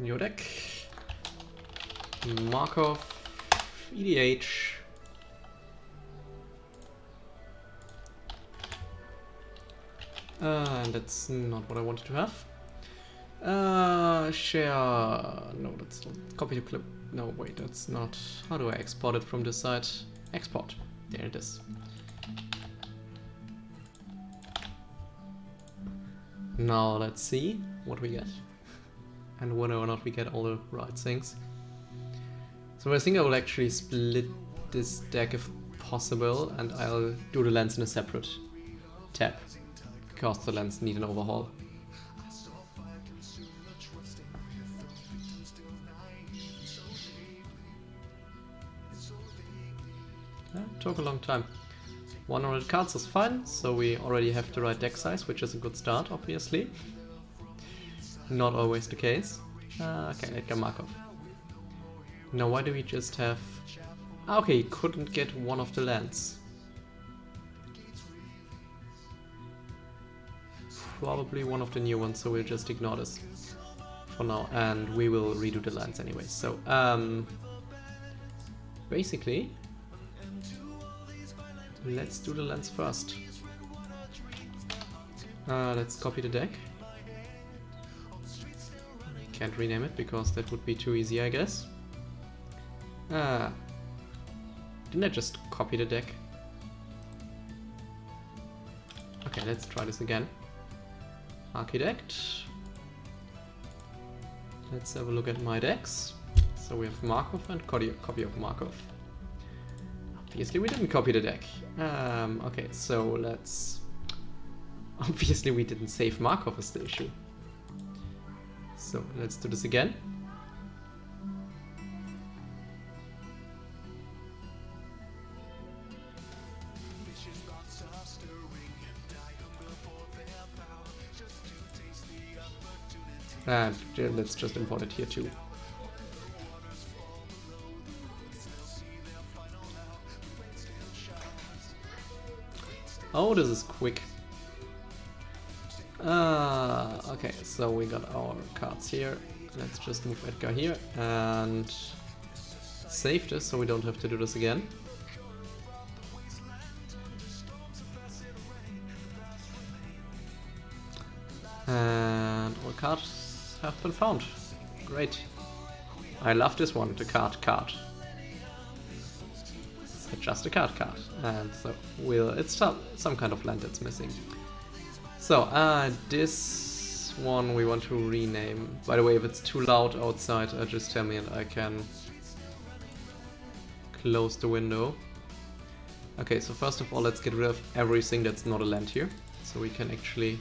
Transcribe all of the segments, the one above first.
New deck. Markov. EDH. And that's not what I wanted to have. Share. No, that's not. Copy to clip. No, wait, that's not. How do I export it from this side? Export. There it is. Now let's see what we get. And whether or not we get all the right things. So I think I will actually split this deck if possible, and I'll do the lands in a separate tab. Because the lands need an overhaul. Took a long time. 100 cards is fine, so we already have the right deck size, which is a good start, obviously. Not always the case. Okay, Edgar Markov. Now why do we just have... Okay, couldn't get one of the lands. Probably one of the new ones, so we'll just ignore this for now, and we will redo the lands anyway. So, basically, let's do the lands first. Let's copy the deck. Can't rename it because that would be too easy, I guess. Didn't I just copy the deck? Okay, let's try this again. Architect. Let's have a look at my decks. So we have Markov and copy of Markov. Obviously we didn't copy the deck. Okay, so let's... Obviously we didn't save Markov is the issue. So let's do this again. And let's just import it here too. Oh, this is quick. Okay, so we got our cards here. Let's just move Edgar here and save this so we don't have to do this again. And all cards have been found. Great. I love this one, the card. It's just a card. And so it's some kind of land that's missing. So this one we want to rename. By the way, if it's too loud outside, just tell me and I can close the window. Okay, so first of all, let's get rid of everything that's not a land here. So we can actually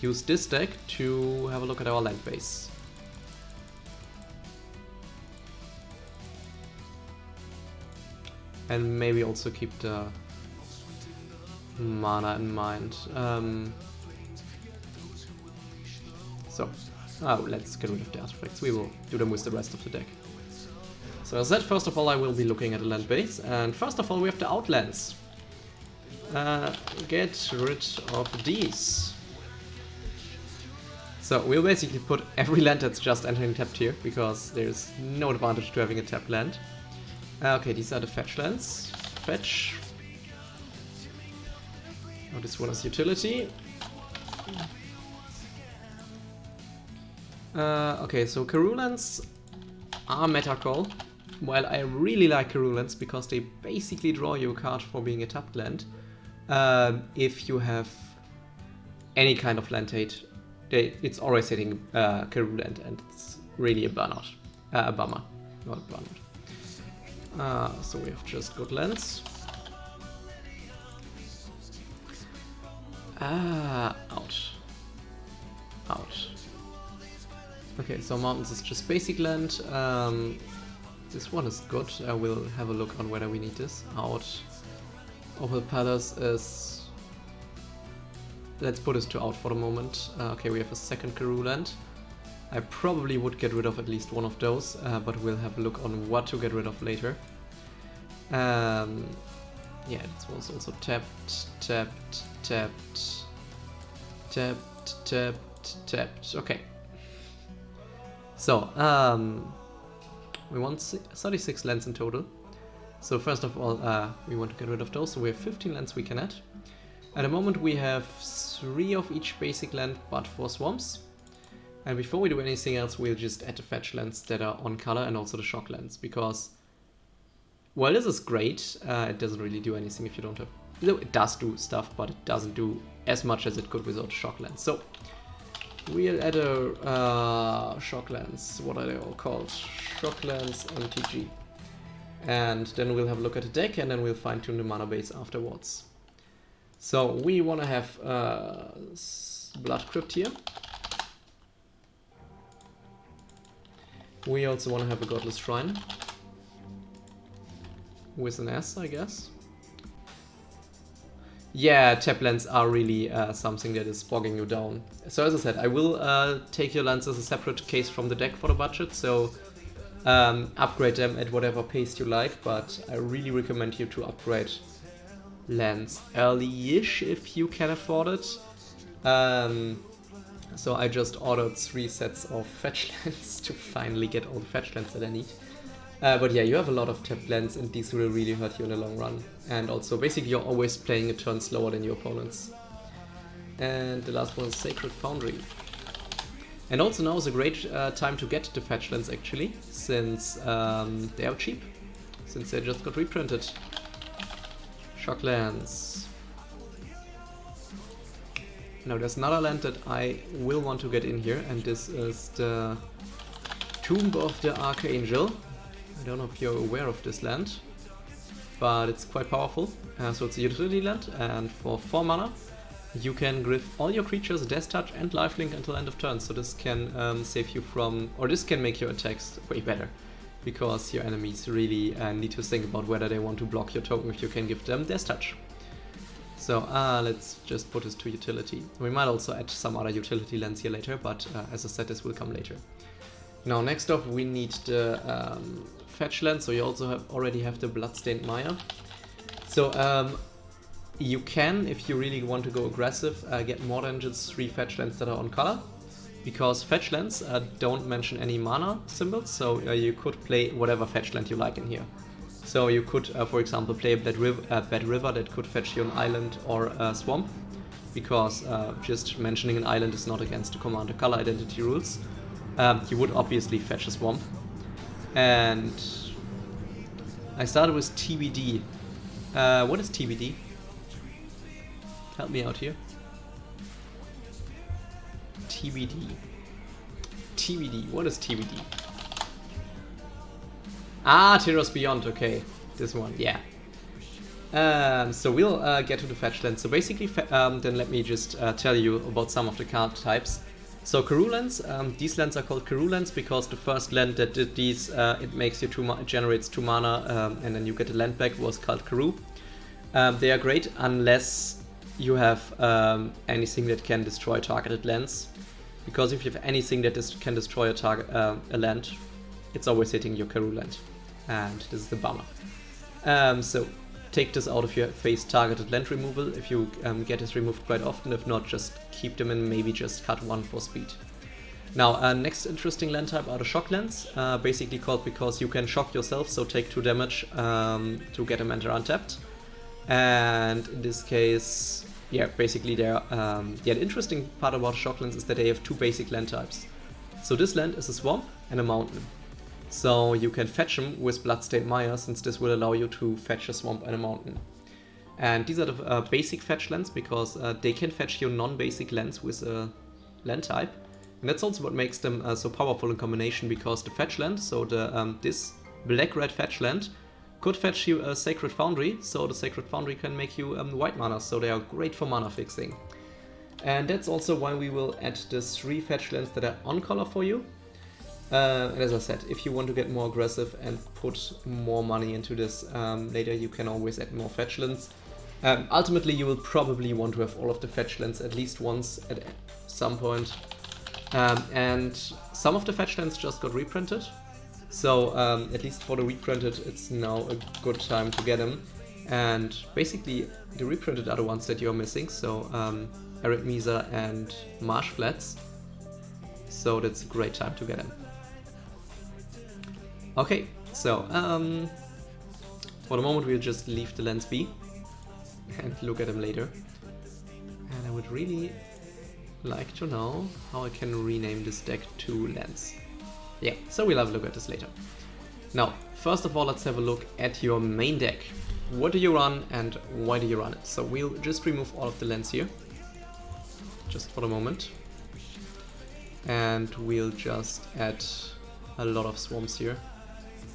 use this deck to have a look at our land base. And maybe also keep the mana in mind. Let's get rid of the artifacts. We will do them with the rest of the deck. So as said, first of all I will be looking at the land base, and first of all we have the outlands. Get rid of these. So we'll basically put every land that's just entering tapped here, because there's no advantage to having a tapped land. Okay, these are the fetch lands. Fetch. Oh, this one is utility. Okay, so Karoo lands are meta call. While I really like Karoo lands because they basically draw you a card for being a tapped land. If you have any kind of land hate, it's always hitting Karoo land, and it's really a burnout. A bummer, not a burnout. So we have just good lands. Ouch. Okay, so mountains is just basic land. This one is good. I will have a look on whether we need this. Out. Opal Palace is... Let's put this to out for the moment. Okay, we have a second Karoo land. I probably would get rid of at least one of those, but we'll have a look on what to get rid of later. Yeah, this one's also tapped. Okay. So, we want 36 lands in total. So first of all, we want to get rid of those. So we have 15 lands we can add. At the moment we have 3 of each basic land, but 4 swamps. And before we do anything else, we'll just add the fetch lands that are on color and also the shock lands. Because, well, this is great. It doesn't really do anything if you don't have... No, it does do stuff, but it doesn't do as much as it could without shock lands. So, we'll add a shock lands. What are they all called? Shock lands MTG. And then we'll have a look at the deck, and then we'll fine tune the mana base afterwards. So we want to have Blood Crypt here. We also want to have a Godless Shrine. With an S, I guess. Yeah, tap lands are really something that is bogging you down. So as I said, I will take your lands as a separate case from the deck for the budget, so upgrade them at whatever pace you like, but I really recommend you to upgrade lands early-ish if you can afford it. So I just ordered 3 sets of fetch lands to finally get all the fetch lands that I need. But yeah, you have a lot of tapped lands and these will really hurt you in the long run. And also, basically you're always playing a turn slower than your opponents. And the last one is Sacred Foundry. And also now is a great time to get the fetch lands actually, since they are cheap. Since they just got reprinted. Shock lands. Now there's another land that I will want to get in here, and this is the Tomb of the Archangel. I don't know if you're aware of this land, but it's quite powerful. So it's a utility land, and for 4 mana you can give all your creatures Death Touch and Lifelink until end of turn. So this can save you from, or this can make your attacks way better, because your enemies really need to think about whether they want to block your token if you can give them Death Touch. So let's just put this to utility. We might also add some other utility lands here later, but as I said, this will come later. Now next up we need the fetch land, so you also already have the Bloodstained Mire. So you can, if you really want to go aggressive, get more than just 3 fetch lands that are on color, because fetch lands don't mention any mana symbols, so you could play whatever fetch land you like in here. So you could, for example, play a Bad River that could fetch you an island or a swamp, because just mentioning an island is not against the Commander color identity rules. You would obviously fetch a swamp. And I started with TBD. What is TBD? Help me out here. TBD. TBD. What is TBD? Ah, Teros Beyond. Okay, this one. Yeah. So we'll get to the fetch land. So basically, then let me just tell you about some of the card types. So Karoo lands. These lands are called Karoo lands because the first land that did these, it makes you it generates 2 mana, and then you get a land back, was called Karoo. They are great unless you have anything that can destroy targeted lands, because if you have anything that can destroy a land, it's always hitting your Karoo land, and this is the bummer. So take this out of your face targeted land removal if you get this removed quite often. If not, just keep them and maybe just cut 1 for speed. Now, next interesting land type are the shock lands, basically called because you can shock yourself, so take 2 damage to get a mentor untapped. And in this case, yeah, basically they're, the interesting part about shock lands is that they have 2 basic land types. So this land is a swamp and a mountain. So you can fetch them with Bloodstained Mire, since this will allow you to fetch a swamp and a mountain. And these are the basic fetch lands, because they can fetch your non-basic lands with a land type. And that's also what makes them so powerful in combination, because the fetch land, so the this black-red fetch land, could fetch you a Sacred Foundry, so the Sacred Foundry can make you white mana, so they are great for mana fixing. And that's also why we will add the 3 fetch lands that are on color for you. And as I said, if you want to get more aggressive and put more money into this later, you can always add more fetch lands. Ultimately, you will probably want to have all of the fetch lands at least once at some point. And some of the fetch lands just got reprinted. So at least for the reprinted, it's now a good time to get them. And basically, the reprinted are the ones that you're missing. So Arid Mesa and Marsh Flats. So that's a great time to get them. Okay, so for the moment we'll just leave the lands be and look at them later. And I would really like to know how I can rename this deck to lands. Yeah, so we'll have a look at this later. Now, first of all, let's have a look at your main deck. What do you run and why do you run it? So we'll just remove all of the lands here, just for the moment. And we'll just add a lot of swarms here,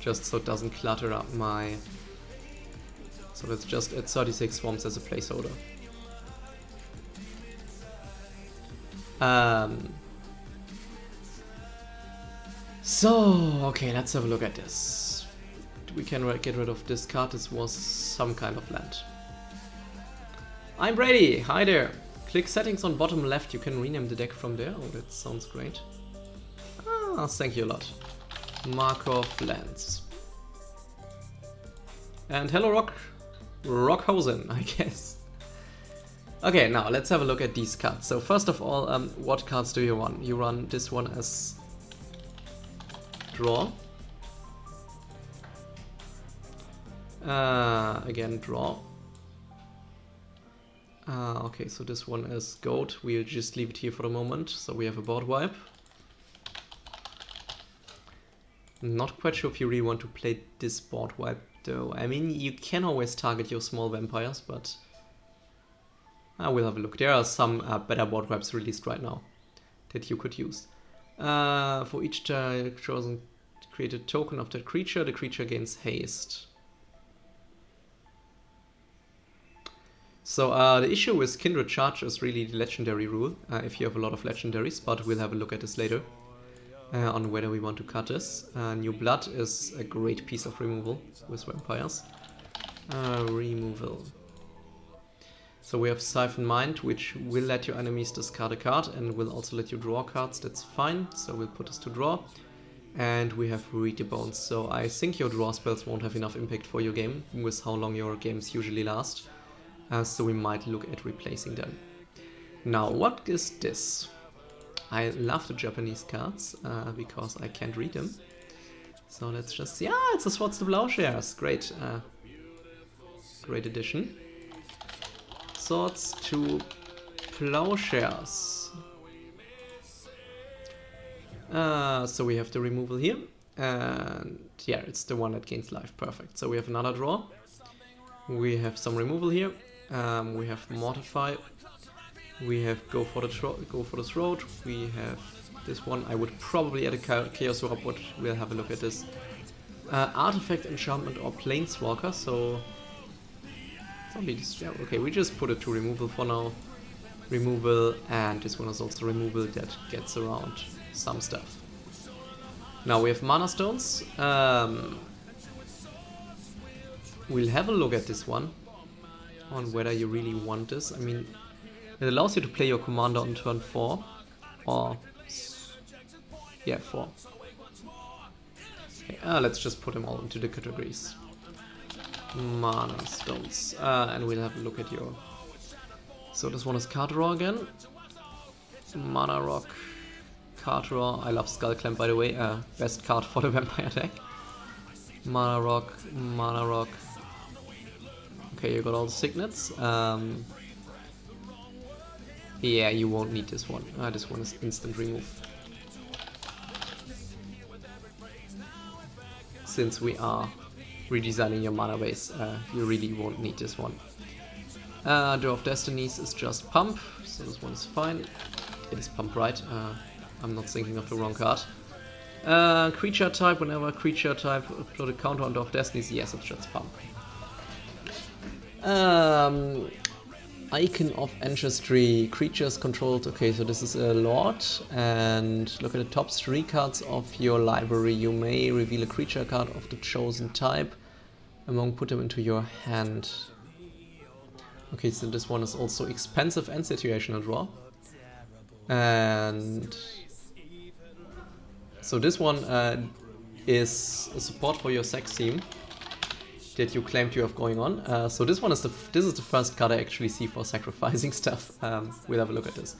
just so it doesn't clutter up my... So let's just add 36 swarms as a placeholder. So, okay, let's have a look at this. We can get rid of this card. This was some kind of land. I'm Brady. Hi there. Click settings on bottom left. You can rename the deck from there. Oh, that sounds great. Ah, thank you a lot. Markov lands. And hello, Rockhausen, I guess. Okay, now let's have a look at these cards. So first of all, what cards do you run? You run this one as draw. Again, draw. Okay, so this one is goat. We'll just leave it here for the moment. So we have a board wipe. Not quite sure if you really want to play this board wipe though. I mean, you can always target your small vampires, but we'll have a look. There are some better board wipes released right now that you could use. For each chosen created token of that creature, the creature gains haste. So the issue with Kindred Charge is really the legendary rule, if you have a lot of legendaries, but we'll have a look at this later on whether we want to cut this. New Blood is a great piece of removal with vampires. Removal. So we have Siphon Mind, which will let your enemies discard a card and will also let you draw cards. That's fine, so we'll put this to draw. And we have Read the Bones. So I think your draw spells won't have enough impact for your game with how long your games usually last. So we might look at replacing them. Now, what is this? I love the Japanese cards because I can't read them. So let's just see. Ah, it's a Swords to Plowshares. Great. Great addition. Swords to Plowshares. So we have the removal here. And yeah, it's the one that gains life. Perfect. So we have another draw. We have some removal here. We have Mortify. We have Go for the Throat. We have this one. I would probably add a Chaos Orb, but we'll have a look at this. Artifact, Enchantment, or Planeswalker. So it's only this. Yeah, okay, we just put it to removal for now. Removal, and this one is also removal that gets around some stuff. Now we have Mana Stones. We'll have a look at this one, on whether you really want this. I mean, it allows you to play your commander on turn 4, or, yeah, 4. Okay, let's just put them all into the categories. Mana Stones, and we'll have a look at your... So this one is card draw again. Mana Rock, card draw. I love Skull Clamp, by the way, best card for the vampire deck. Mana Rock, Mana Rock. Okay, you got all the signets. Yeah, you won't need this one. This one is instant remove. Since we are redesigning your mana base, you really won't need this one. Draw of Destinies is just pump, so this one is fine. It is pump, right? I'm not thinking of the wrong card. Creature type, whenever creature type put a counter on Draw of Destinies, yes, it's just pump. Icon of Ancestry, creatures controlled. Okay, so this is a Lord, and look at the top 3 cards of your library. You may reveal a creature card of the chosen type, put them into your hand. Okay, so this one is also expensive and situational draw. And so this one is a support for your sex theme that you claimed you have going on. So this one is this is the first card I actually see for sacrificing stuff. We'll have a look at this.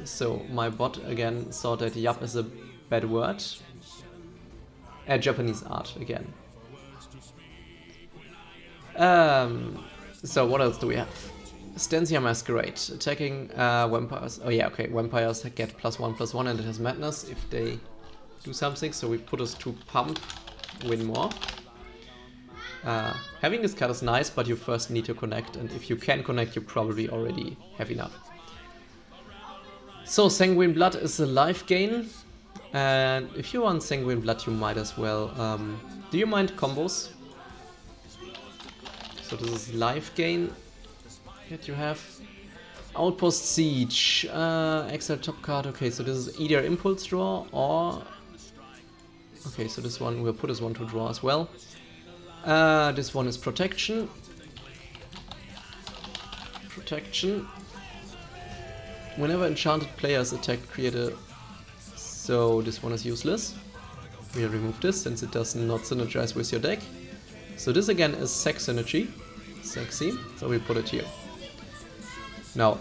So my bot again saw that yup is a bad word. Japanese art again. So what else do we have? Stansia Masquerade, attacking vampires. Oh yeah, okay, vampires get +1/+1 and it has madness if they do something, so we put us to pump, win more. Having this card is nice, but you first need to connect, and if you can connect, you probably already have enough. So Sanguine Blood is a life gain, and if you want Sanguine Blood, you might as well. Do you mind combos? So this is life gain that you have. Outpost Siege, exile top card. Okay, so this is either impulse draw or. Okay, so this one, we'll put this one to draw as well. This one is protection. Protection. Whenever enchanted players attack, create a... So this one is useless. We'll remove this since it does not synergize with your deck. So this again is sex synergy. Sexy. So we put it here. Now,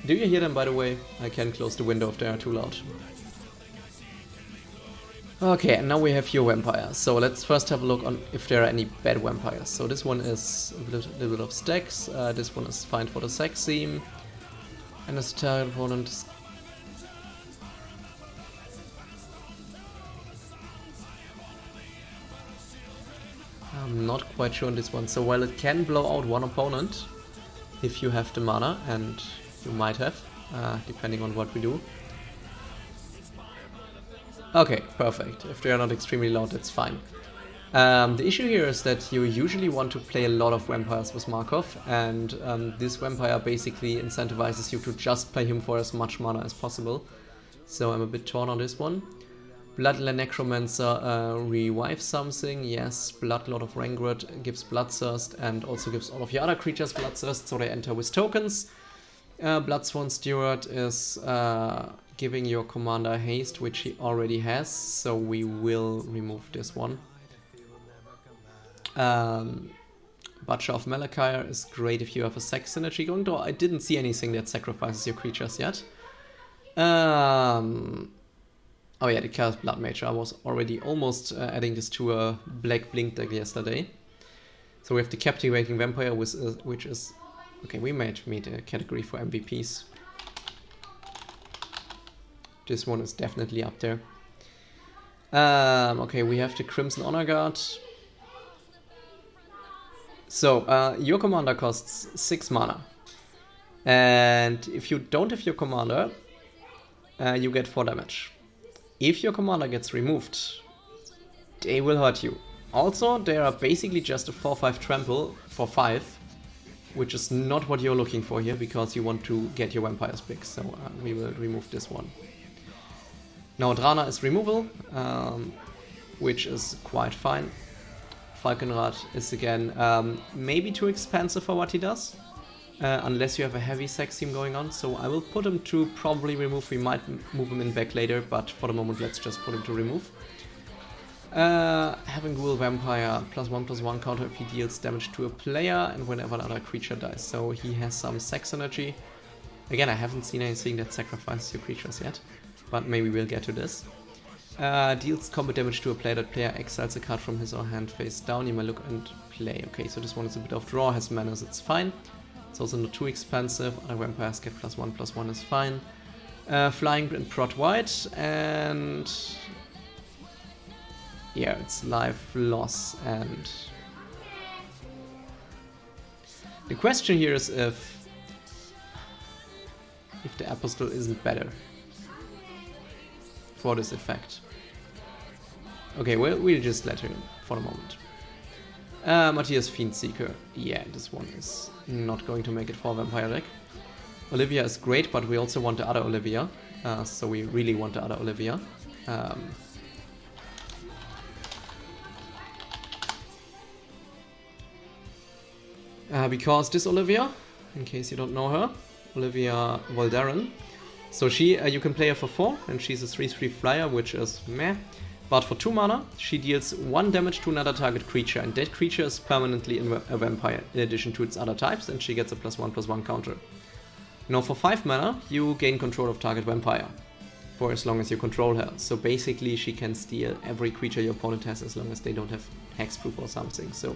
do you hear them, by the way? I can close the window if they are too loud. Okay, and now we have your vampire. So let's first have a look on if there are any bad vampires. So this one is a little bit of stacks. This one is fine for the sex theme. And this target opponent is... I'm not quite sure on this one. So while it can blow out one opponent, if you have the mana, and you might have, depending on what we do. Okay, perfect. If they are not extremely loud, that's fine. The issue here is that you usually want to play a lot of vampires with Markov, and this vampire basically incentivizes you to just play him for as much mana as possible. So I'm a bit torn on this one. Bloodland Necromancer revives something, yes. Bloodlord of Rangrod gives Bloodthirst and also gives all of your other creatures Bloodthirst, so they enter with tokens. Bloodsworn Steward is giving your commander haste, which he already has, so we will remove this one. Butcher of Malachir is great if you have a sex synergy going, though I didn't see anything that sacrifices your creatures yet. Oh yeah, the Chaos Blood Mage. I was already almost adding this to a Black Blink deck yesterday. So we have the Captivating Vampire, which is... Okay, we might meet a category for MVPs. This one is definitely up there. Okay, we have the Crimson Honor Guard. So, your commander costs 6 mana. And if you don't have your commander, you get 4 damage. If your commander gets removed, they will hurt you. Also, they are basically just a 4/5 trample for 5, which is not what you're looking for here, because you want to get your vampires big, so we will remove this one. Now Drana is removal, which is quite fine. Falkenrad is again maybe too expensive for what he does, unless you have a heavy sex theme going on, so I will put him to probably remove. We might move him in back later, but for the moment let's just put him to remove. Having Ghoul Vampire, +1/+1 counter if he deals damage to a player and whenever another creature dies. So he has some sex energy. Again, I haven't seen anything that sacrifices your creatures yet, but maybe we'll get to this. Deals combat damage to a player. That player exiles a card from his or hand face down. You may look and play. Okay, so this one is a bit of draw, has manners, it's fine. It's also not too expensive. Other vampires get +1/+1 is fine. Flying and Prot White, and yeah, it's life loss. And the question here is if the Apostle isn't better for this effect. Okay, well, we'll just let him for the moment. Matthias Fiendseeker. Yeah, this one is not going to make it for a vampire deck. Olivia is great, but we also want the other Olivia. So we really want the other Olivia. Because this Olivia, in case you don't know her, Olivia Voldaren. So she, you can play her for 4, and she's a 3/3 flyer, which is meh. But for 2 mana, she deals 1 damage to another target creature, and that creature is permanently a vampire, in addition to its other types, and she gets a +1/+1 counter. Now for 5 mana, you gain control of target vampire. for as long as you control her. So basically she can steal every creature your opponent has as long as they don't have hexproof or something. So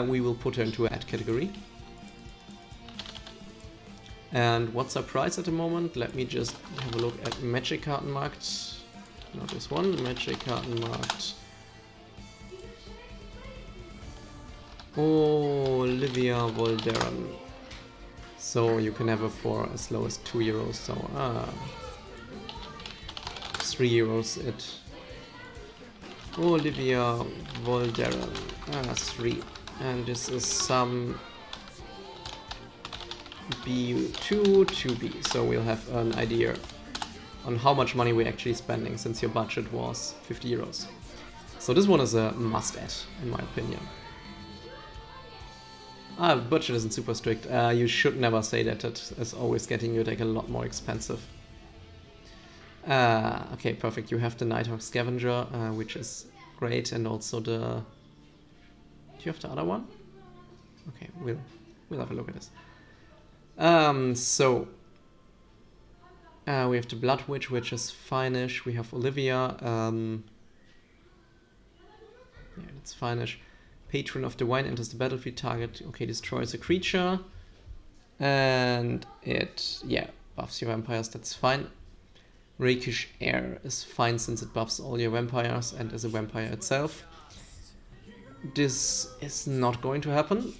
we will put her into that category. And what's our price at the moment? Let me just have a look at Magic Kartenmarkt. Not this one, Magic Kartenmarkt. Olivia Volderan. So you can have her for as low as €2. So €3 it. Olivia Volderan. 3. And this is some B2 2B. So we'll have an idea on how much money we're actually spending since your budget was €50. So this one is a must-add in my opinion. Budget isn't super strict. You should never say that. It is always getting your deck a lot more expensive. Okay, perfect. You have the Nighthawk Scavenger, which is great, and also the... Do you have the other one? Okay, we'll have a look at this. We have the Blood Witch, which is fine-ish. We have Olivia. Yeah, it's fine-ish. Patron of the Wine enters the battlefield, target, okay, destroys a creature. And it, yeah, buffs your vampires, that's fine. Rakish Air is fine since it buffs all your vampires and is a vampire itself. This is not going to happen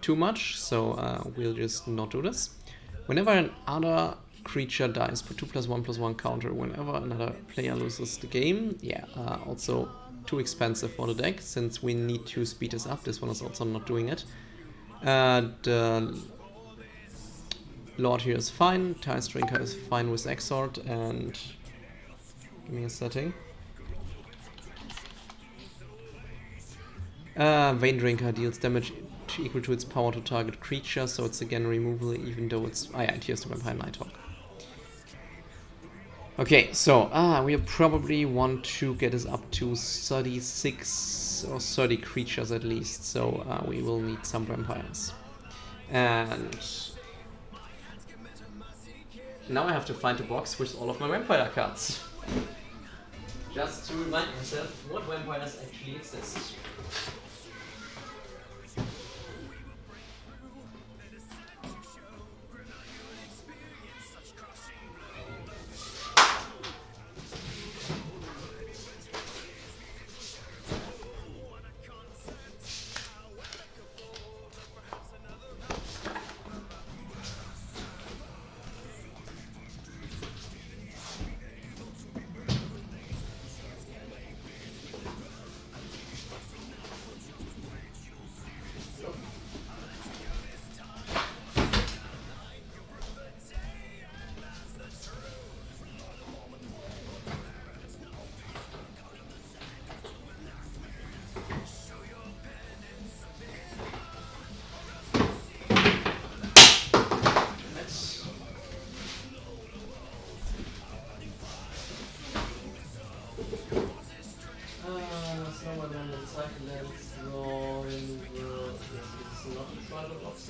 too much, so we'll just not do this. Whenever another creature dies, put 2+1/+1 counter. Whenever another player loses the game, yeah, also too expensive for the deck since we need to speed this up. This one is also not doing it. The Lord here is fine. Tice Drinker is fine with Exort, and give me a setting. Vein Drinker deals damage equal to its power to target creature, so it's again removable even though it's... Ah yeah, and here's the Vampire Nighthawk. Okay, so we probably want to get this up to 36 or 30 creatures at least, so we will need some vampires. And now I have to find a box with all of my vampire cards. Just to remind myself what vampires actually exist.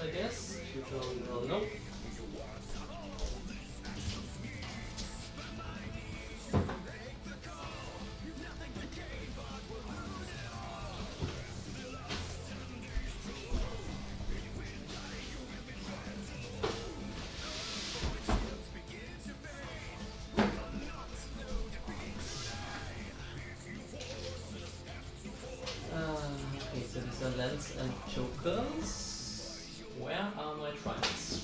I guess. Tutorial, no. Okay, so these are lands and tokens. Where are my trials?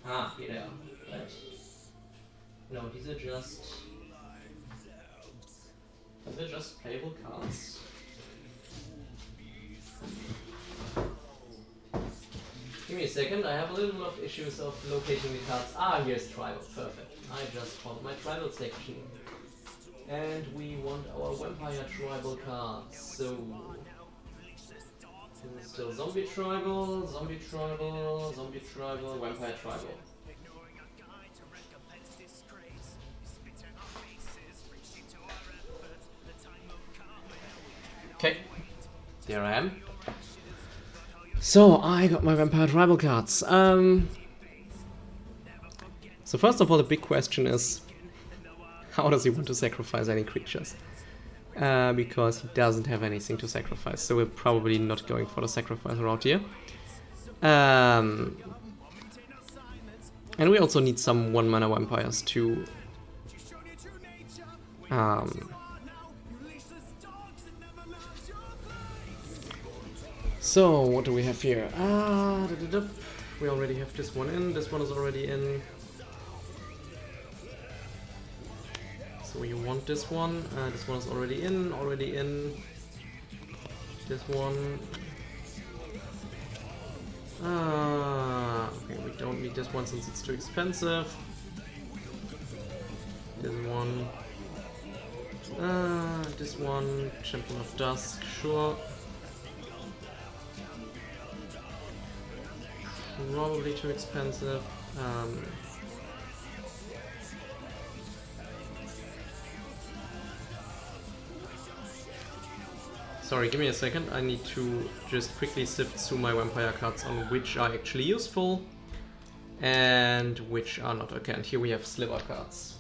Ah, here they are. Right. No, these are just playable cards. Give me a second, I have a little bit of issues of locating the cards. Ah, here's tribal, perfect. I just found my tribal section. And we want our vampire tribal cards, so Still zombie tribal, zombie tribal, zombie tribal, vampire tribal. Okay, there I am. So I got my vampire tribal cards. So first of all, the big question is, how does he want to sacrifice any creatures? Because he doesn't have anything to sacrifice, so we're probably not going for the sacrifice route here. And we also need some 1-mana vampires to so what do we have here? We already have this one in, this one is already in. So you want this one is already in, This one. Okay, we don't need this one since it's too expensive. This one. This one, Champion of Dusk, sure. Probably too expensive. Sorry, give me a second. I need to just quickly sift through my vampire cards on which are actually useful and which are not. Okay, and here we have sliver cards.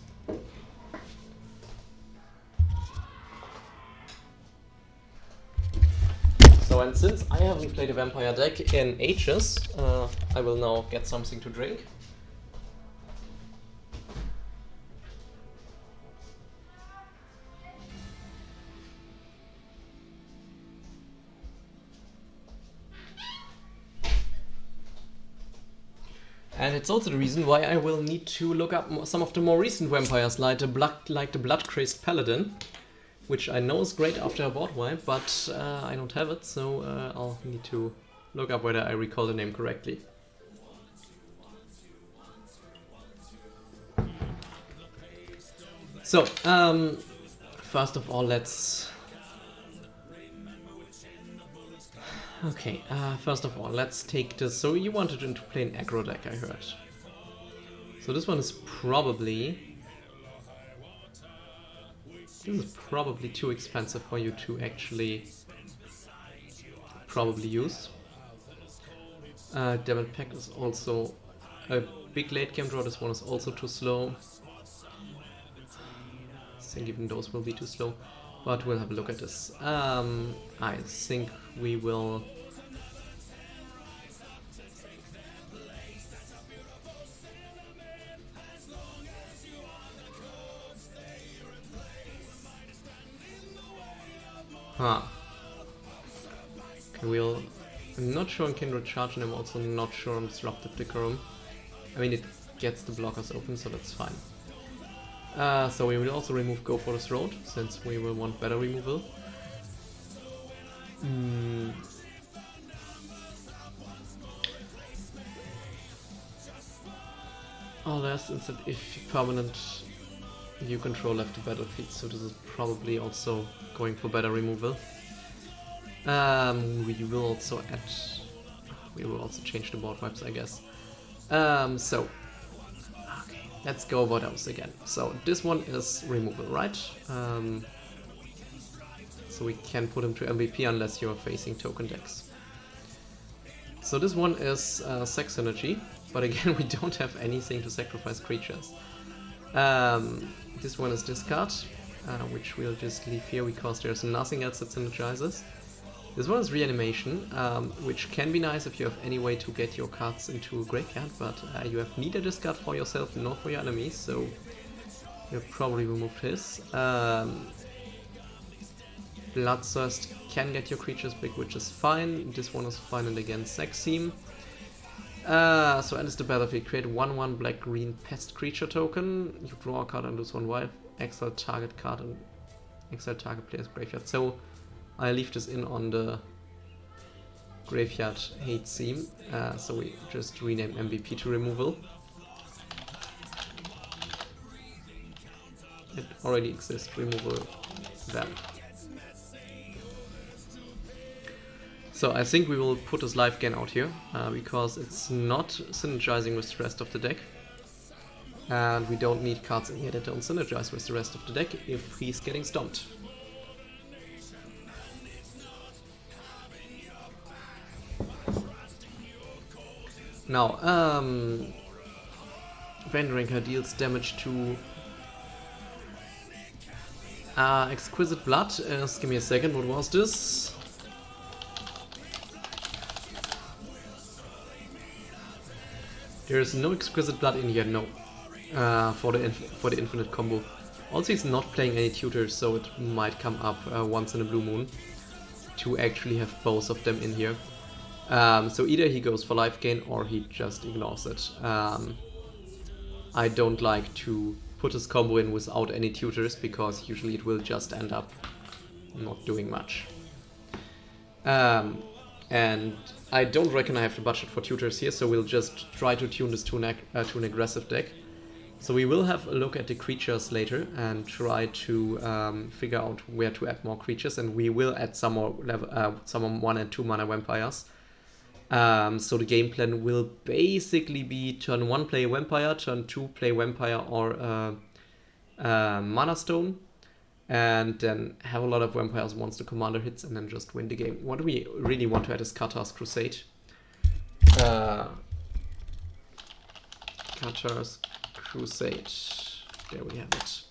So, and since I haven't played a vampire deck in ages, I will now get something to drink. And it's also the reason why I will need to look up some of the more recent vampires, like the Blood-Crazed Paladin, which I know is great after a board wipe, but I don't have it, so I'll need to look up whether I recall the name correctly. So, first of all, let's... Okay, first of all, let's take this. So you wanted to play an aggro deck, I heard. So this one is probably... This is probably too expensive for you to actually probably use. Devil Pact is also a big late game draw. This one is also too slow. I think even those will be too slow. But we'll have a look at this. I think we will... Huh. Okay, we'll... I'm not sure on Kindred Charge and I'm also not sure on Disruptive Decorum. I mean, it gets the blockers open, so that's fine. So we will also remove Go for this road, since we will want better removal. Oh, there's instead if permanent you control left the battlefield, so this is probably also going for better removal. We will also add... We will also change the board wipes, I guess. So... Okay, let's go over those again. So this one is removal, right? So we can put him to MVP unless you are facing token decks. So this one is Sex Synergy, but again we don't have anything to sacrifice creatures. This one is Discard, which we'll just leave here because there's nothing else that synergizes. This one is Reanimation, which can be nice if you have any way to get your cards into a graveyard, but you have neither Discard for yourself nor for your enemies, so you'll probably remove his. Bloodthirst can get your creatures big, which is fine. This one is fine, and again Sex Theme. So enters the battlefield, create 1/1 black-green pest creature token. You draw a card and lose 1 life. Exile target card and exile target player's graveyard. So I leave this in on the graveyard hate theme. So we just rename MVP to removal. It already exists, removal then. So I think we will put his life gain out here, because it's not synergizing with the rest of the deck. And we don't need cards in here that don't synergize with the rest of the deck if he's getting stomped. Now, Vandrinker deals damage to Exquisite Blood. Give me a second, what was this? There is no Exquisite Blood in here, no. For the infinite combo. Also, he's not playing any tutors, so it might come up once in a blue moon to actually have both of them in here. So either he goes for life gain or he just ignores it. I don't like to put his combo in without any tutors because usually it will just end up not doing much. And I don't reckon I have the budget for tutors here, so we'll just try to tune this to an aggressive deck. So we will have a look at the creatures later and try to figure out where to add more creatures, and we will add some more 1 and 2 mana vampires. So the game plan will basically be turn 1 play a vampire, turn 2 play vampire or mana stone, and then have a lot of vampires once the commander hits and then just win the game. What do we really want to add is Qatar's Crusade. Qatar's Crusade. There we have it.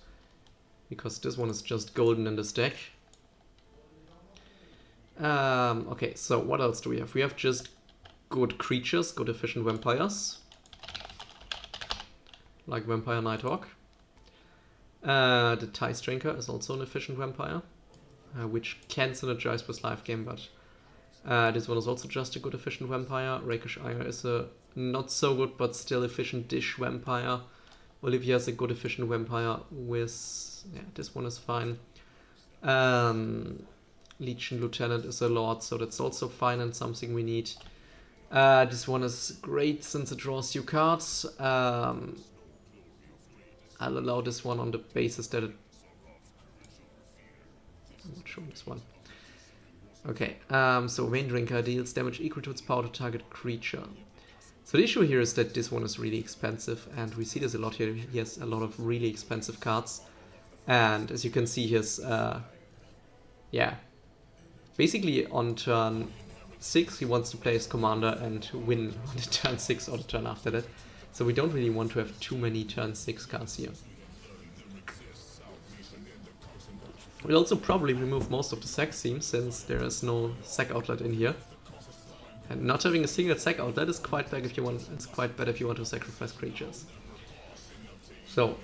Because this one is just golden in this deck. Okay, so what else do we have? We have just good creatures, good efficient vampires. Like Vampire Nighthawk. The Tice Drinker is also an efficient vampire, which can synergize with life game, but this one is also just a good efficient vampire. Rakish Ire is a not so good but still efficient dish vampire. Olivia is a good efficient vampire with... yeah, this one is fine. Legion Lieutenant is a lord, so that's also fine and something we need. This one is great since it draws you cards. I'll allow this one on the basis that it... I'm not sure this one. Okay, so Vein Drinker deals damage equal to its power to target creature. So the issue here is that this one is really expensive, and we see this a lot here. He has a lot of really expensive cards. And as you can see, his... yeah. Basically on turn 6 he wants to play his commander and win on the turn 6 or the turn after that. So we don't really want to have too many turn 6 cards here. We'll also probably remove most of the sack seams since there is no sack outlet in here. And not having a single sack outlet is quite bad if you want. It's quite bad if you want to sacrifice creatures. So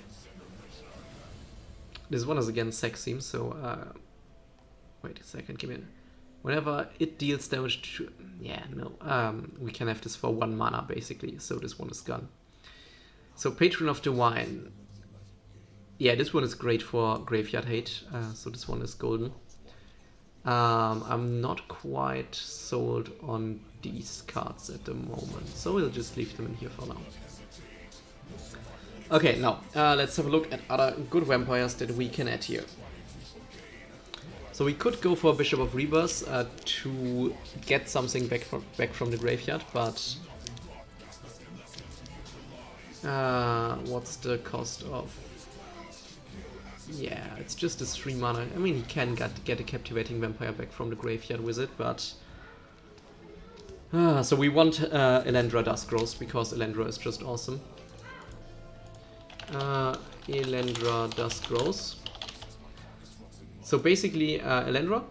this one is again sack seams. So wait a second, give me. Whenever it deals damage to... yeah, no. We can have this for 1 mana basically. So this one is gone. So Patron of the Wine. Yeah, this one is great for Graveyard Hate. So this one is golden. I'm not quite sold on these cards at the moment. So we'll just leave them in here for now. Okay, now let's have a look at other good vampires that we can add here. So we could go for Bishop of Rebirth to get something back from the graveyard, but what's the cost of... yeah, it's just a 3 mana. I mean, he can get a Captivating Vampire back from the graveyard with it, but... so we want Elendra Duskgrowth, because Elendra is just awesome. Elendra Duskgrowth. So basically, Elendra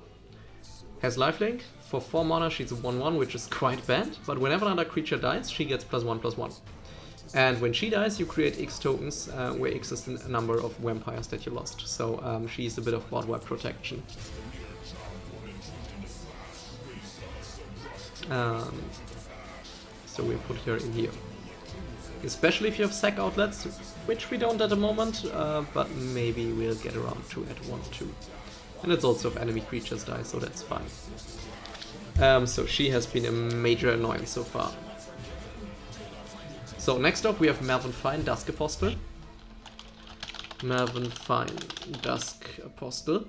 has lifelink. For 4 mana, she's a 1/1, which is quite bad. But whenever another creature dies, she gets +1/+1. And when she dies, you create X tokens, where X is the number of vampires that you lost. So she's a bit of board wipe protection. So we put her in here. Especially if you have sack outlets, which we don't at the moment, but maybe we'll get around to at 1 or 2. And it's also if enemy creatures die, so that's fine. So she has been a major annoyance so far. So next up we have Mervyn Fine, Dusk Apostle. Mervyn Fine, Dusk Apostle.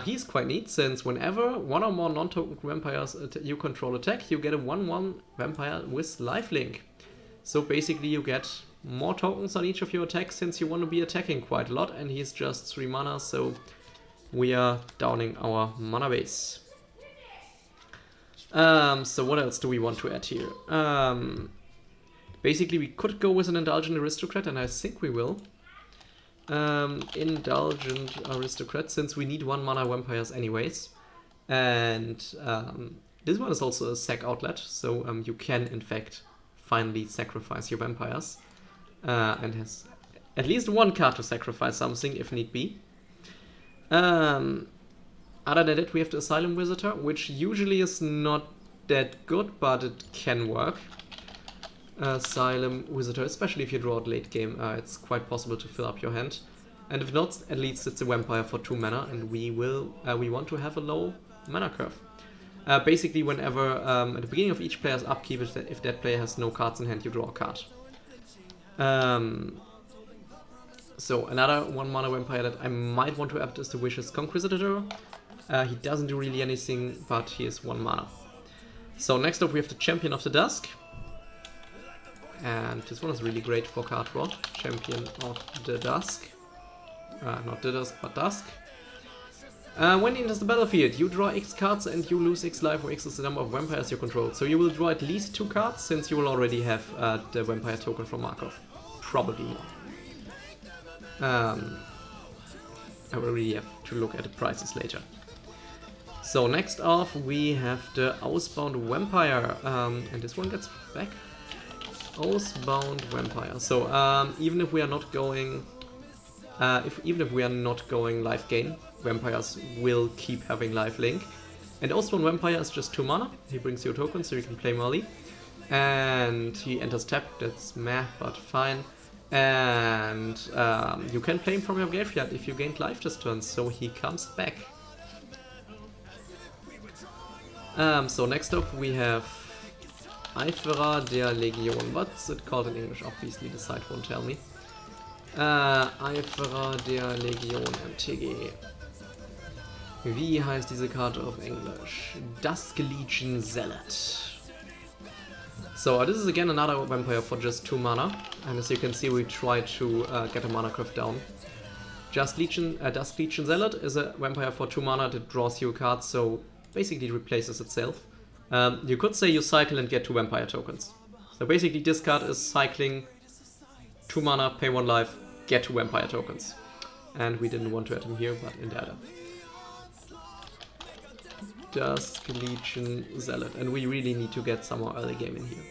He's quite neat, since whenever one or more non-token vampires you control attack, you get a 1/1 vampire with lifelink. So basically you get more tokens on each of your attacks, since you want to be attacking quite a lot, and he's just 3 mana, so we are downing our mana base. So what else do we want to add here? Basically we could go with an Indulgent Aristocrat, and I think we will. Indulgent Aristocrat, since we need 1 mana vampires anyways. And this one is also a sack outlet, so you can in fact finally sacrifice your vampires. And has at least 1 card to sacrifice something if need be. Other than that, we have the Asylum Visitor, which usually is not that good, but it can work. Asylum Visitor, especially if you draw it late game, it's quite possible to fill up your hand. And if not, at least it's a vampire for 2 mana, and we want to have a low mana curve. Basically, whenever at the beginning of each player's upkeep, if that player has no cards in hand, you draw a card. So another 1 mana vampire that I might want to add is the Vicious Conquistador. He doesn't do really anything, but he is 1 mana. So next up we have the Champion of the Dusk. And this one is really great for card draw. Champion of the Dusk. Not the Dusk, but Dusk. When he enters the battlefield, you draw X cards and you lose X life, where X is the number of vampires you control. So you will draw at least 2 cards, since you will already have the vampire token from Markov. Probably more. I will really have to look at the prices later. So next off we have the Oathbound Vampire, and this one gets back. Oathbound Vampire. So even if we are not going, life gain, vampires will keep having lifelink. And Oathbound Vampire is just 2 mana. He brings you a token, so you can play Mali. And he enters tapped. That's meh, but fine. And you can play him from your graveyard if you gained life this turn, so he comes back. So next up we have Eiferer der Legion. What's it called in English? Obviously the site won't tell me. Eiferer der Legion MTG. Wie heißt diese Karte auf Englisch? Dusk Legion Zealot. So this is again another vampire for just 2 mana, and as you can see we try to get a mana curve down. Dusk Legion Zealot is a vampire for 2 mana that draws you a card, so basically replaces itself. You could say you cycle and get 2 vampire tokens. So basically this card is cycling 2 mana, pay 1 life, get 2 vampire tokens. And we didn't want to add him here, but in the other. Dusk Legion Zealot, and we really need to get some more early game in here.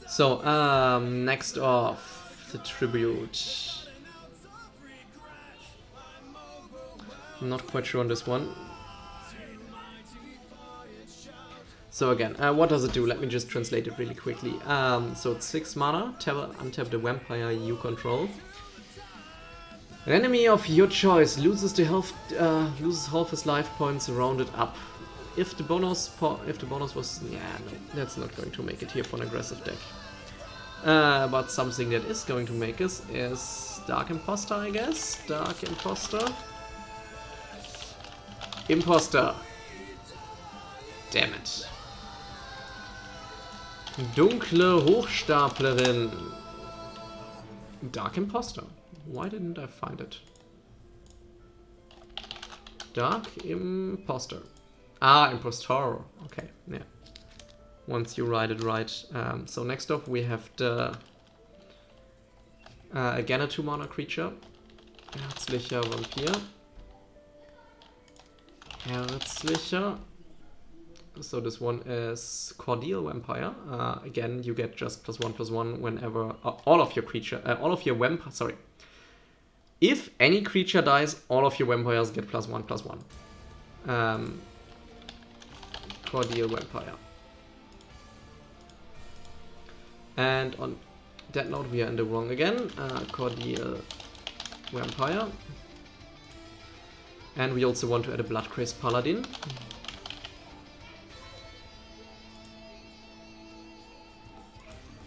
So next off, the Tribute. I'm not quite sure on this one. So again, what does it do? Let me just translate it really quickly. So it's 6 mana, untap the vampire you control. An enemy of your choice loses half his life points rounded up. If the bonus was, yeah, no, that's not going to make it here for an aggressive deck. But something that is going to make us is Dark Imposter, I guess. Dark Imposter. Imposter. Damn it. Dunkle Hochstaplerin. Dark Imposter. Why didn't I find it? Dark Imposter. Ah, Impostor. Okay, yeah. Once you write it right. So next up we have the again a 2 mana creature. Herzlicher Vampir. Herzlicher. So this one is Cordial Vampire. Again, you get just +1/+1 whenever all of your vampires. Sorry. If any creature dies, all of your vampires get +1/+1. Cordial Vampire. And on that note, we are in the wrong again. Cordial Vampire. And we also want to add a Bloodcrazed Paladin.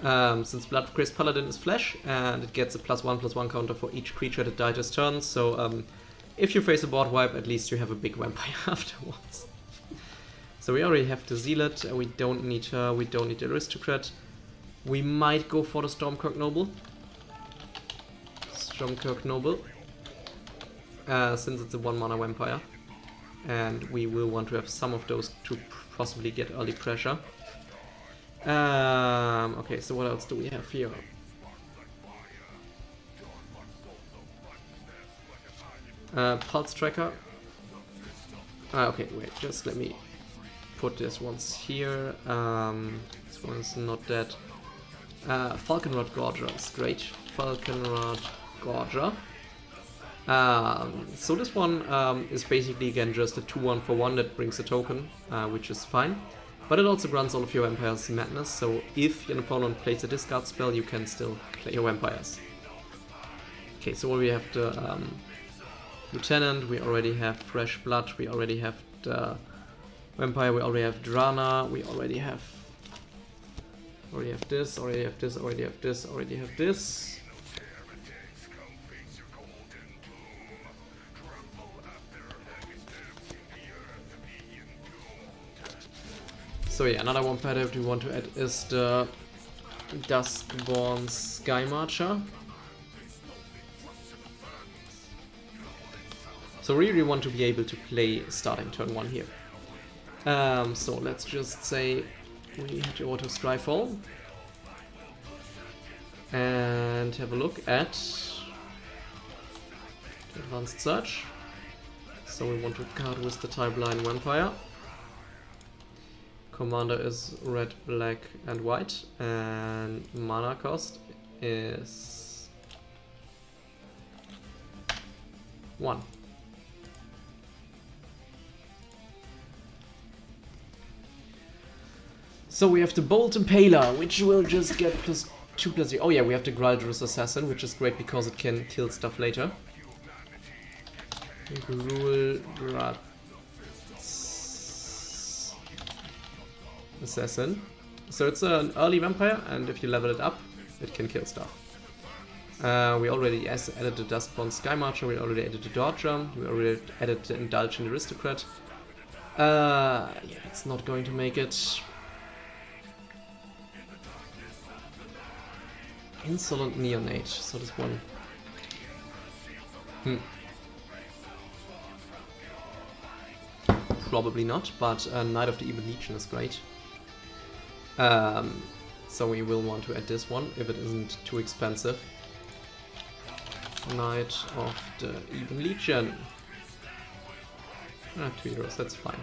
Since Bloodcrazed Paladin is flesh, and it gets a +1/+1 counter for each creature that died this turn, so if you face a board wipe, at least you have a big vampire afterwards. So we already have the Zealot, we don't need her, we don't need the Aristocrat. We might go for the Stormkirk Noble. Since it's a 1-mana vampire. And we will want to have some of those to possibly get early pressure. Okay, so what else do we have here? Pulse Tracker. Okay, wait, just let me put this once here. This one is not dead. Falconrod Gorger is great. Falconrod Gorger. So this one is basically again just a 2-1 for 1 that brings a token, which is fine. But it also grants all of your vampires madness, so if your opponent plays a discard spell, you can still play your vampires. Okay, so we have the Lieutenant, we already have Fresh Blood, we already have the Vampire, we already have Drana, we already have this, already have this, already have this, already have this. So yeah, another vampire that we want to add is the Duskborn Sky Marcher. So really want to be able to play starting turn 1 here. So let's just say we have to auto Strifefall and have a look at Advanced Search. So we want to card with the Type-Line Vampire. Commander is red, black and white, and mana cost is 1. So we have the Bolt Impaler, which will just get +2/+3. Oh yeah, we have the Graldrus Assassin, which is great because it can kill stuff later. Graldrus Assassin. So it's an early vampire, and if you level it up, it can kill stuff. We already added the Duskborn Sky Marcher, we already added the Dodger, we already added the Indulgent Aristocrat. Yeah, it's not going to make it. Insolent Neonate, so this one. Probably not, but Knight of the Evil Legion is great. So we will want to add this one, if it isn't too expensive. Knight of the Evil Legion. 2 euros, that's fine.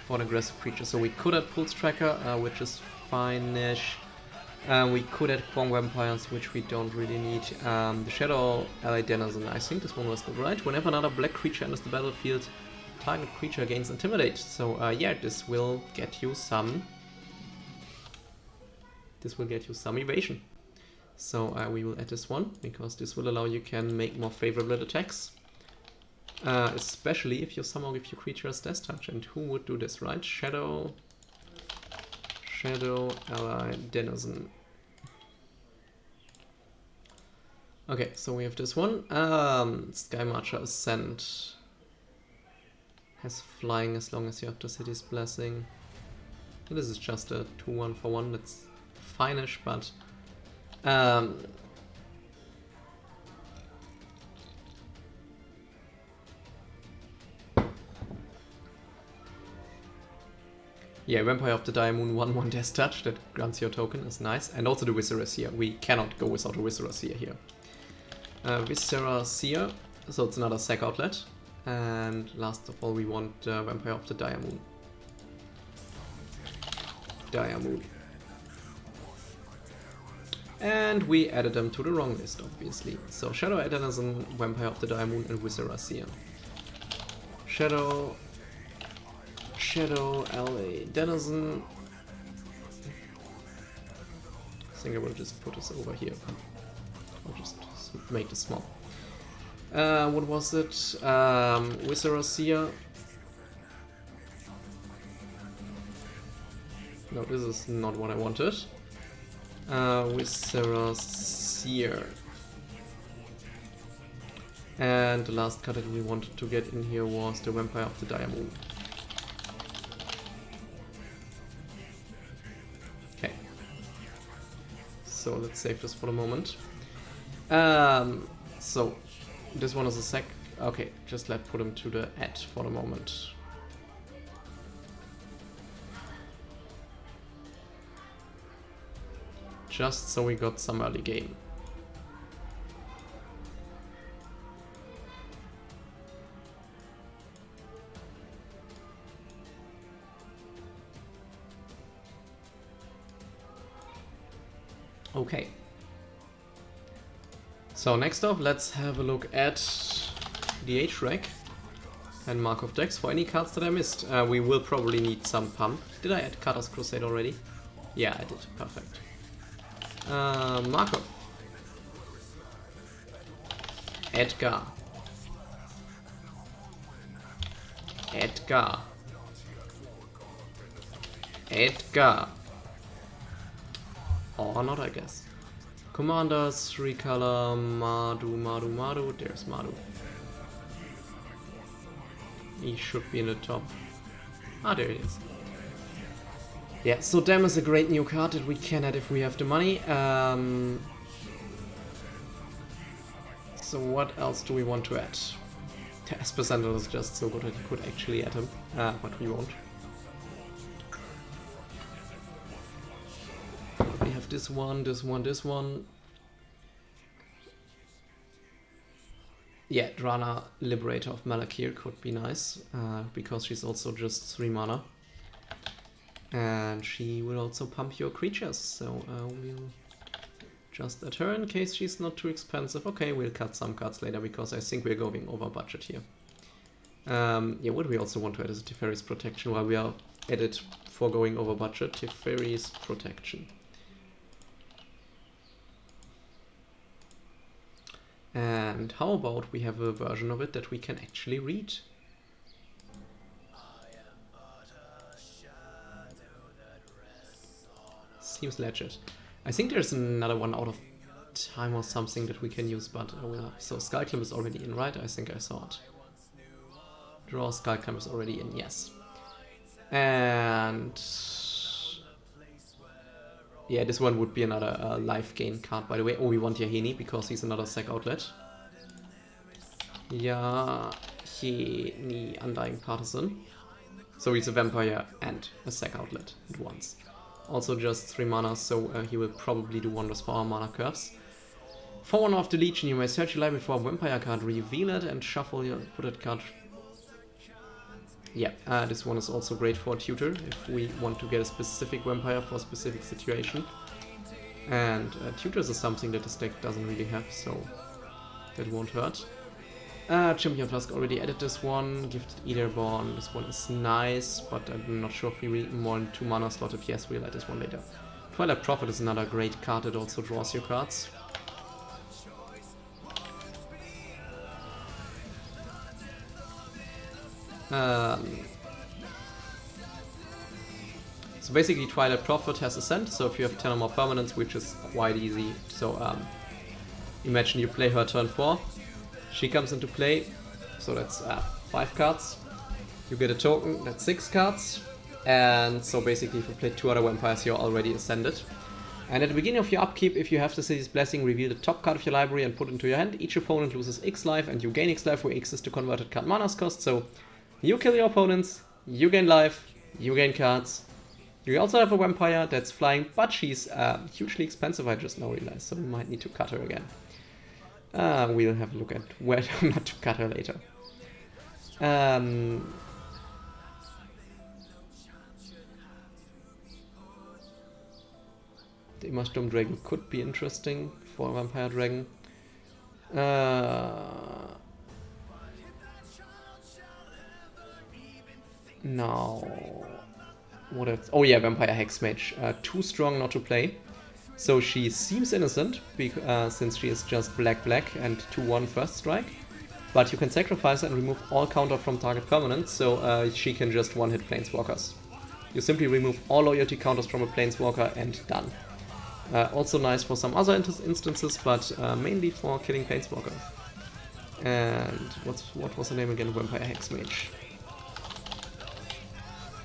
For an aggressive creature. So we could add Pulse Tracker, which is fine-ish. We could add Quang Vampires, which we don't really need. The Shadow Ally Denizen, I think this one was good, right? Whenever another black creature enters the battlefield, target creature gains Intimidate. So yeah, this will get you some evasion. So we will add this one, because this will allow you can make more favorable attacks. Especially if you somehow give your creatures Death Touch. And who would do this, right? Shadow Ally Denizen. Okay, so we have this one. Sky Marcher Ascent. Has flying as long as you have the City's Blessing. And this is just a 2-1 for 1, that's fine-ish, but yeah, Vampire of the Diamond 1/1 Death Touch, that grants your token, is nice. And also the Viscera Seer, we cannot go without a Viscera Seer here. Viscera Seer, so it's another sack outlet. And last of all, we want Vampire of the Diamond. And we added them to the wrong list, obviously. So Shadow Denizen, Vampire of the Diamond, and Viscera Seer. Shadow Ally Denizen. I think I will just put this over here. I'll just make this small. What was it? Viscera Seer. No, this is not what I wanted. Viscera Seer. And the last card that we wanted to get in here was the Vampire of the Dire Moon. Okay. So let's save this for the moment. So this one is a sec. Okay, just let's put him to the ad for the moment. Just so we got some early game. Okay. So next up, let's have a look at the H-Rack and Markov decks for any cards that I missed. We will probably need some pump. Did I add Cutter's Crusade already? Yeah, I did. Perfect. Markov. Edgar. Edgar. Edgar. Or not, I guess. Commanders, 3 color, Madu. There's Madu. He should be in the top. Ah, there he is. Yeah, so Dam is a great new card that we can add if we have the money. So what else do we want to add? Esper Sentinel is just so good that you could actually add him, but we won't. We have this one. Yeah, Drana, Liberator of Malakir could be nice, because she's also just 3 mana. And she will also pump your creatures, so we'll just add her in case she's not too expensive. Okay, we'll cut some cards later because I think we're going over budget here. Yeah, what we also want to add is a Teferi's Protection while we are at it for going over budget. Teferi's Protection. And how about we have a version of it that we can actually read? Seems legit. I think there's another one out of time or something that we can use, but so Skullclimb is already in, right? I think I saw it. Draw Skullclimb is already in, yes. And yeah, this one would be another life gain card, by the way. Oh, we want Yahini because he's another sack outlet. Yahini, Undying Partisan. So he's a vampire and a sack outlet at once. Also just 3 mana, so he will probably do wonders for our mana curves. For one of the Legion, you may search your library for a vampire card, reveal it, and shuffle your put that card. Yeah, this one is also great for a tutor if we want to get a specific vampire for a specific situation. And tutors is something that this deck doesn't really have, so that won't hurt. Champion Flask already added this one. Gifted Eaterborn, this one is nice, but I'm not sure if we need more than 2 mana slotted. Yes, we'll add this one later. Twilight Prophet is another great card that also draws your cards. So basically Twilight Prophet has Ascent, so if you have 10 or more permanents, which is quite easy. So imagine you play her turn 4, she comes into play, so that's 5 cards. You get a token, that's 6 cards. And so basically if you play 2 other vampires, you're already ascended. And at the beginning of your upkeep, if you have the City's Blessing, reveal the top card of your library and put it into your hand. Each opponent loses X life and you gain X life, where X is the converted card mana's cost. So you kill your opponents, you gain life, you gain cards. You also have a vampire that's flying, but she's hugely expensive, I just now realized, so we might need to cut her again. We'll have a look at where not to cut her later. The Imagedome Dragon could be interesting for a Vampire Dragon. Now, what else? Oh yeah, Vampire Hexmage. Too strong not to play. So she seems innocent, since she is just black and 2/1 first strike. But you can sacrifice her and remove all counter from target permanent, so she can just one-hit Planeswalkers. You simply remove all loyalty counters from a Planeswalker and done. Also nice for some other instances, but mainly for killing Planeswalker. And what was the name again? Vampire Hexmage.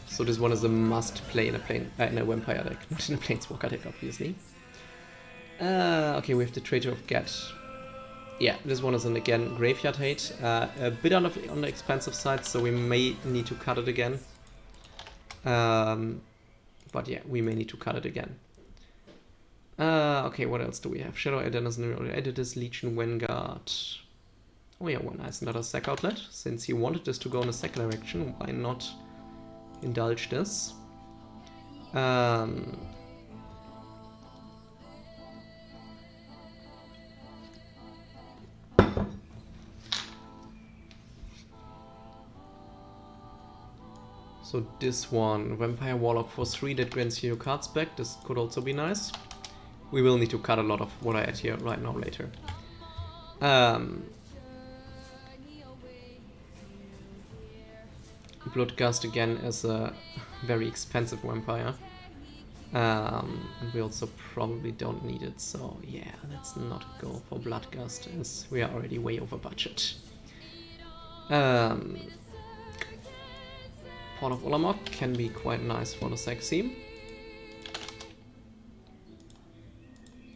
So this one is a must play in a Vampire deck, not in a Planeswalker deck, obviously. Okay, we have the Traitor of Get. Yeah, this one is an, again, Graveyard Hate. A bit on the expensive side, so we may need to cut it again. But yeah, we may need to cut it again. Okay, what else do we have? Shadow Adenizing Editors, Legion, Vanguard. Oh yeah, well, nice, another sack outlet. Since he wanted this to go in a sack direction, why not indulge this? So this one, Vampire Warlock for 3 that grants you your cards back. This could also be nice. We will need to cut a lot of what I add here right now later. Bloodgust again is a very expensive vampire. And we also probably don't need it, so yeah, let's not go for Bloodgust as we are already way over budget. Port of Ulamog can be quite nice for the sack theme.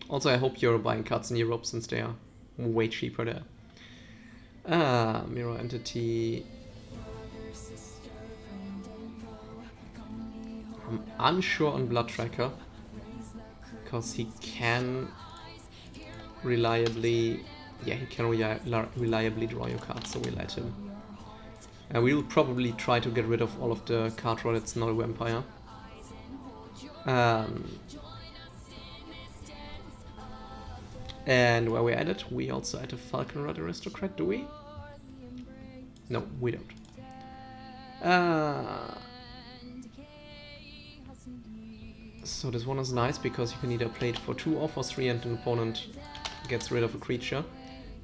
Also, I hope you're buying cards in Europe since they are way cheaper there. Mirror Entity. I'm unsure on Blood Tracker, because he can reliably, reliably draw your cards, so we let him. And we will probably try to get rid of all of the card draw that's not a vampire. And while we're at it, we also add a Falconrod Aristocrat, do we? No, we don't. So this one is nice because you can either play it for 2 or for 3 and an opponent gets rid of a creature.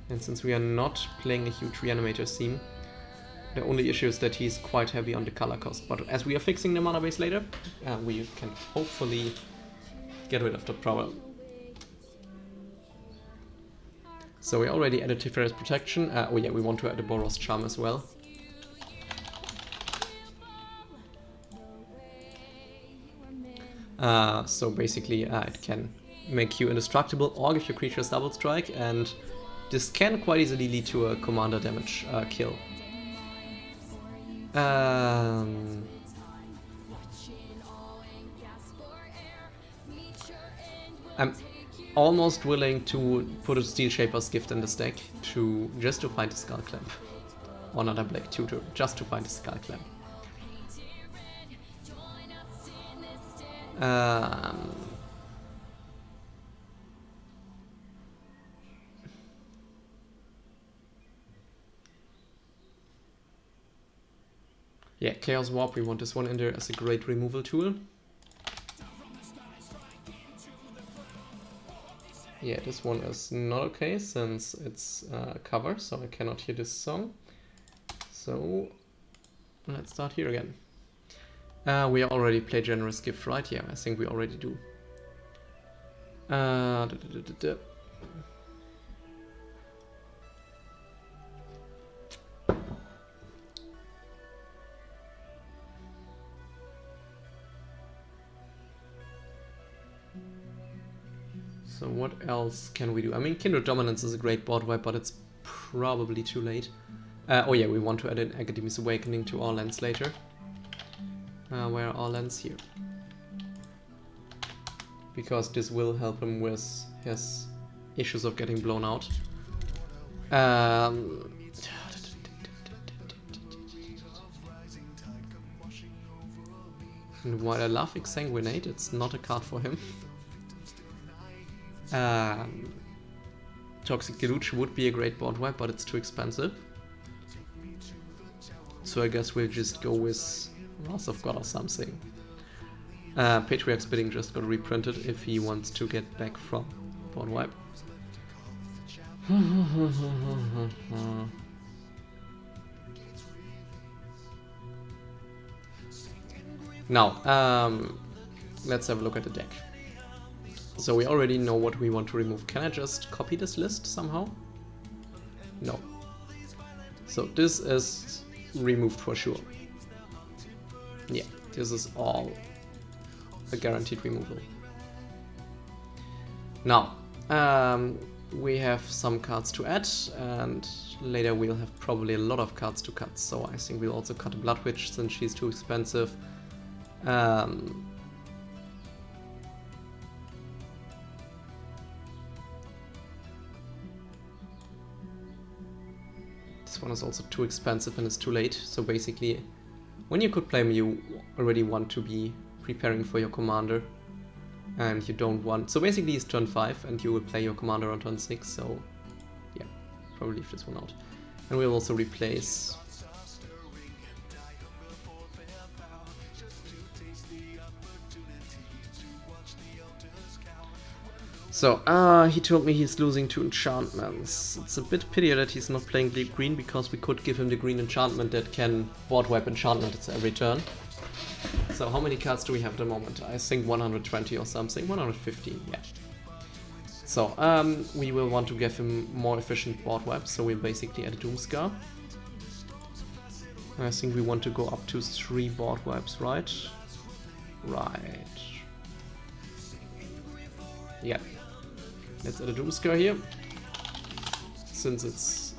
And since we are not playing a huge Reanimator theme, the only issue is that he's quite heavy on the color cost. But as we are fixing the mana base later, we can hopefully get rid of the problem. So we already added Teferi's Protection. Oh yeah, we want to add a Boros Charm as well. So basically it can make you indestructible or give your creatures double strike, and this can quite easily lead to a commander damage kill. I'm almost willing to put a Steel Shaper's Gift in this deck just to find a Skull Clamp. Or another Black Tutor, just to find a Skull Clamp. Yeah, Chaos Warp, we want this one in there as a great removal tool. Yeah, this one is not okay since it's cover, so I cannot hear this song. So let's start here again. We already play Generous Gift, right? Yeah, I think we already do. So what else can we do? I mean, Kindred Dominance is a great board wipe, but it's probably too late. Oh yeah, we want to add an Academy's Awakening to our lands later. Where are our lands? Here. Because this will help him with his issues of getting blown out. And while I love Exsanguinate, it's not a card for him. Toxic Deluge would be a great board wipe, but it's too expensive. So I guess we'll just go with Wrath of God or something. Patriarch's Bidding just got reprinted if he wants to get back from board wipe. Now, let's have a look at the deck. So we already know what we want to remove. Can I just copy this list somehow? No. So this is removed for sure. Yeah, this is all a guaranteed removal. Now, we have some cards to add, and later we'll have probably a lot of cards to cut. So I think we'll also cut a Blood Witch since she's too expensive. This one is also too expensive and it's too late. So basically, when you could play him, you already want to be preparing for your commander. And you don't want... So basically it's turn 5 and you will play your commander on turn 6. So yeah, probably leave this one out. And we'll also replace... So, he told me he's losing 2 enchantments. It's a bit pity that he's not playing green, because we could give him the green enchantment that can board wipe enchantments every turn. So how many cards do we have at the moment? I think 120 or something, 115, yeah. So, we will want to give him more efficient board wipe, so we'll basically add a Doomscar. I think we want to go up to 3 board wipes, right? Right. Yeah. Let's add a Doomscar here, since it's...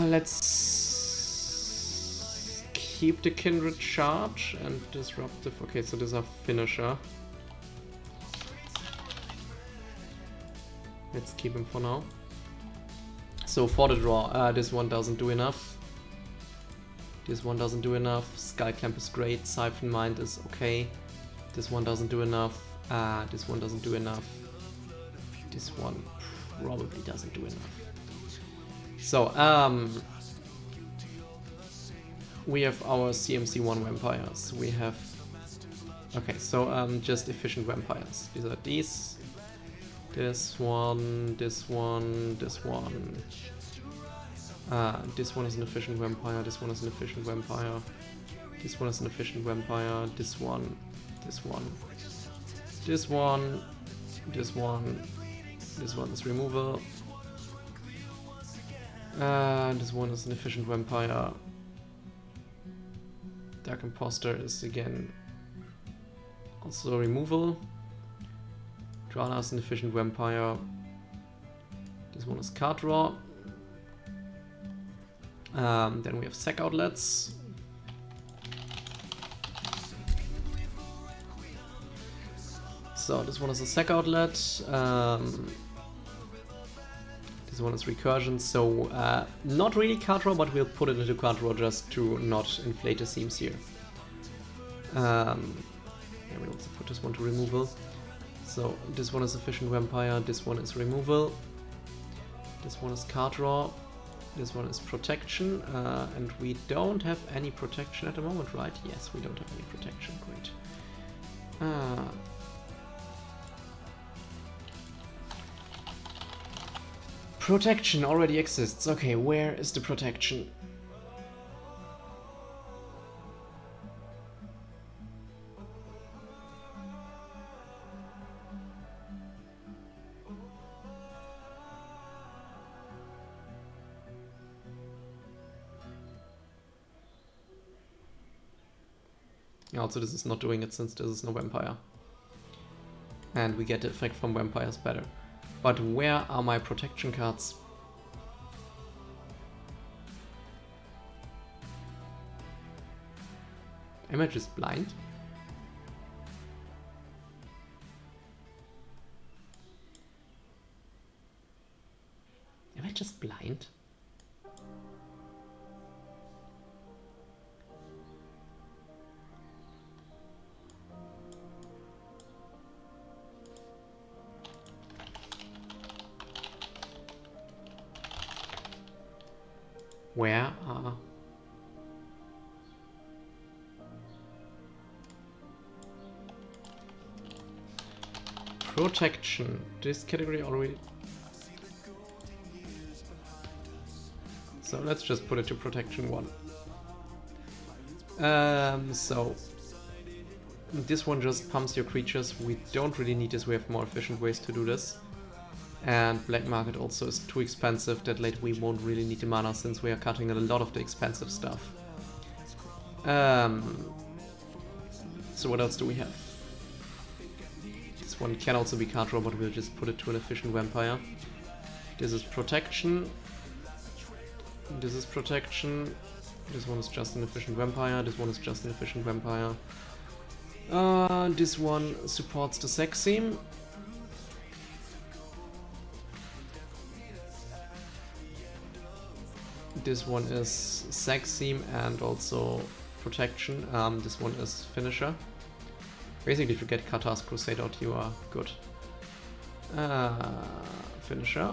let's keep the Kindred Charge and Disruptive. Okay, so these are finisher. Let's keep him for now. So for the draw, this one doesn't do enough. This one doesn't do enough. Skullclamp is great. Siphon Mind is okay. This one doesn't do enough. This one doesn't do enough. This one probably doesn't do enough. So, we have our CMC1 vampires. We have... Okay, so just efficient vampires. These are these. This one, this one, this one. This one is an efficient vampire, this one is an efficient vampire. This one is an efficient vampire, this one, this one. This one, this one. This one is removal. This one is an efficient vampire. Dark Imposter is again also removal. Drana is an efficient vampire. This one is card draw. Then we have sack outlets. So this one is a sack outlet. This one is recursion, so not really card draw, but we'll put it into card draw just to not inflate the seams here. Yeah, we'll also put this one to removal. So this one is efficient vampire, this one is removal. This one is card draw. This one is protection, and we don't have any protection at the moment, right? Yes, we don't have any protection, great. Protection already exists. Okay, where is the protection? Also, this is not doing it since this is no vampire. And we get the effect from vampires better. But where are my protection cards? Am I just blind? Am I just blind? Where are... Protection. This category already... So let's just put it to protection 1. So this one just pumps your creatures. We don't really need this, we have more efficient ways to do this. And black market also is too expensive, that late we won't really need the mana since we are cutting a lot of the expensive stuff. So what else do we have? This one can also be card draw, but we'll just put it to an efficient vampire. This is protection. This is protection. This one is just an efficient vampire. This one is just an efficient vampire. This one supports the sex theme. This one is sex theme and also protection. This one is finisher. Basically, if you get Kata's Crusade out, you are good. Finisher.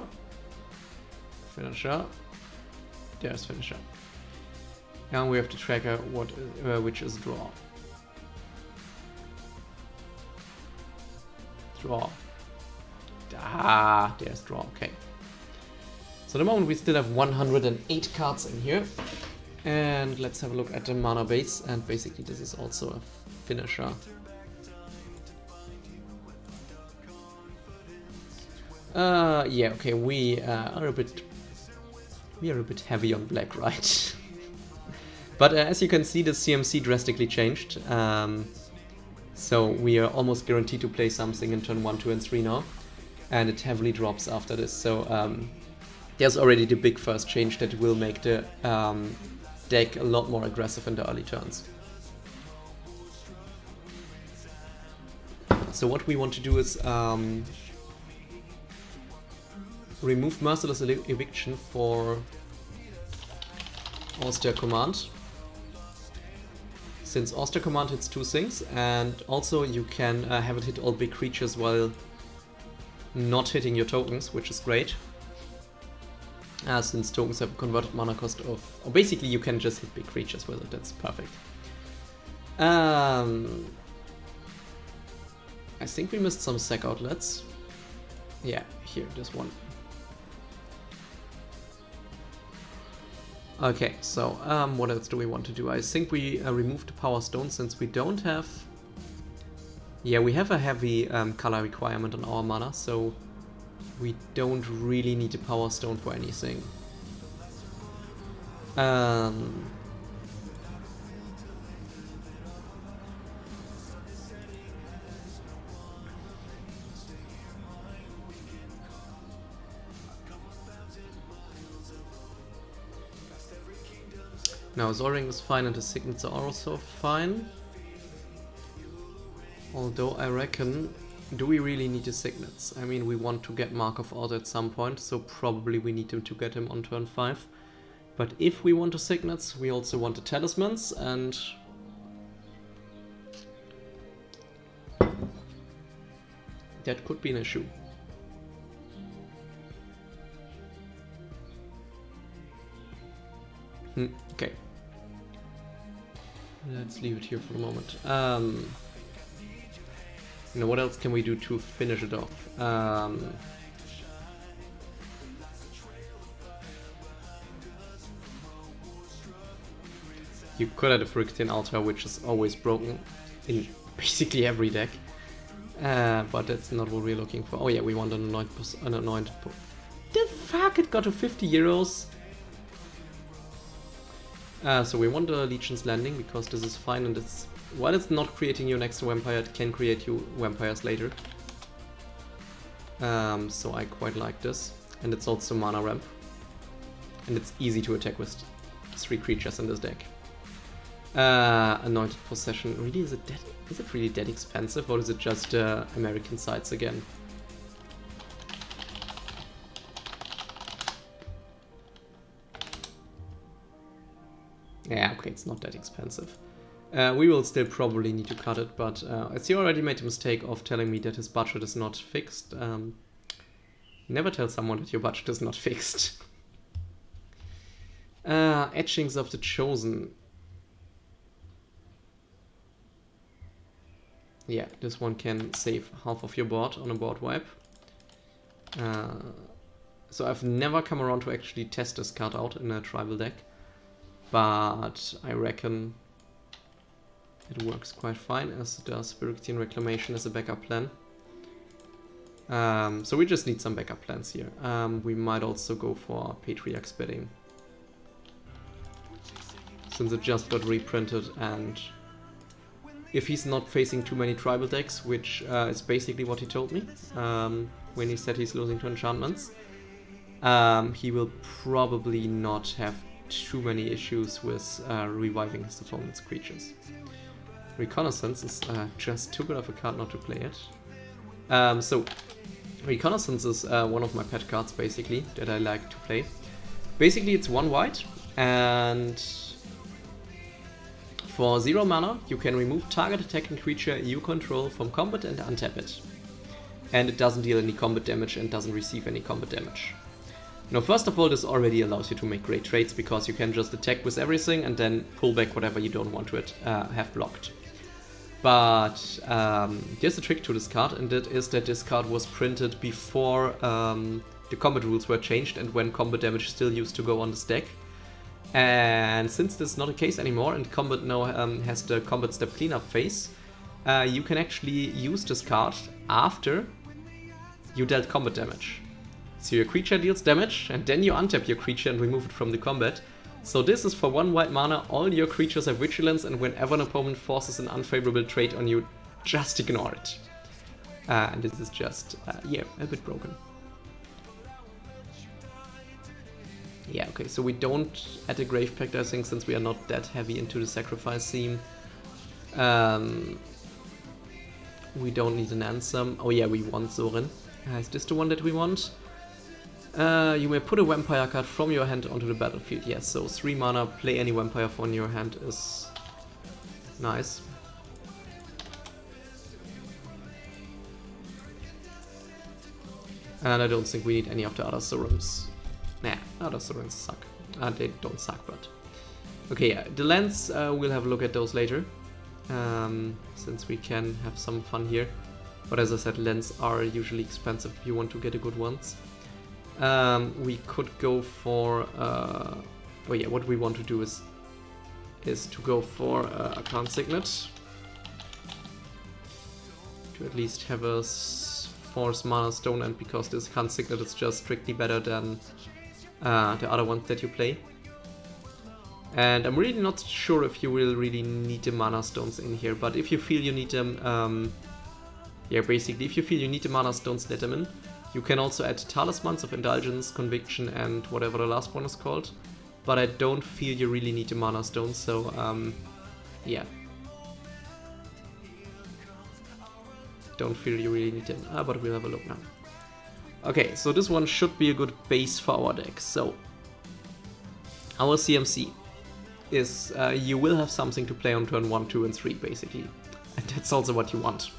Finisher. There's finisher. And we have the tracker, which is draw. Draw. Ah, there's draw. Okay. So at the moment we still have 108 cards in here. And let's have a look at the mana base. And basically this is also a finisher. Yeah, okay, we are a bit heavy on black, right? But as you can see, the CMC drastically changed. So we are almost guaranteed to play something in turn 1, 2 and 3 now. And it heavily drops after this. So there's already the big first change that will make the deck a lot more aggressive in the early turns. So what we want to do is remove Merciless Eviction for Austere Command. Since Austere Command hits 2 things, and also you can have it hit all big creatures while not hitting your tokens, which is great. Since tokens have a converted mana cost of... Or basically you can just hit big creatures with it, that's perfect. I think we missed some sack outlets. Yeah, here, this one. Okay, so what else do we want to do? I think we remove the Power Stone since we don't have... Yeah, we have a heavy color requirement on our mana, so we don't really need a Power Stone for anything. Now Zoring is fine and the signets are also fine. Although I reckon, do we really need the signets? I mean, we want to get Markov out at some point, so probably we need to get him on turn 5. But if we want the signets, we also want the talismans, and that could be an issue. Okay. Let's leave it here for the moment. You know, what else can we do to finish it off? You could have the Phyrexian Altar, which is always broken in basically every deck. But that's not what we're looking for. Oh yeah, we want an anointed... The fuck, it got to 50 euros! So we want the Legion's Landing, because this is fine, and it's... While it's not creating your next vampire, it can create you vampires later. So I quite like this. And it's also mana ramp. And it's easy to attack with 3 creatures in this deck. Anointed Possession. Really, is it really that expensive, or is it just American sites again? Yeah, okay, it's not that expensive. We will still probably need to cut it, but as he already made the mistake of telling me that his budget is not fixed, never tell someone that your budget is not fixed. Etchings of the Chosen. Yeah, this one can save half of your board on a board wipe. So I've never come around to actually test this card out in a tribal deck, but I reckon It works quite fine, as does Phyrexian Reclamation as a backup plan. So we just need some backup plans here. We might also go for Patriarch's Bidding, since it just got reprinted, and if he's not facing too many tribal decks, which is basically what he told me when he said he's losing to enchantments, he will probably not have too many issues with reviving his opponent's creatures. Reconnaissance is just too good of a card not to play it. So Reconnaissance is one of my pet cards, basically, that I like to play. Basically, it's 1 white, and for 0 mana, you can remove target attacking creature you control from combat and untap it. And it doesn't deal any combat damage and doesn't receive any combat damage. Now, first of all, this already allows you to make great trades, because you can just attack with everything and then pull back whatever you don't want to have blocked. But there's a trick to this card, and that is that this card was printed before the combat rules were changed and when combat damage still used to go on this deck. And since this is not the case anymore, and combat now has the combat step cleanup phase, you can actually use this card after you dealt combat damage. So your creature deals damage, and then you untap your creature and remove it from the combat. So this is for 1 white mana, all your creatures have vigilance, and whenever an opponent forces an unfavorable trait on you, just ignore it. And this is just, yeah, a bit broken. Yeah, okay, so we don't add a Grave Pact, I think, since we are not that heavy into the sacrifice theme. We don't need an Ansem. Oh yeah, we want Zorin. Is this the one that we want? You may put a vampire card from your hand onto the battlefield. Yes, so 3 mana, play any vampire from your hand is nice. And I don't think we need any of the other Zorins. Nah, other Zorins suck. They don't suck, but... Okay, yeah, the lands, we'll have a look at those later. Since we can have some fun here. But as I said, lands are usually expensive if you want to get a good ones. We could go for... oh yeah, what we want to do is to go for a Arcane Signet. To at least have a Force Mana Stone, and because this Arcane Signet is just strictly better than the other ones that you play. And I'm really not sure if you will really need the Mana Stones in here, but if you feel you need them, yeah, basically, if you feel you need the Mana Stones, let them in. You can also add Talismans of Indulgence, Conviction, and whatever the last one is called. But I don't feel you really need the Mana Stones, so, yeah. Don't feel you really need them, but we'll have a look now. Okay, so this one should be a good base for our deck. So, our CMC is you will have something to play on turn 1, 2, and 3, basically. And that's also what you want.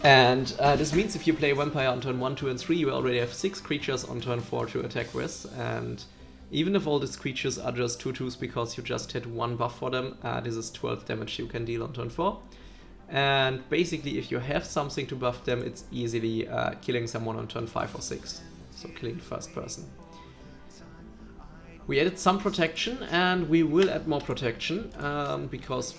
And this means if you play Vampire on turn 1, 2, and 3, you already have 6 creatures on turn 4 to attack with. And even if all these creatures are just 2/2s because you just hit 1 buff for them, this is 12 damage you can deal on turn 4. And basically, if you have something to buff them, it's easily killing someone on turn 5 or 6. So killing the first person. We added some protection, and we will add more protection, because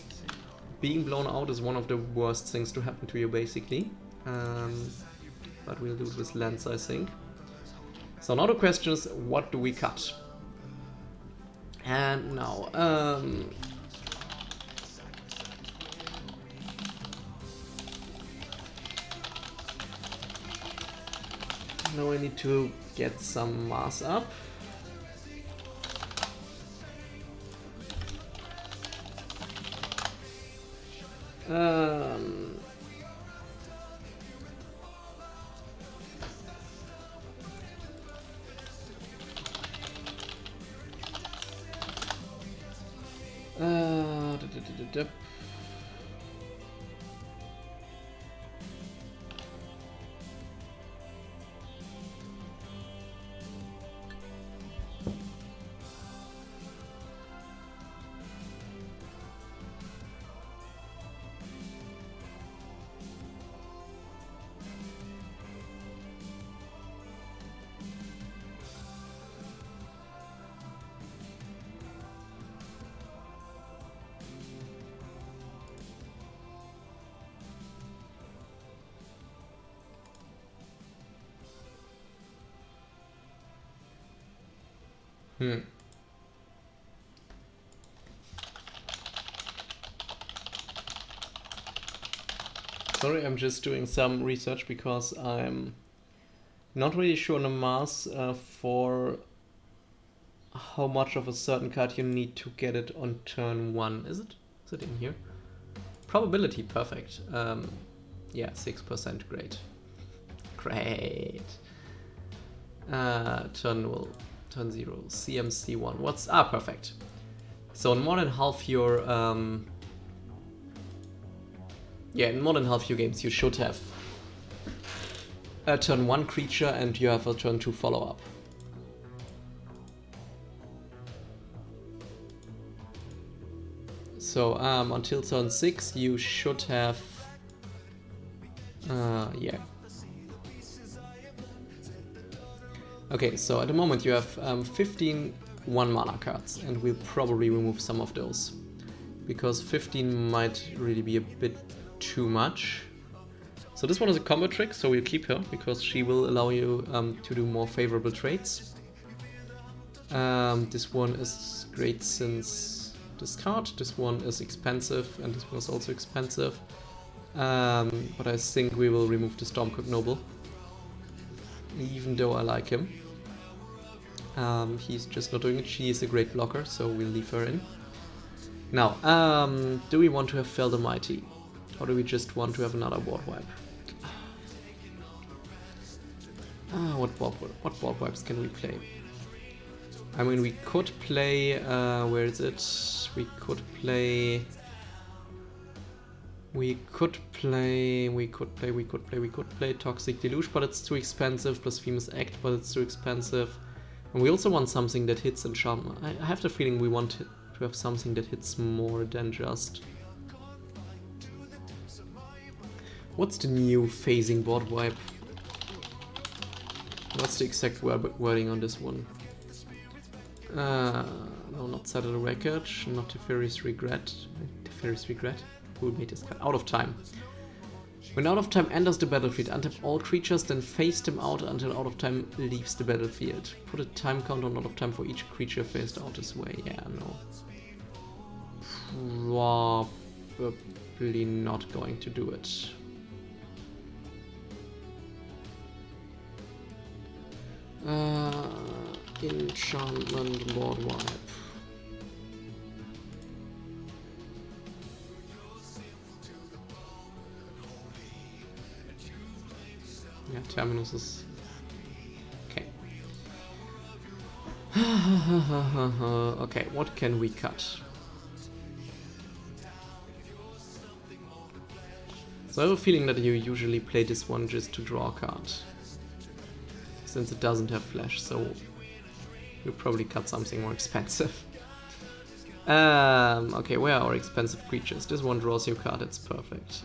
being blown out is one of the worst things to happen to you, basically. But we'll do it with lands, I think. So now the question is, what do we cut? And now, now I need to get some mass up. Hmm. Sorry, I'm just doing some research because I'm not really sure on the mass for how much of a certain card you need to get it on turn 1. Is it in here? Probability, perfect. Yeah, 6%, great. Great. Turn 0, CMC 1. Perfect. So in more than half your in more than half your games you should have a turn 1 creature and you have a turn 2 follow-up. So until turn 6 you should have yeah. Okay, so at the moment you have 15 1-mana cards, and we'll probably remove some of those. Because 15 might really be a bit too much. So this one is a combo trick, so we'll keep her, because she will allow you to do more favorable trades. This one is great since discard, this one is expensive, and this one is also expensive. But I think we will remove the Stormcock Noble. Even though I like him. He's just not doing it. She is a great blocker, so we'll leave her in. Now, do we want to have Fell the Mighty? Or do we just want to have another board wipe? What board wipes can we play? I mean, we could play, where is it? We could play Toxic Deluge, but it's too expensive, plus Famous Act, but it's too expensive. And we also want something that hits enchantment. I have the feeling we want to have something that hits more than just... What's the new phasing board wipe? What's the exact wording on this one? No, not Settle the Wreckage, not Teferi's Regret. Teferi's Regret? Who made this card? Out of Time. When Out of Time enters the battlefield, untap all creatures, then phase them out until Out of Time leaves the battlefield. Put a time count on Out of Time for each creature phased out this way. Yeah, no. Probably not going to do it. Enchantment board wipe. Yeah, Terminus is... Okay. Okay, what can we cut? So I have a feeling that you usually play this one just to draw a card. Since it doesn't have flash, so we'll probably cut something more expensive. Okay, where are our expensive creatures? This one draws your card, it's perfect.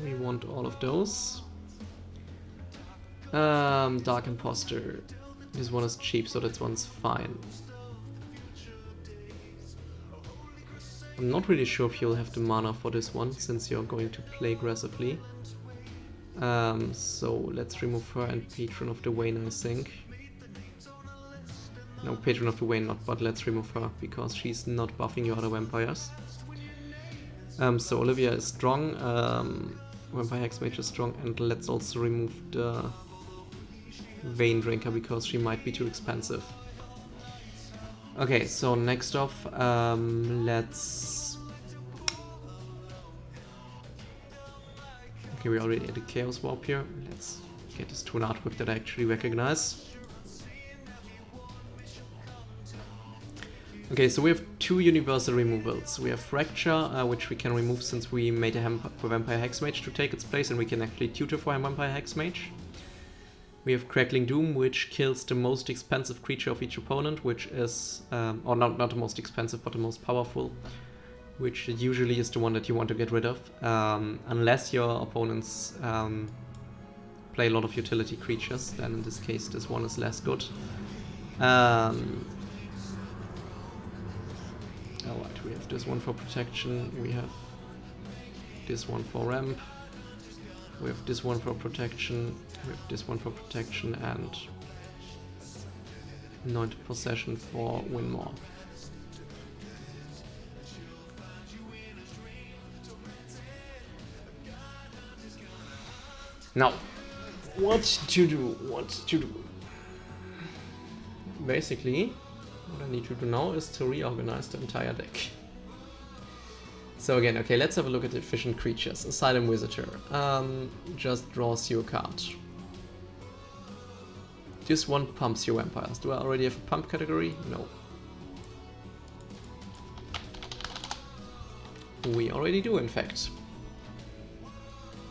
We want all of those. Dark Imposter. This one is cheap, so that one's fine. I'm not really sure if you'll have the mana for this one, since you're going to play aggressively. So let's remove her and Patron of the Wane, I think. No, Patron of the Wane not, but let's remove her, because she's not buffing your other vampires. So Olivia is strong, Vampire Hexmage is strong, and let's also remove the Vein Drinker, because she might be too expensive. Okay, so next off, let's... Okay, we already had a Chaos Warp here. Let's get this to an artwork that I actually recognize. Okay, so we have two universal removals. We have Fracture, which we can remove since we made a Vampire Hexmage to take its place, and we can actually tutor for a Vampire Hexmage. We have Crackling Doom, which kills the most expensive creature of each opponent, which is, or not the most expensive, but the most powerful, which usually is the one that you want to get rid of, unless your opponents play a lot of utility creatures, then in this case this one is less good. Alright, we have this one for protection, we have this one for ramp. We have this one for protection. We have this one for protection and anointed possession for win more. Now, what to do? What to do? Basically, what I need to do now is to reorganize the entire deck. So again, okay, let's have a look at the efficient creatures. Asylum Visitor. Just draws you a card. This one pumps your vampires. Do I already have a pump category? No. We already do, in fact.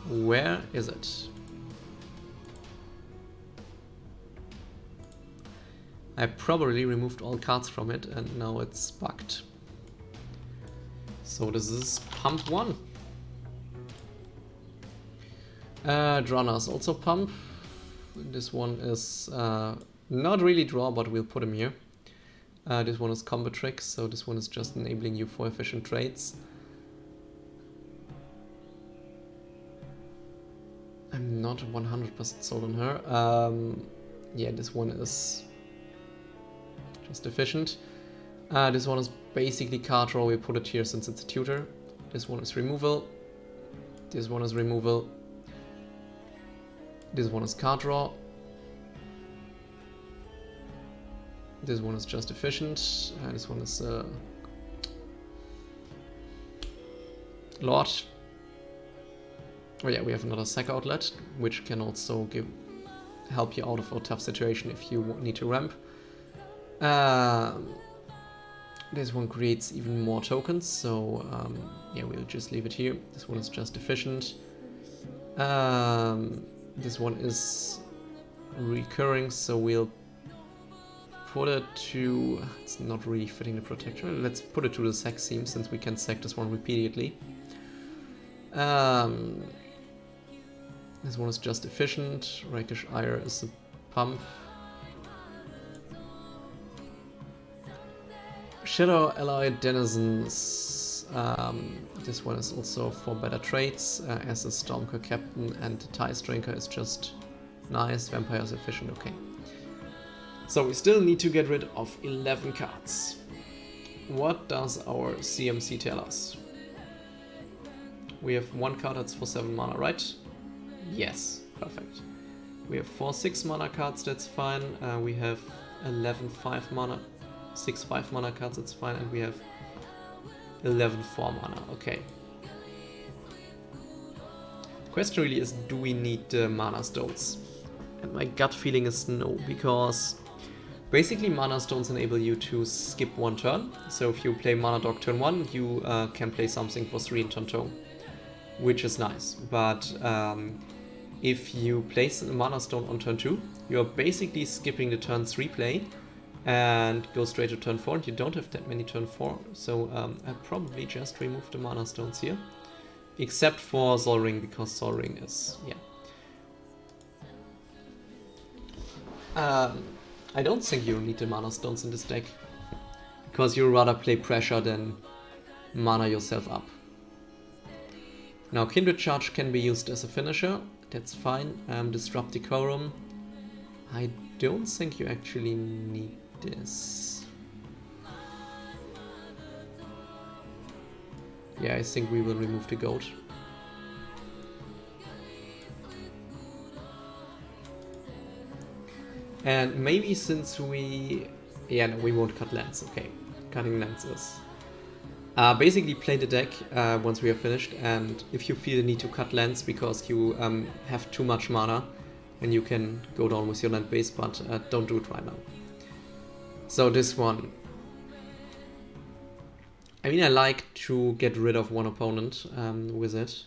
Where is it? I probably removed all cards from it and now it's bugged. So this is pump 1. Dranas also pump. This one is not really draw, but we'll put him here. This one is combo trick, so this one is just enabling you for efficient trades. I'm not 100% sold on her. Yeah, this one is just efficient. This one is basically card draw. We put it here since it's a tutor. This one is removal. This one is removal. This one is card draw. This one is just efficient. This one is Lord. Oh yeah, we have another sack outlet, which can also help you out of a tough situation if you need to ramp. This one creates even more tokens, so yeah, we'll just leave it here. This one is just efficient. This one is recurring, so we'll put it to... It's not really fitting the protection. Let's put it to the sack seam, since we can sack this one repeatedly. This one is just efficient. Rakish Ire is a pump. Shadow Allied Denizens. This one is also for better trades, as a Stormcur Captain, and the Tie Drinker is just nice. Vampire is efficient, okay. So we still need to get rid of 11 cards. What does our CMC tell us? We have one card that's for 7 mana, right? Yes, perfect. We have 4 6 mana cards, that's fine. We have 11 5 mana. 6 5 mana cards, that's fine, and we have 11 4 mana, okay. Question really is, do we need the mana stones? And my gut feeling is no, because basically mana stones enable you to skip one turn. So if you play Mana Dog turn 1, you can play something for 3 in turn 2, which is nice. But if you place a mana stone on turn 2, you're basically skipping the turn 3 play and go straight to turn 4, and you don't have that many turn 4, so I probably just remove the mana stones here. Except for Sol Ring, because Sol Ring is, yeah. I don't think you need the mana stones in this deck, because you'd rather play pressure than mana yourself up. Now Kindred Charge can be used as a finisher, that's fine. Disrupt Decorum. I don't think you actually need this. Yeah, I think we will remove the goat. And maybe since we... Yeah, no, we won't cut lands, okay. Cutting lands is... basically play the deck once we are finished, and if you feel the need to cut lands because you have too much mana, and you can go down with your land base, but don't do it right now. So this one... I mean, I like to get rid of one opponent with it.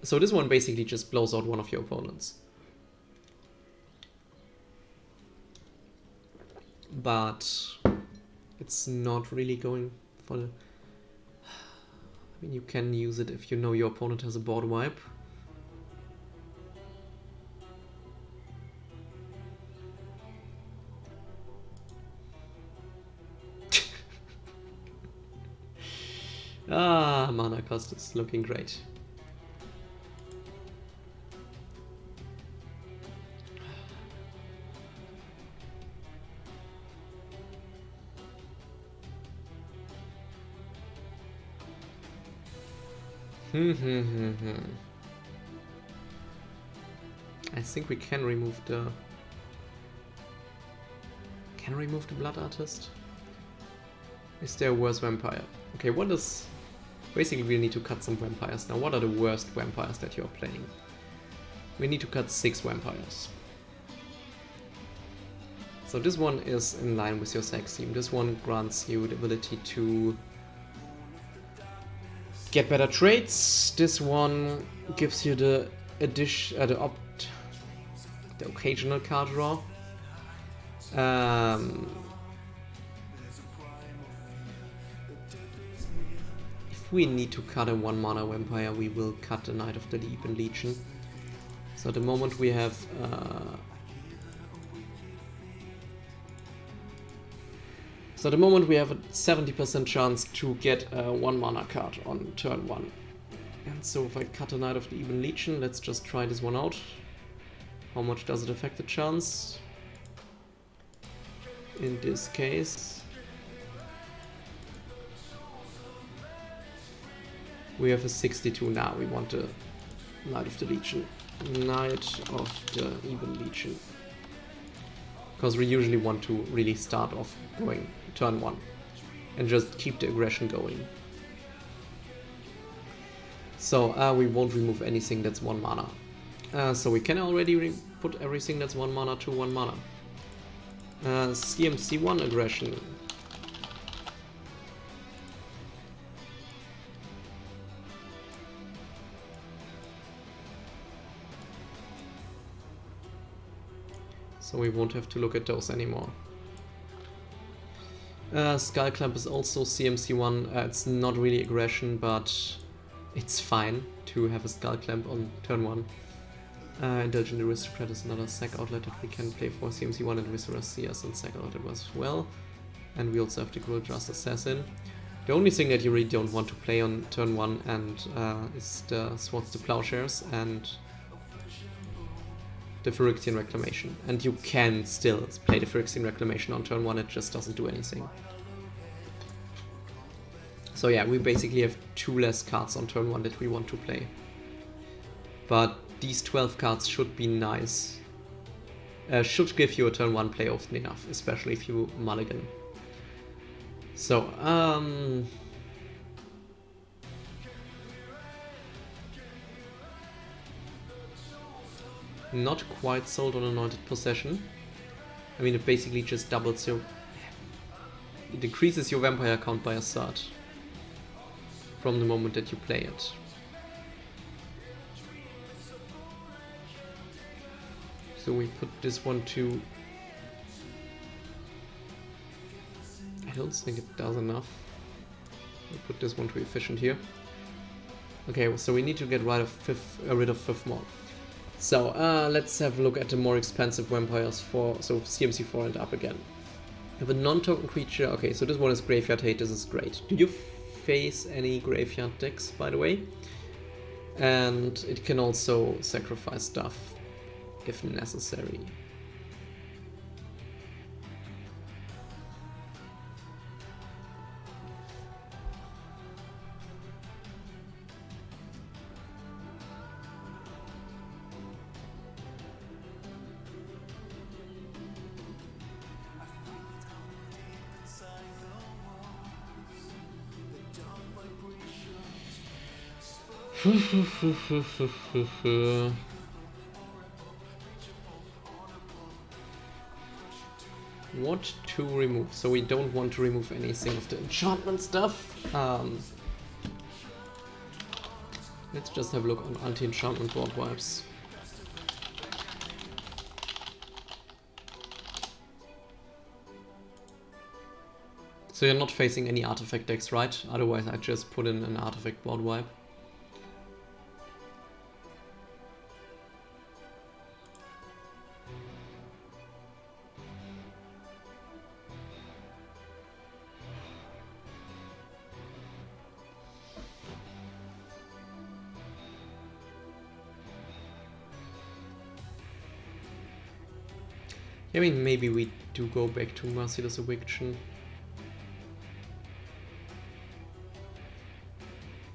So this one basically just blows out one of your opponents. But it's not really going for the... I mean, you can use it if you know your opponent has a board wipe. Mana cost is looking great. I think we can remove the... Can remove the Blood Artist? Is there a worse vampire? Okay, what is... Basically we need to cut some vampires now. What are the worst vampires that you're playing? We need to cut 6 vampires. So this one is in line with your sex theme. This one grants you the ability to get better traits. This one gives you the the occasional card draw. If we need to cut a 1 mana vampire, we will cut the Knight of the Leap Legion. So at the moment we have a 70% chance to get a 1 mana card on turn 1. And so if I cut a Knight of the Even Legion, let's just try this one out. How much does it affect the chance? In this case, we have a 62 now. We want a Knight of the Legion. Knight of the Even Legion. Because we usually want to really start off going turn 1 and just keep the aggression going. So we won't remove anything that's 1 mana. So we can already put everything that's 1 mana to 1 mana. CMC 1 aggression. So we won't have to look at those anymore. Skull Clamp is also CMC 1. It's not really aggression, but it's fine to have a Skull Clamp on turn 1. Indulgent Aristocrat is another sack outlet that we can play for CMC 1 and Viscera CS and sack outlet as well. And we also have the Cruel Just Assassin. The only thing that you really don't want to play on turn 1 and is the Swords to Plowshares and the Phyrexian Reclamation. And you can still play the Phyrexian Reclamation on turn 1, it just doesn't do anything. So yeah, we basically have 2 less cards on turn 1 that we want to play. But these 12 cards should be nice. Should give you a turn 1 play often enough, especially if you mulligan. So, not quite sold on Anointed Possession. I mean, it basically just doubles your... It decreases your vampire count by a third from the moment that you play it. So we put this one to... I don't think it does enough. We put this one to efficient here. Okay, so we need to get rid of 5 more. So let's have a look at the more expensive vampires for CMC 4 and up again. We have a non-token creature. Okay, so this one is Graveyard Hate. This is great. Do you face any Graveyard decks, by the way? And it can also sacrifice stuff if necessary. What to remove? So we don't want to remove anything of the enchantment stuff. Let's just have a look on anti-enchantment board wipes. So you're not facing any artifact decks, right? Otherwise I just put in an artifact board wipe. I mean, maybe we do go back to Merciless Eviction.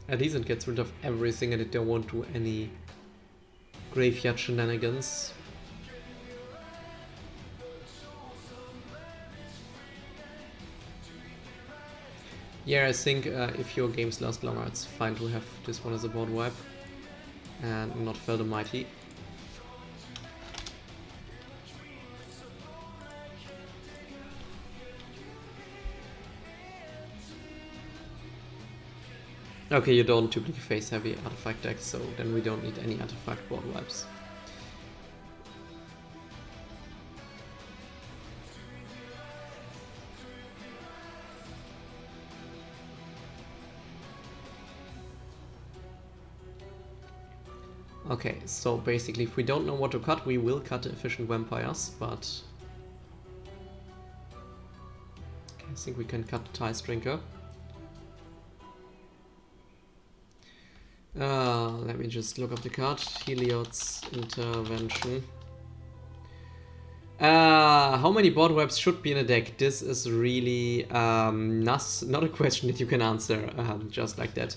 At least it gets rid of everything and it don't want to do any graveyard shenanigans. Yeah, I think if your games last longer, it's fine to have this one as a board wipe and not Fell the Mighty. Okay, you don't typically face heavy artifact decks, so then we don't need any artifact board wipes. Okay, so basically if we don't know what to cut, we will cut the efficient vampires, but okay, I think we can cut the Tice Drinker. Let me just look up the card. Heliod's Intervention. How many board wipes should be in a deck? This is really not a question that you can answer just like that.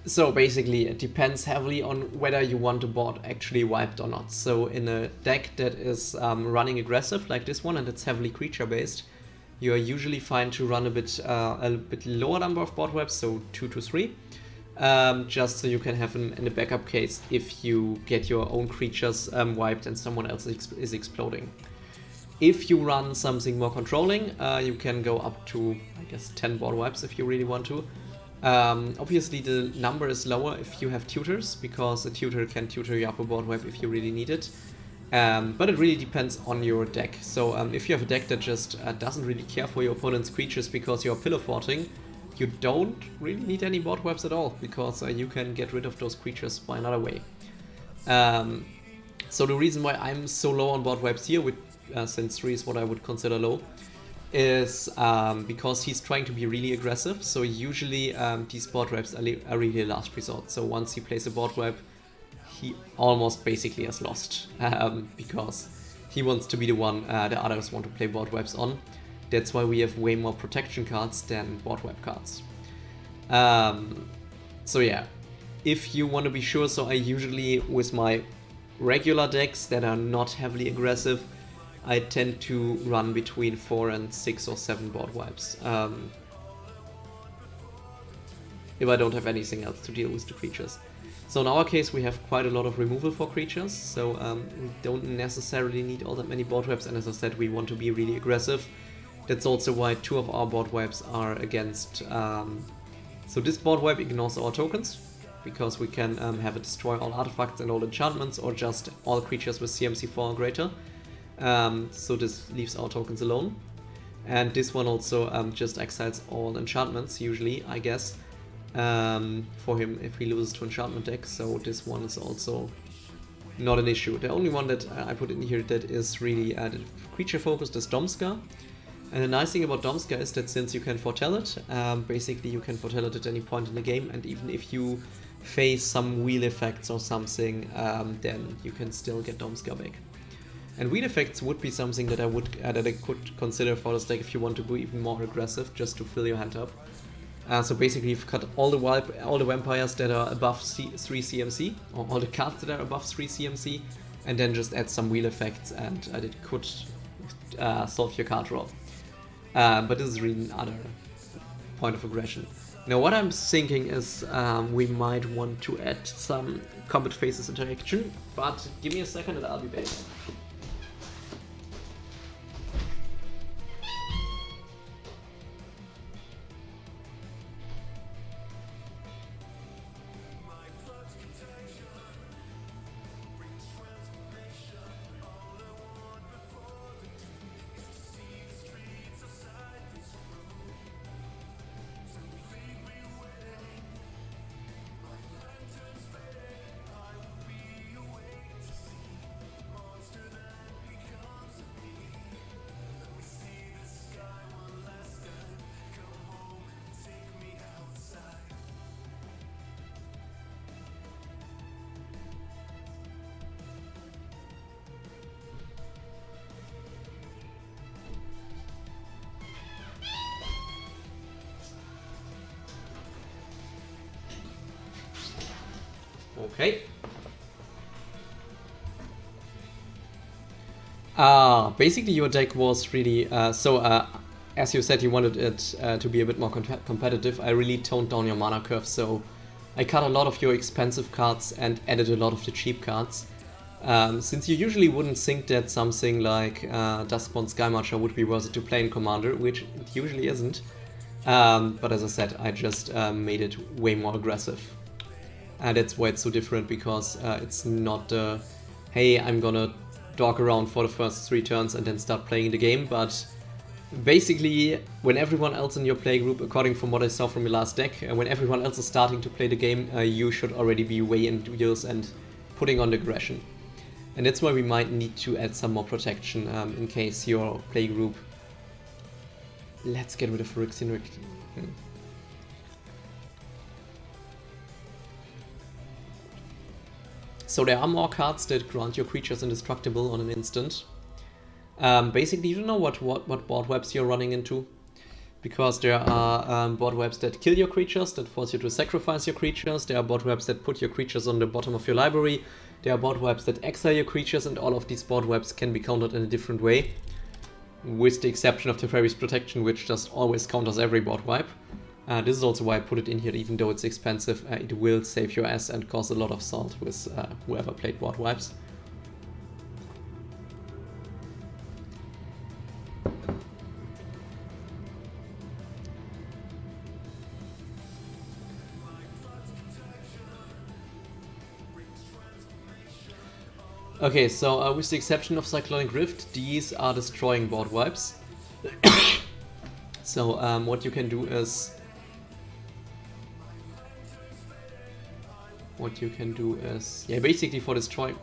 So basically it depends heavily on whether you want the board actually wiped or not. So in a deck that is running aggressive like this one and it's heavily creature based, you are usually fine to run a bit lower number of board wipes, so 2 to 3. Just so you can have in a backup case if you get your own creatures wiped and someone else is exploding. If you run something more controlling, you can go up to, I guess, 10 board wipes if you really want to. Obviously the number is lower if you have tutors, because a tutor can tutor you up a board wipe if you really need it. But it really depends on your deck. So if you have a deck that just doesn't really care for your opponent's creatures because you're pillow forting, you don't really need any board wipes at all, because you can get rid of those creatures by another way. So the reason why I'm so low on board wipes here, with, since 3 is what I would consider low, is because he's trying to be really aggressive. So usually these board wipes are really a last resort. So once he plays a board wipe, he almost basically has lost, because he wants to be the one the others want to play board wipes on. That's why we have way more protection cards than board wipe cards. So yeah, if you want to be sure, so I usually, with my regular decks that are not heavily aggressive, I tend to run between 4 and 6 or 7 board wipes. If I don't have anything else to deal with the creatures. So in our case we have quite a lot of removal for creatures, so we don't necessarily need all that many board wipes, and as I said, we want to be really aggressive. That's also why 2 of our board wipes are against... so this board wipe ignores our tokens, because we can have it destroy all artifacts and all enchantments, or just all creatures with CMC 4 or greater. So this leaves our tokens alone. And this one also just exiles all enchantments, usually, I guess, for him if he loses to enchantment deck. So this one is also not an issue. The only one that I put in here that is really creature focused is Domska. And the nice thing about Domska is that since you can foretell it, basically you can foretell it at any point in the game, and even if you face some wheel effects or something, then you can still get Domska back. And wheel effects would be something that I could consider for this deck if you want to go even more aggressive, just to fill your hand up. So basically you've cut all the vampires that are above 3 CMC, or all the cards that are above 3 CMC, and then just add some wheel effects, and it could solve your card draw. But this is really another point of aggression. Now what I'm thinking is we might want to add some combat phases interaction, but give me a second and I'll be back. Okay. Basically your deck was really... as you said, you wanted it to be a bit more competitive. I really toned down your mana curve, so I cut a lot of your expensive cards and added a lot of the cheap cards. Since you usually wouldn't think that something like Duskborn Sky Marcher would be worth it to play in Commander, which it usually isn't. But as I said, I just made it way more aggressive. And that's why it's so different, because it's not hey, I'm gonna dog around for the first 3 turns and then start playing the game, but basically when everyone else in your playgroup, according from what I saw from your last deck, when everyone else is starting to play the game, you should already be way into yours and putting on the aggression. And that's why we might need to add some more protection in case your playgroup... Let's get rid of Phyrexian. So there are more cards that grant your creatures indestructible on an instant. Basically, you don't know what board webs you're running into, because there are board webs that kill your creatures, that force you to sacrifice your creatures. There are board webs that put your creatures on the bottom of your library. There are board webs that exile your creatures, and all of these board webs can be countered in a different way, with the exception of Teferi's Protection, which just always counters every board wipe. This is also why I put it in here, even though it's expensive. It will save your ass and cause a lot of salt with whoever played board wipes. Okay, so with the exception of Cyclonic Rift, these are destroying board wipes. So what you can do is... yeah, basically for destroying...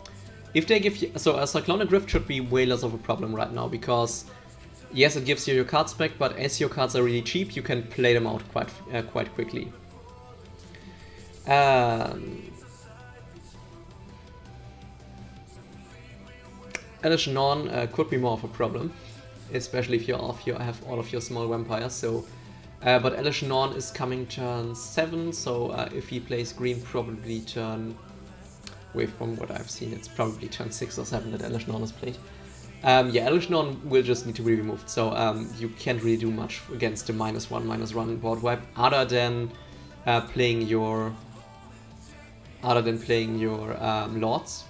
If they give you... So a Cyclonic Rift should be way less of a problem right now, because yes, it gives you your cards back, but as your cards are really cheap, you can play them out quite quickly. Elish Norn could be more of a problem, especially if you have all of your small vampires. So, but Elish Norn is coming turn 7, so if he plays green, probably turn... Wait, from what I've seen, it's probably turn 6 or 7 that Elish Norn is played. Yeah, Elish Norn will just need to be removed, so you can't really do much against the -1/-1 board wipe, other than playing your lords.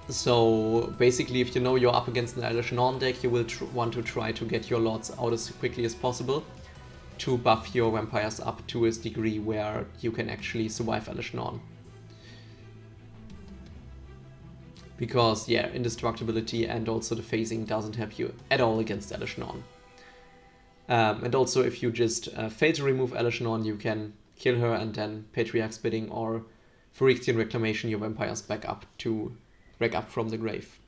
So basically, if you know you're up against an Elish Norn deck, you will want to try to get your lords out as quickly as possible to buff your vampires up to a degree where you can actually survive Elish Norn. Because, yeah, indestructibility and also the phasing doesn't help you at all against Elish Norn. And also, if you just fail to remove Elish Norn, you can kill her and then Patriarch's Bidding or Phyrexian Reclamation your vampires back up from the grave.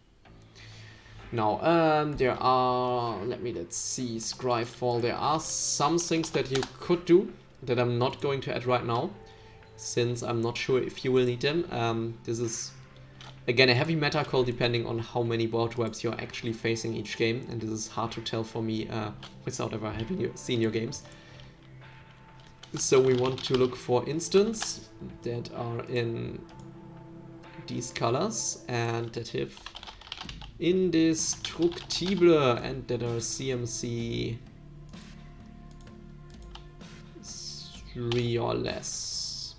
Now, there are... let's see, Scryfall. There are some things that you could do that I'm not going to add right now, since I'm not sure if you will need them. This is... again, a heavy meta call depending on how many board webs you're actually facing each game, and this is hard to tell for me without ever having seen your games. So we want to look for instants that are in these colors and that have indestructible and that are CMC 3 or less.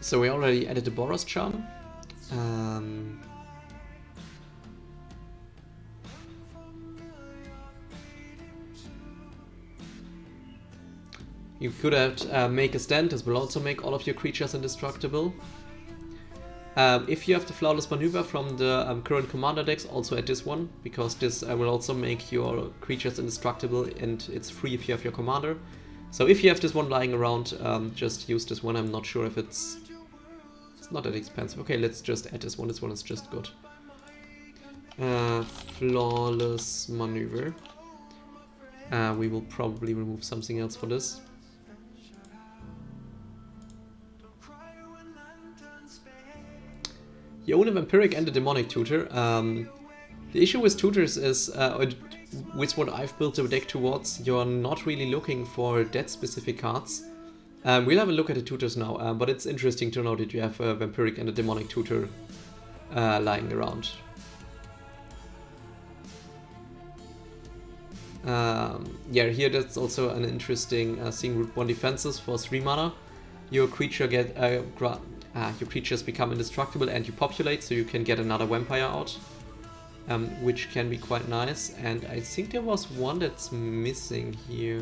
So we already added the Boros Charm. You could have make a stand. This will also make all of your creatures indestructible. If you have the Flawless Maneuver from the current commander decks, also add this one, because this will also make your creatures indestructible, and it's free if you have your commander. So if you have this one lying around, just use this one. I'm not sure if it's not that expensive. Okay, let's just add this one. This one is just good. Flawless Maneuver. We will probably remove something else for this. You own a Vampiric and a Demonic Tutor. The issue with tutors is, with what I've built the deck towards, you're not really looking for that specific cards. We'll have a look at the tutors now, but it's interesting to know that you have a Vampiric and a Demonic tutor lying around. Yeah, here that's also an interesting thing. Root 1 defenses for 3 mana. Your creature your creatures become indestructible and you populate, so you can get another vampire out, which can be quite nice. And I think there was one that's missing here.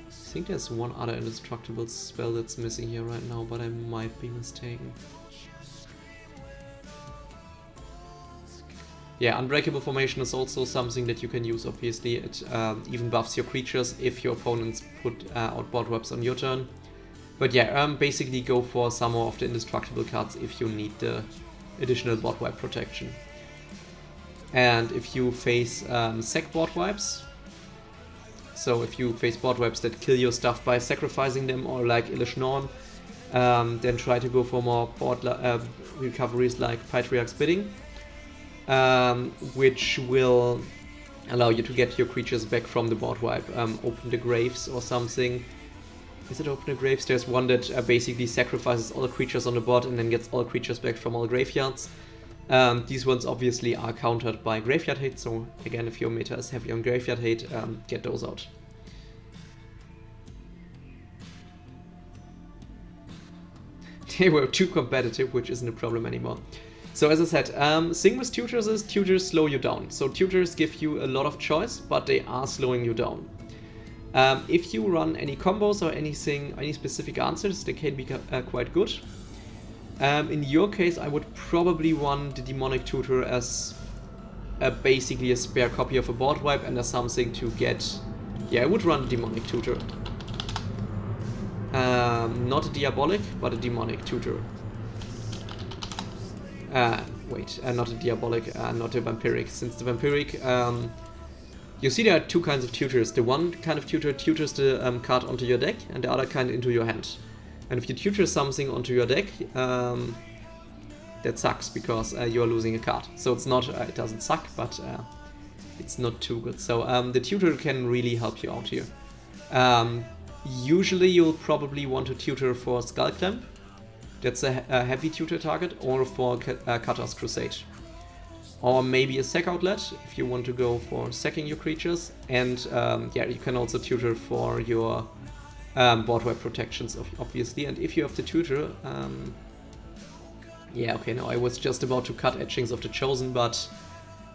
I think there's one other indestructible spell that's missing here right now, but I might be mistaken. Yeah, Unbreakable Formation is also something that you can use, obviously. It even buffs your creatures if your opponents put out board webs on your turn. But yeah, basically go for some more of the indestructible cards if you need the additional board wipe protection. And if you face sack board wipes, so if you face board wipes that kill your stuff by sacrificing them, or like Elish Norn, then try to go for more board recoveries like Patriarch's Bidding, which will allow you to get your creatures back from the board wipe. Open the Graves or something. Is it Open the Graves? There's one that basically sacrifices all the creatures on the board and then gets all creatures back from all graveyards. These ones obviously are countered by Graveyard Hate, so again, if your meta is heavy on Graveyard Hate, get those out. They were too competitive, which isn't a problem anymore. So as I said, thing with tutors is tutors slow you down. So tutors give you a lot of choice, but they are slowing you down. If you run any combos or anything, any specific answers, they can be quite good. In your case, I would probably run the Demonic Tutor as basically a spare copy of a board wipe and as something to get... Yeah, I would run the Demonic Tutor. Not a Diabolic, but a Demonic Tutor. Not a Diabolic, not a Vampiric. Since the Vampiric... you see there are two kinds of tutors. The one kind of tutor tutors the card onto your deck, and the other kind into your hand. And if you tutor something onto your deck, that sucks because you are losing a card. So it's not, it doesn't suck, but it's not too good. So the tutor can really help you out here. Usually you'll probably want to tutor for Skull Clamp. That's a heavy tutor target, or for Cutter's Crusade. Or maybe a sack outlet if you want to go for sacking your creatures. And yeah, you can also tutor for your board wipe protections, obviously. And if you have the tutor, yeah, okay, no, I was just about to cut Etchings of the Chosen, but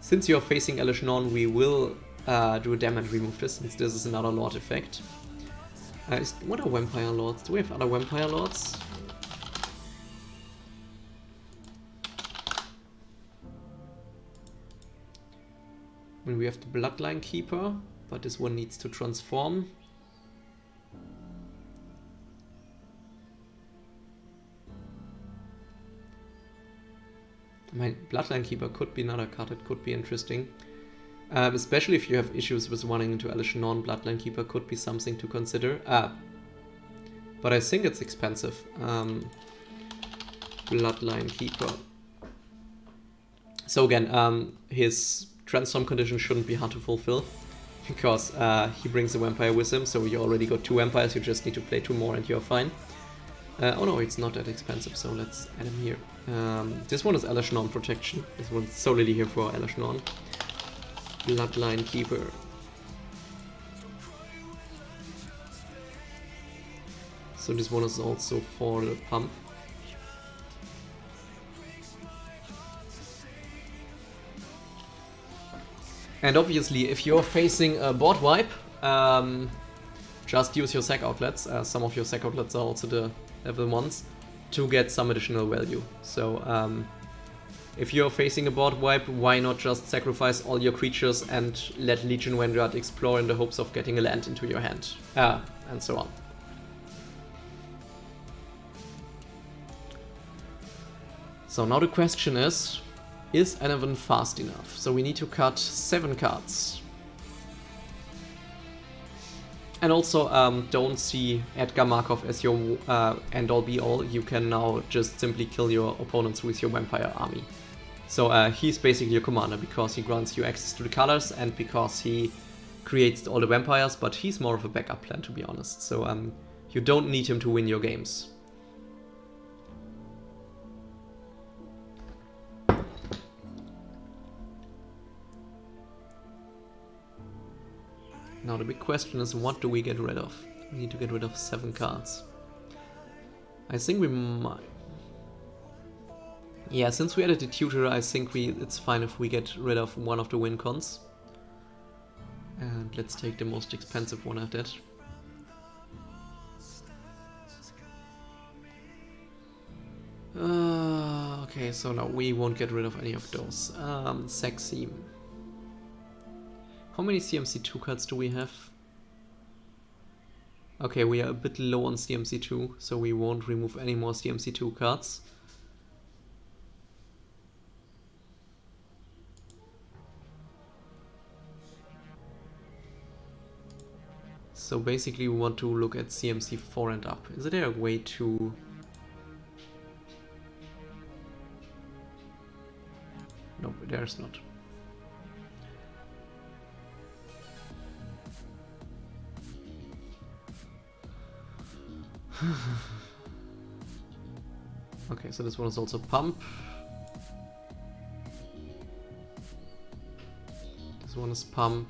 since you're facing Elish Norn, we will do a dam and remove this, since this is another Lord effect. What are Vampire Lords? Do we have other Vampire Lords? I mean, we have the Bloodline Keeper, but this one needs to transform. My Bloodline Keeper could be another card that could be interesting. Especially if you have issues with running into Elish Norn, Bloodline Keeper could be something to consider. But I think it's expensive. Bloodline Keeper. So again, his transform condition shouldn't be hard to fulfill, because he brings a vampire with him, so you already got 2 vampires, you just need to play 2 more and you're fine. Oh no, it's not that expensive, so let's add him here. This one is Elish Norn protection. This one's solely here for Elish Norn. Bloodline Keeper. So this one is also for the pump. And obviously, if you're facing a board wipe, just use your sack outlets. Some of your sack outlets are also the level 1s to get some additional value. So if you're facing a board wipe, why not just sacrifice all your creatures and let Legion Vanguard explore in the hopes of getting a land into your hand, and so on. So now the question is Eleven fast enough? So we need to cut 7 cards. And also don't see Edgar Markov as your end-all be-all. You can now just simply kill your opponents with your vampire army. So he's basically your commander because he grants you access to the colors and because he creates all the vampires, but he's more of a backup plan, to be honest. So you don't need him to win your games. Now the big question is, what do we get rid of? We need to get rid of 7 cards. I think we might... Yeah, since we added the tutor, I think it's fine if we get rid of one of the win cons. And let's take the most expensive one at that. Okay, so no, we won't get rid of any of those. Sexy. How many CMC2 cards do we have? Okay, we are a bit low on CMC2, so we won't remove any more CMC2 cards. So basically we want to look at CMC4 and up. Is there a way to... No, there's not. Okay, so this one is also pump. This one is pump.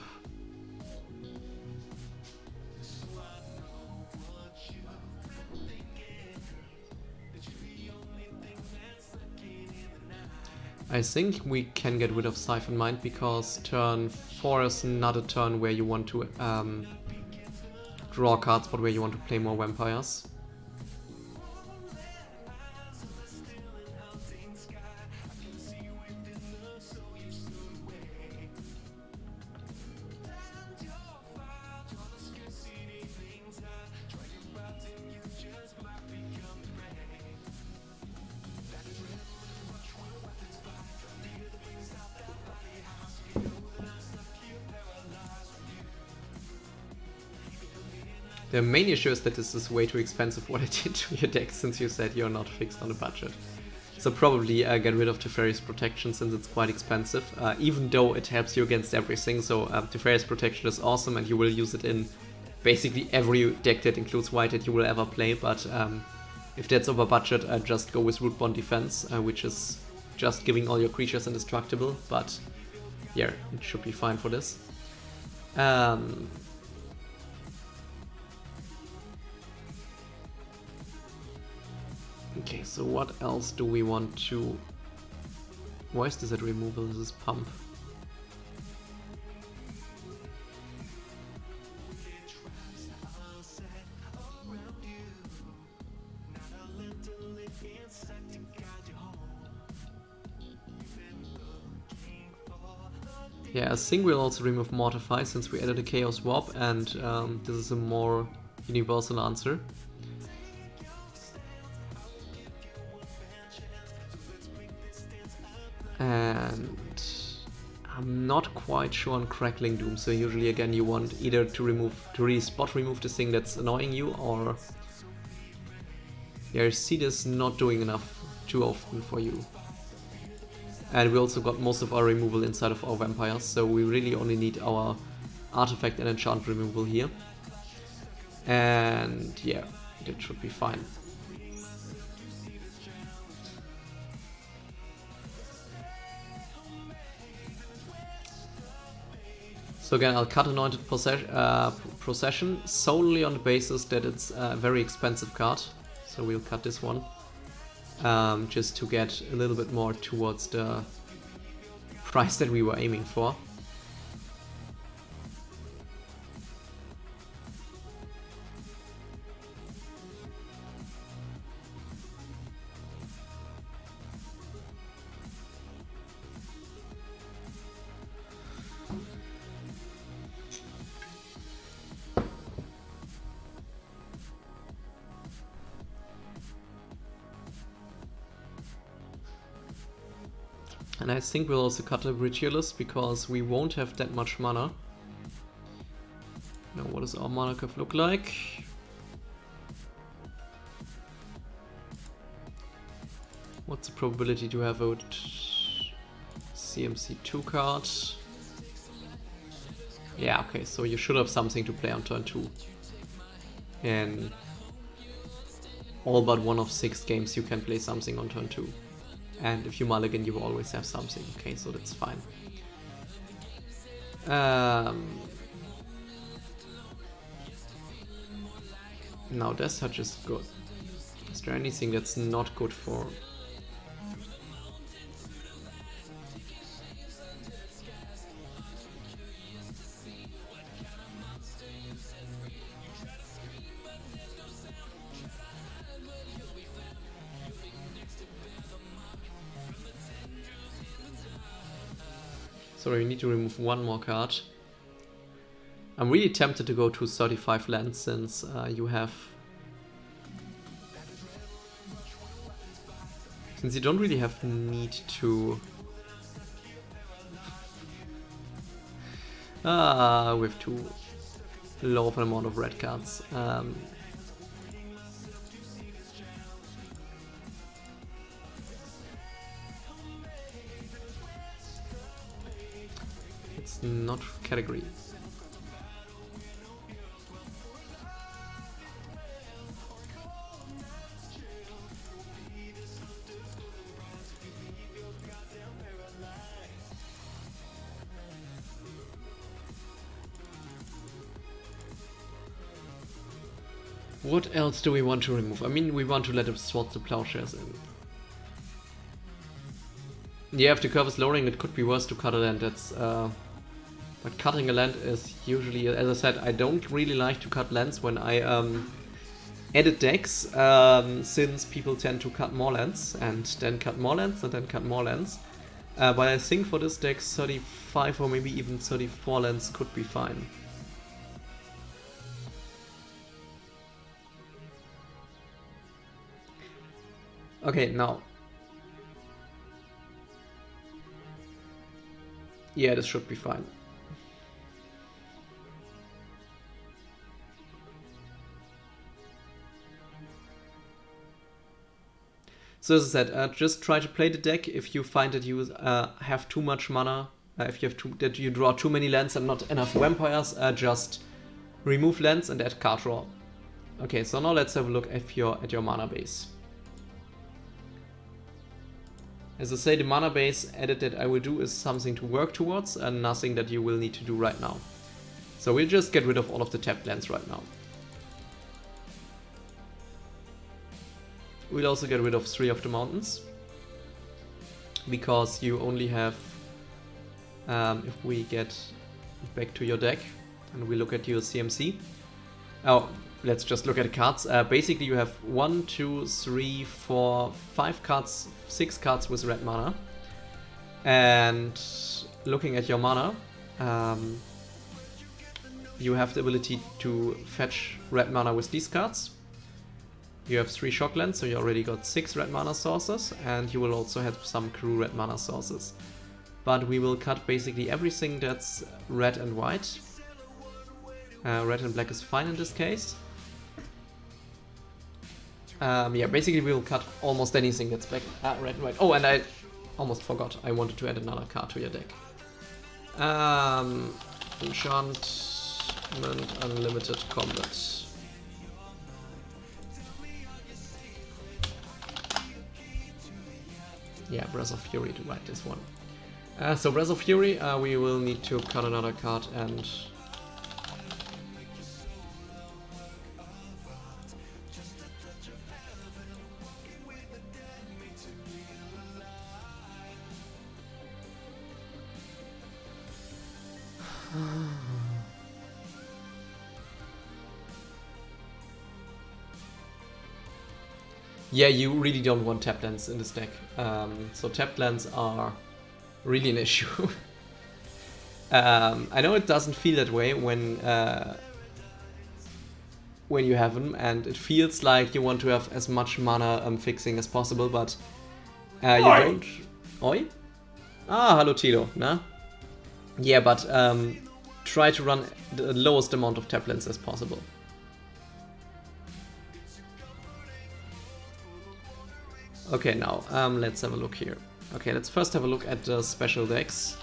I think we can get rid of Siphon Mind because turn 4 is not a turn where you want to draw cards, but where you want to play more vampires. The main issue is that this is way too expensive what I did to your deck, since you said you're not fixed on a budget. So probably get rid of Teferi's Protection since it's quite expensive, even though it helps you against everything. So Teferi's Protection is awesome and you will use it in basically every deck that includes white that you will ever play, but if that's over budget, just go with Root Bond Defense, which is just giving all your creatures indestructible, but yeah, it should be fine for this. Okay, so what else do we want to... Why is this at removal? This is pump. Yeah, I think we'll also remove Mortify since we added a Chaos Warp, and this is a more universal answer. And I'm not quite sure on Crackling Doom, so usually again you want either to really spot remove the thing that's annoying you, or yeah, I see this not doing enough too often for you. And we also got most of our removal inside of our vampires, so we really only need our artifact and enchant removal here. And yeah, that should be fine. So again, I'll cut Anointed Procession solely on the basis that it's a very expensive card. So we'll cut this one, just to get a little bit more towards the price that we were aiming for. And I think we'll also cut a Ritualist because we won't have that much mana. Now, what does our mana curve look like? What's the probability to have a CMC2 card. Yeah, okay, so you should have something to play on turn 2. In all but one of 6 games you can play something on turn 2. And if you mulligan, you will always have something. Okay, so that's fine. Now Death Touch is good. Is there anything that's not good for... Sorry, we need to remove one more card. I'm really tempted to go to 35 lands since you have... Since you don't really have need to... with too low of an amount of red cards. It's not category. What else do we want to remove? I mean, we want to let it swat the plowshares in. Yeah, if the curve is lowering, it could be worse to cut a land. That's but cutting a land is usually, as I said, I don't really like to cut lands when I edit decks, since people tend to cut more lands and then cut more lands and then cut more lands. But I think for this deck, 35 or maybe even 34 lands could be fine. Okay, now. Yeah, this should be fine. So as I said, just try to play the deck if you find that you have too much mana, if you have that you draw too many lands and not enough vampires, just remove lands and add card draw. Okay, so now let's have a look at your mana base. As I say, the mana base edit that I will do is something to work towards and nothing that you will need to do right now. So we'll just get rid of all of the tapped lands right now. We'll also get rid of 3 of the mountains, because you only have, if we get back to your deck and we look at your CMC. Oh, let's just look at the cards. Basically you have 1, 2, 3, 4, 5 cards, 6 cards with red mana. And looking at your mana, you have the ability to fetch red mana with these cards. You have 3 shocklands, so you already got 6 red mana sources, and you will also have some crew red mana sources. But we will cut basically everything that's red and white. Red and black is fine in this case. Yeah, basically we will cut almost anything that's black, red and white. Oh, and I almost forgot, I wanted to add another card to your deck. Enchantment, Unlimited Combat. Yeah, Breath of Fury to write this one. So Breath of Fury, we will need to cut another card and... Yeah, you really don't want tapped lands in this deck. So tapped lands are really an issue. I know it doesn't feel that way when you have them, and it feels like you want to have as much mana fixing as possible, but you don't... Oi? Ah, hello Tilo, na? Yeah, but try to run the lowest amount of tapped lands as possible. Okay, now let's have a look here. Okay, let's first have a look at the special decks.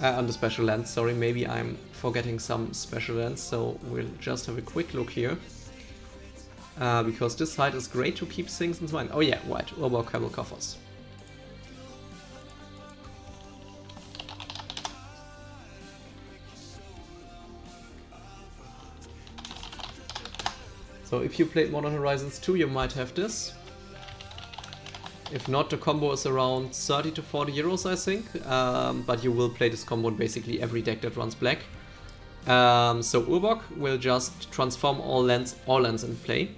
On the special lands, sorry, maybe I'm forgetting some special lands, so we'll just have a quick look here. Because this side is great to keep things in mind. Oh yeah, right, Urbok coffers. So if you played Modern Horizons 2, you might have this. If not, the combo is around 30 to 40 euros, I think. But you will play this combo in basically every deck that runs black. So Urbok will just transform all lands in play.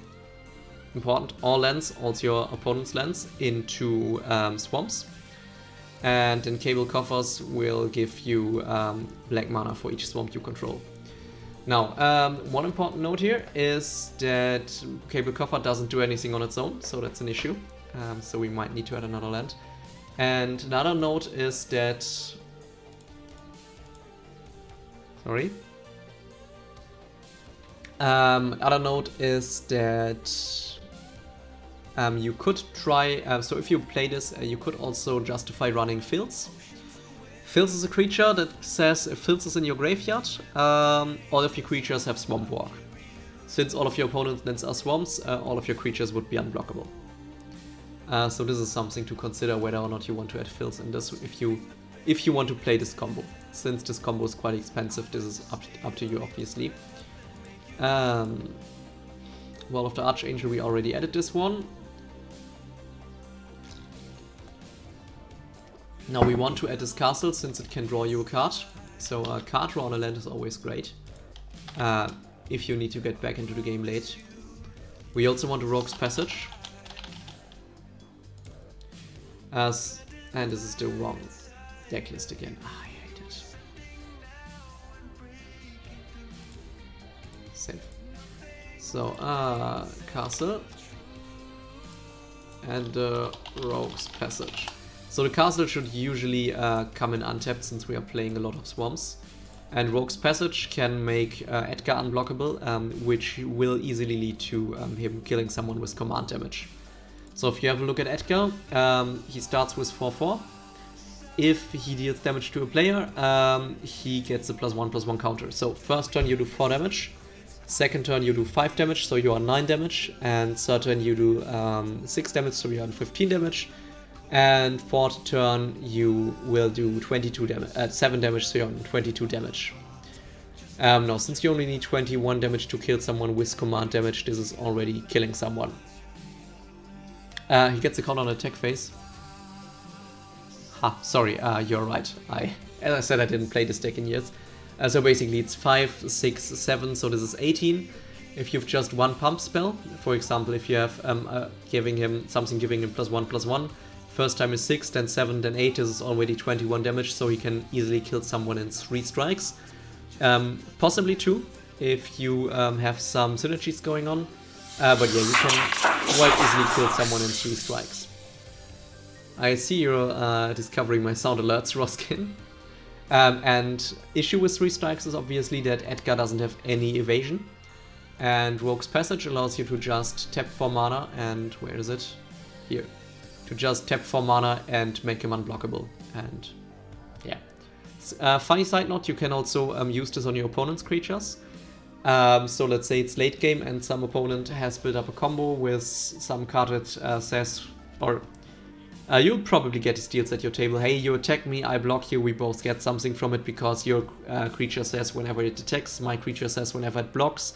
Important, all lands, also your opponent's lands, into swamps. And then Cable Coffers will give you black mana for each swamp you control. Now, one important note here is that Cable Coffer doesn't do anything on its own, so that's an issue. So we might need to add another land. And another note is that... Sorry. Other note is that you could try... so if you play this, you could also justify running Fills. Fills is a creature that says if Fills is in your graveyard, all of your creatures have Swamp Walk. Since all of your opponent's lands are swamps, all of your creatures would be unblockable. So this is something to consider whether or not you want to add Fills in this if you want to play this combo. Since this combo is quite expensive, this is up to you, obviously. Wall of the Archangel, we already added this one. Now we want to add this castle since it can draw you a card. So a card draw on a land is always great. If you need to get back into the game late. We also want a Rogue's Passage. And this is the wrong deck list again. I hate it. Save. So, castle. And the Rogue's Passage. So the castle should usually come in untapped since we are playing a lot of swamps. And Rogue's Passage can make Edgar unblockable, which will easily lead to him killing someone with command damage. So if you have a look at Edgar, he starts with 4/4. If he deals damage to a player, he gets a +1/+1 counter. So first turn you do 4 damage, second turn you do 5 damage, so you are 9 damage, and third turn you do 6 damage, so you are 15 damage. And fourth turn you will do 7 damage, so you're on 22 damage. Now, since you only need 21 damage to kill someone with command damage, this is already killing someone. He gets a counter on attack phase. Ha, sorry, you're right. As I said, I didn't play this deck in years. So basically it's 5, 6, 7, so this is 18. If you've just one pump spell, for example, if you have giving him +1/+1, first time is 6, then 7, then 8, this is already 21 damage, so he can easily kill someone in 3 strikes. Possibly 2, if you have some synergies going on. But yeah, you can quite easily kill someone in 3 strikes. I see you're discovering my sound alerts, Roskin. And issue with 3 strikes is obviously that Edgar doesn't have any evasion. And Rogue's Passage allows you to just tap 4 mana and... where is it? Here. To just tap 4 mana and make him unblockable. And yeah. Funny side note, you can also use this on your opponent's creatures. So let's say it's late game and some opponent has built up a combo with some card that says... or you'll probably get these deals at your table. Hey, you attack me, I block you, we both get something from it because your creature says whenever it attacks, my creature says whenever it blocks.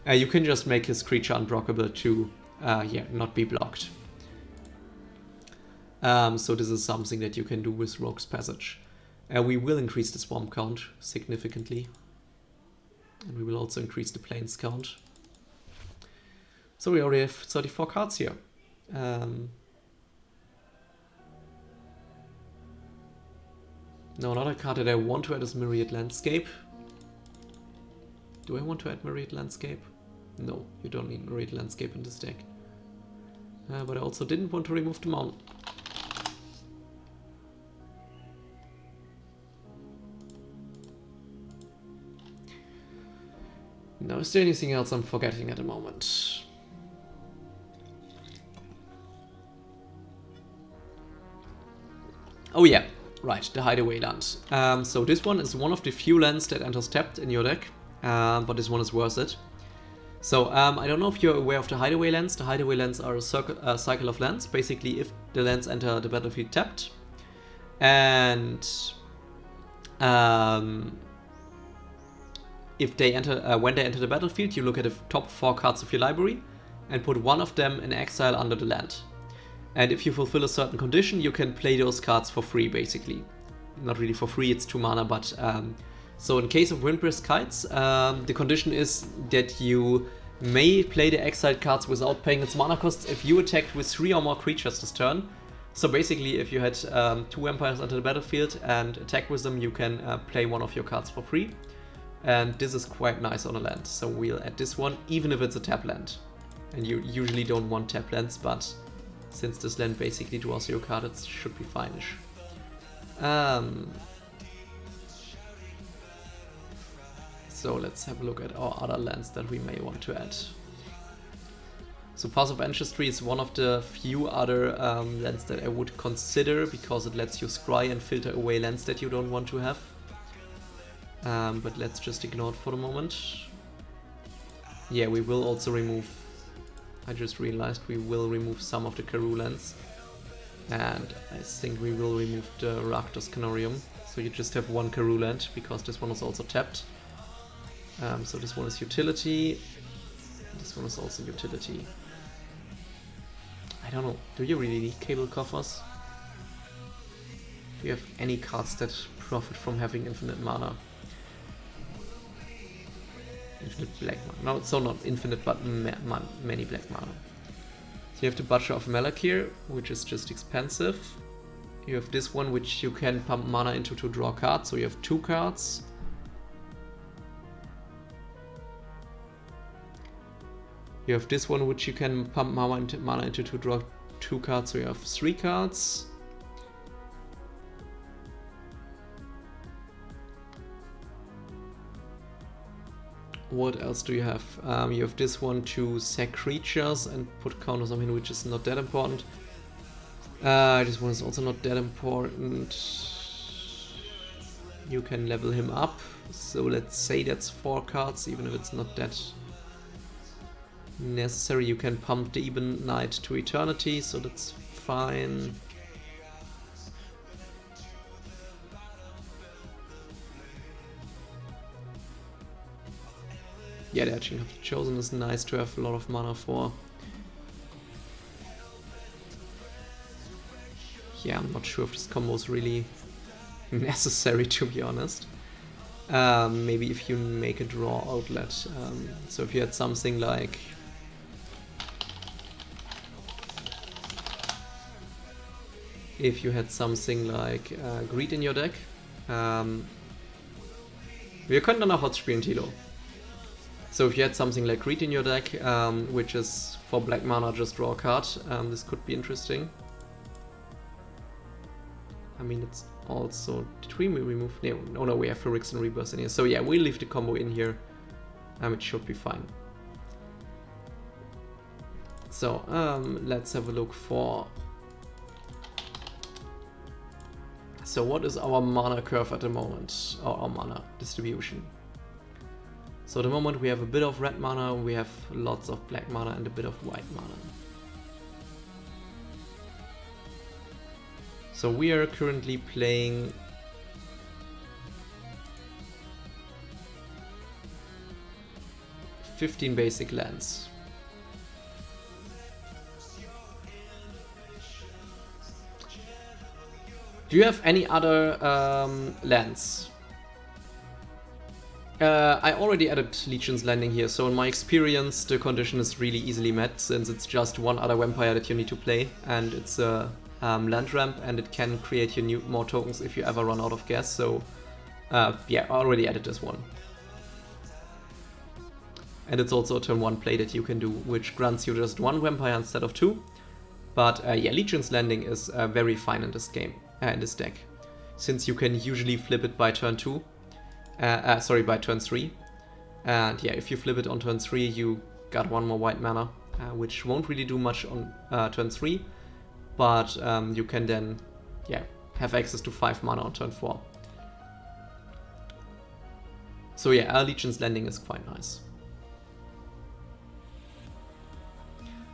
You can just make his creature unblockable to not be blocked. So this is something that you can do with Rogue's Passage. We will increase the swamp count significantly. And we will also increase the plains count. So we already have 34 cards here. Now another card that I want to add is Myriad Landscape. Do I want to add Myriad Landscape? No, you don't need Myriad Landscape in this deck. But I also didn't want to remove the mountain. Now, is there anything else I'm forgetting at the moment? Oh yeah, right, the Hideaway Land. So this one is one of the few lands that enters tapped in your deck, but this one is worth it. So I don't know if you're aware of the Hideaway Lands. The Hideaway Lands are a cycle of lands. Basically, if the lands enter the battlefield tapped, and if they enter, when they enter the battlefield, you look at the top 4 cards of your library and put one of them in exile under the land. And if you fulfill a certain condition, you can play those cards for free, basically. Not really for free, it's 2 mana, but... so in case of Windbrisk Kites, the condition is that you may play the exiled cards without paying its mana costs if you attacked with 3 or more creatures this turn. So basically, if you had 2 vampires enter the battlefield and attack with them, you can play one of your cards for free. And this is quite nice on a land, so we'll add this one, even if it's a tap land. And you usually don't want tap lands, but since this land basically draws your card, it should be fine-ish. So let's have a look at our other lands that we may want to add. So Path of Ancestry is one of the few other lands that I would consider, because it lets you scry and filter away lands that you don't want to have. But let's just ignore it for the moment. Yeah, we will also remove... I just realized we will remove some of the Karoo lands. And I think we will remove the Rakdos Canorium. So you just have 1 Karoo land, because this one is also tapped. So this one is utility. This one is also utility. I don't know, do you really need Cable Coffers? Do you have any cards that profit from having infinite mana? Infinite black mana. No, so not infinite, but many black mana. So you have the Butcher of Malakir, which is just expensive. You have this one, which you can pump mana into to draw cards, so you have 2 cards. You have this one, which you can pump mana into to draw 2 cards, so you have 3 cards. What else do you have? You have this one to sack creatures and put counters on him, which is not that important. This one is also not that important. You can level him up, so let's say that's 4 cards, even if it's not that necessary. You can pump the Eben Knight to Eternity, so that's fine. Yeah, the Etching of the Chosen is nice to have a lot of mana for. Yeah, I'm not sure if this combo is really necessary, to be honest. Maybe if you make a draw outlet. So if you had something like... If you had something like Greed in your deck. Wir können dann auch Hot spielen, Tilo. So if you had something like Greed in your deck, which is for black mana, just draw a card, this could be interesting. I mean, it's also... Did we remove... No, we have Phyrexian Rebirth in here. So yeah, we'll leave the combo in here. It should be fine. So, let's have a look for... So what is our mana curve at the moment? Or our mana distribution? So at the moment we have a bit of red mana, we have lots of black mana and a bit of white mana. So we are currently playing $15 basic lands. Do you have any other lands? I already added Legion's Landing here, so in my experience the condition is really easily met, since it's just 1 other vampire that you need to play, and it's a land ramp, and it can create you more tokens if you ever run out of gas, so yeah, I already added this one. And it's also a turn 1 play that you can do, which grants you just 1 vampire instead of 2. But yeah, Legion's Landing is very fine in this game, in this deck, since you can usually flip it by turn 2. By turn 3. And yeah, if you flip it on turn 3, you got 1 more white mana, which won't really do much on turn 3. But you can then, yeah, have access to 5 mana on turn 4. So yeah, Legion's Landing is quite nice.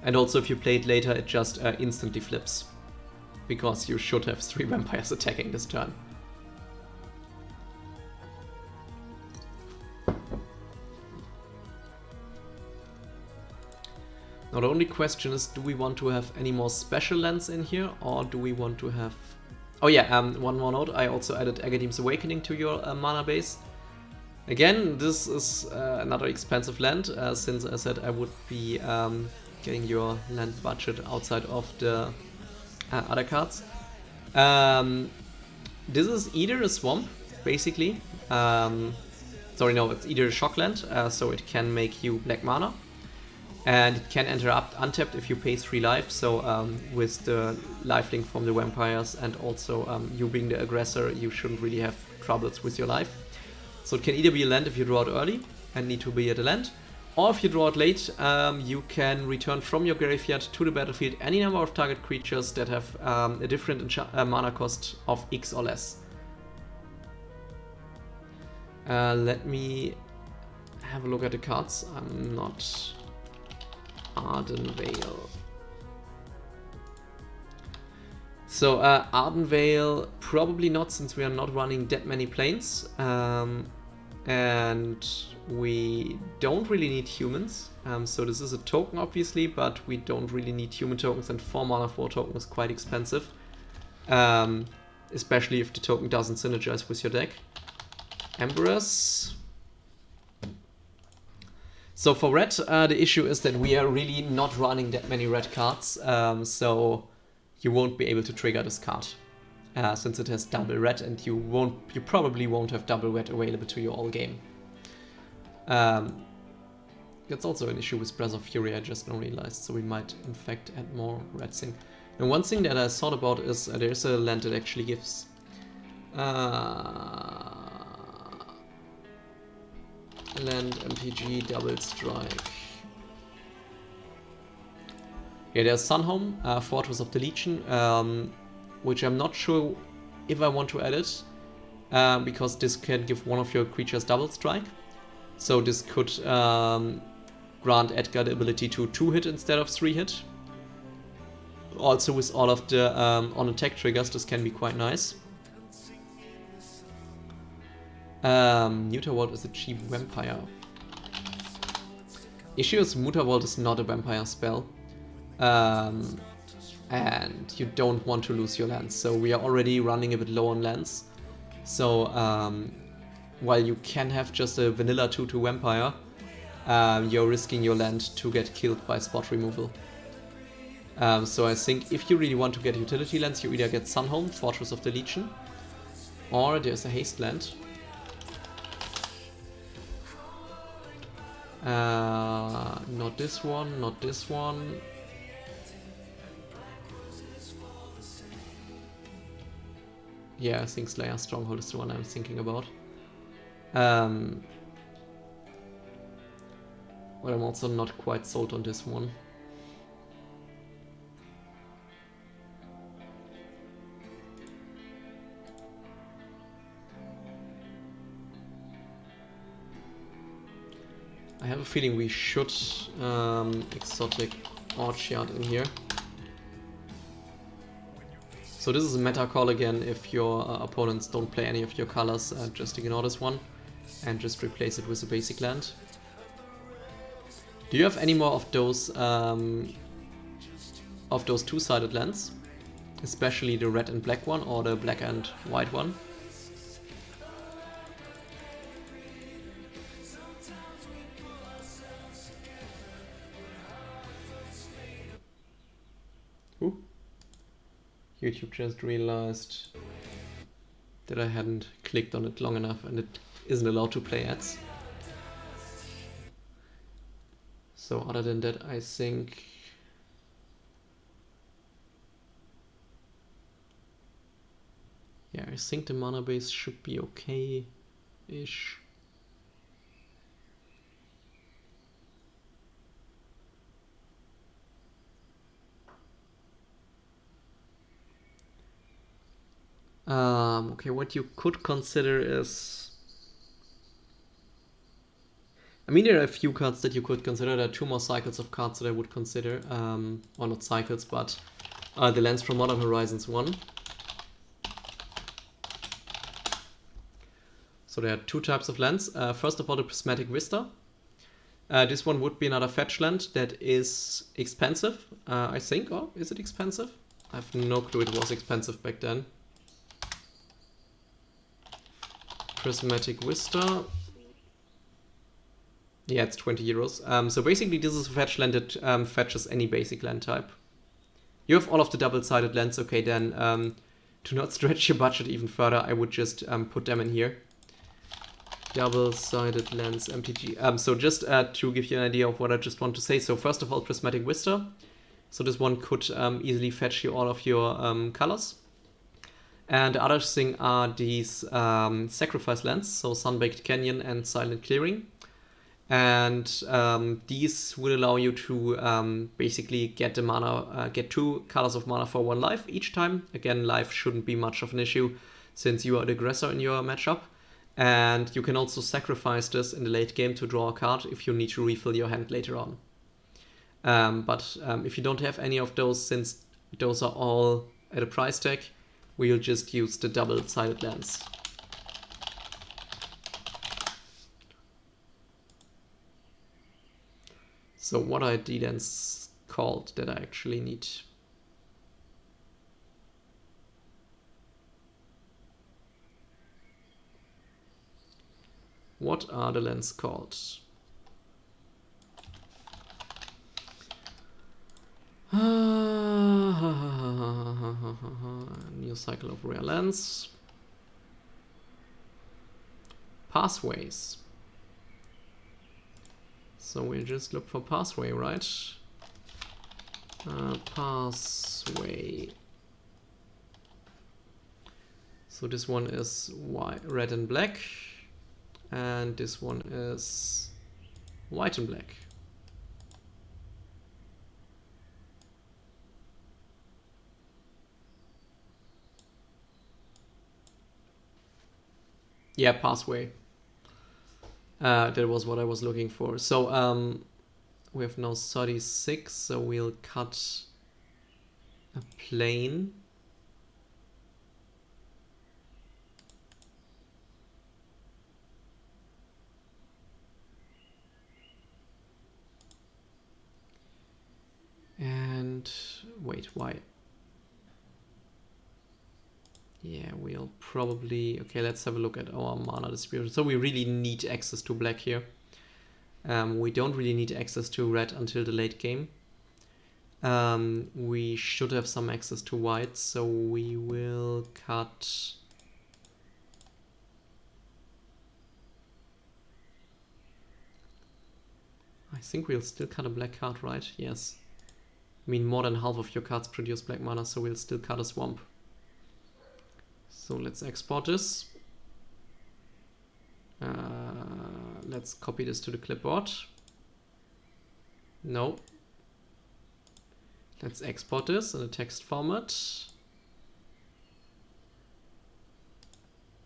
And also if you play it later, it just instantly flips. Because you should have 3 vampires attacking this turn. Now the only question is, do we want to have any more special lands in here, or do we want to have... Oh yeah, one more note, I also added Agadeem's Awakening to your mana base. Again, this is another expensive land, since I said I would be getting your land budget outside of the other cards. This is either a swamp, basically. Sorry, no, it's either a shock land, so it can make you black mana. And it can enter up untapped if you pay 3 life, so with the lifelink from the vampires and also you being the aggressor, you shouldn't really have troubles with your life. So it can either be a land if you draw it early and need to be at a land, or if you draw it late, you can return from your graveyard to the battlefield any number of target creatures that have a different mana cost of X or less. Let me have a look at the cards. I'm not... Ardenvale. So Ardenvale, probably not, since we are not running that many planes. And we don't really need humans. So this is a token, obviously, but we don't really need human tokens, and 4 mana for a token is quite expensive. Especially if the token doesn't synergize with your deck. Emperors. So for red, the issue is that we are really not running that many red cards, so you won't be able to trigger this card, since it has double red, and you probably won't have double red available to you all game. That's also an issue with Breath of Fury, I just now realized, so we might in fact add more red thing. And one thing that I thought about is there's a land that actually gives land MTG double strike. Yeah, there's Sunhome, Fortress of the Legion, which I'm not sure if I want to add it, because this can give one of your creatures double strike. So this could grant Edgar the ability to 2-hit instead of 3-hit. Also with all of the on attack triggers, this can be quite nice. Mutavault is a cheap vampire. Issue is Mutavault is not a vampire spell. And you don't want to lose your lands. So we are already running a bit low on lands. So while you can have just a vanilla 2/2 vampire, you're risking your land to get killed by spot removal. So I think if you really want to get utility lands, you either get Sunhome, Fortress of the Legion, or there's a haste land. Not this one, not this one. Yeah, I think Slayer Stronghold is the one I'm thinking about. But I'm also not quite sold on this one. I have a feeling we should exotic Orchard in here. So this is a meta call again. If your opponents don't play any of your colors, just ignore this one and just replace it with a basic land. Do you have any more of those two-sided lands? Especially the red and black one or the black and white one? YouTube just realized that I hadn't clicked on it long enough and it isn't allowed to play ads. So other than that, I think the mana base should be okay-ish. Okay, what you could consider is... I mean, there are a few cards that you could consider. There are 2 more cycles of cards that I would consider. Or not cycles, but the lands from Modern Horizons 1. So there are 2 types of lands. First of all, the Prismatic Vista. This one would be another fetch land that is expensive, I think. Or is it expensive? I have no clue it was expensive back then. Prismatic Vista. Yeah, it's 20 euros. So basically this is a fetch land that fetches any basic land type. You have all of the double-sided lands, okay, then to not stretch your budget even further, I would just put them in here. Double-sided lands, MTG. So just to give you an idea of what I just want to say. So first of all, Prismatic Vista. So this one could easily fetch you all of your colors. And the other thing are these sacrifice lands, so Sunbaked Canyon and Silent Clearing. And these will allow you to basically get the mana, get 2 colors of mana for 1 life each time. Again, life shouldn't be much of an issue since you are the aggressor in your matchup. And you can also sacrifice this in the late game to draw a card if you need to refill your hand later on. But if you don't have any of those, since those are all at a price tag, we'll just use the double-sided lands. So what are the lands called that I actually need? What are the lands called? New cycle of rare lands. Pathways. So we'll just look for pathway, right? Pathway. So this one is white, red and black. And this one is white and black. Yeah, pathway. That was what I was looking for. So we have now 36, so we'll cut a plane. And wait, why? Yeah, we'll probably... Okay, let's have a look at our mana distribution. So we really need access to black here. We don't really need access to red until the late game. We should have some access to white, so we will cut... I think we'll still cut a black card, right? Yes. I mean, more than half of your cards produce black mana, so we'll still cut a swamp. So let's export this. Let's copy this to the clipboard. No. Let's export this in a text format.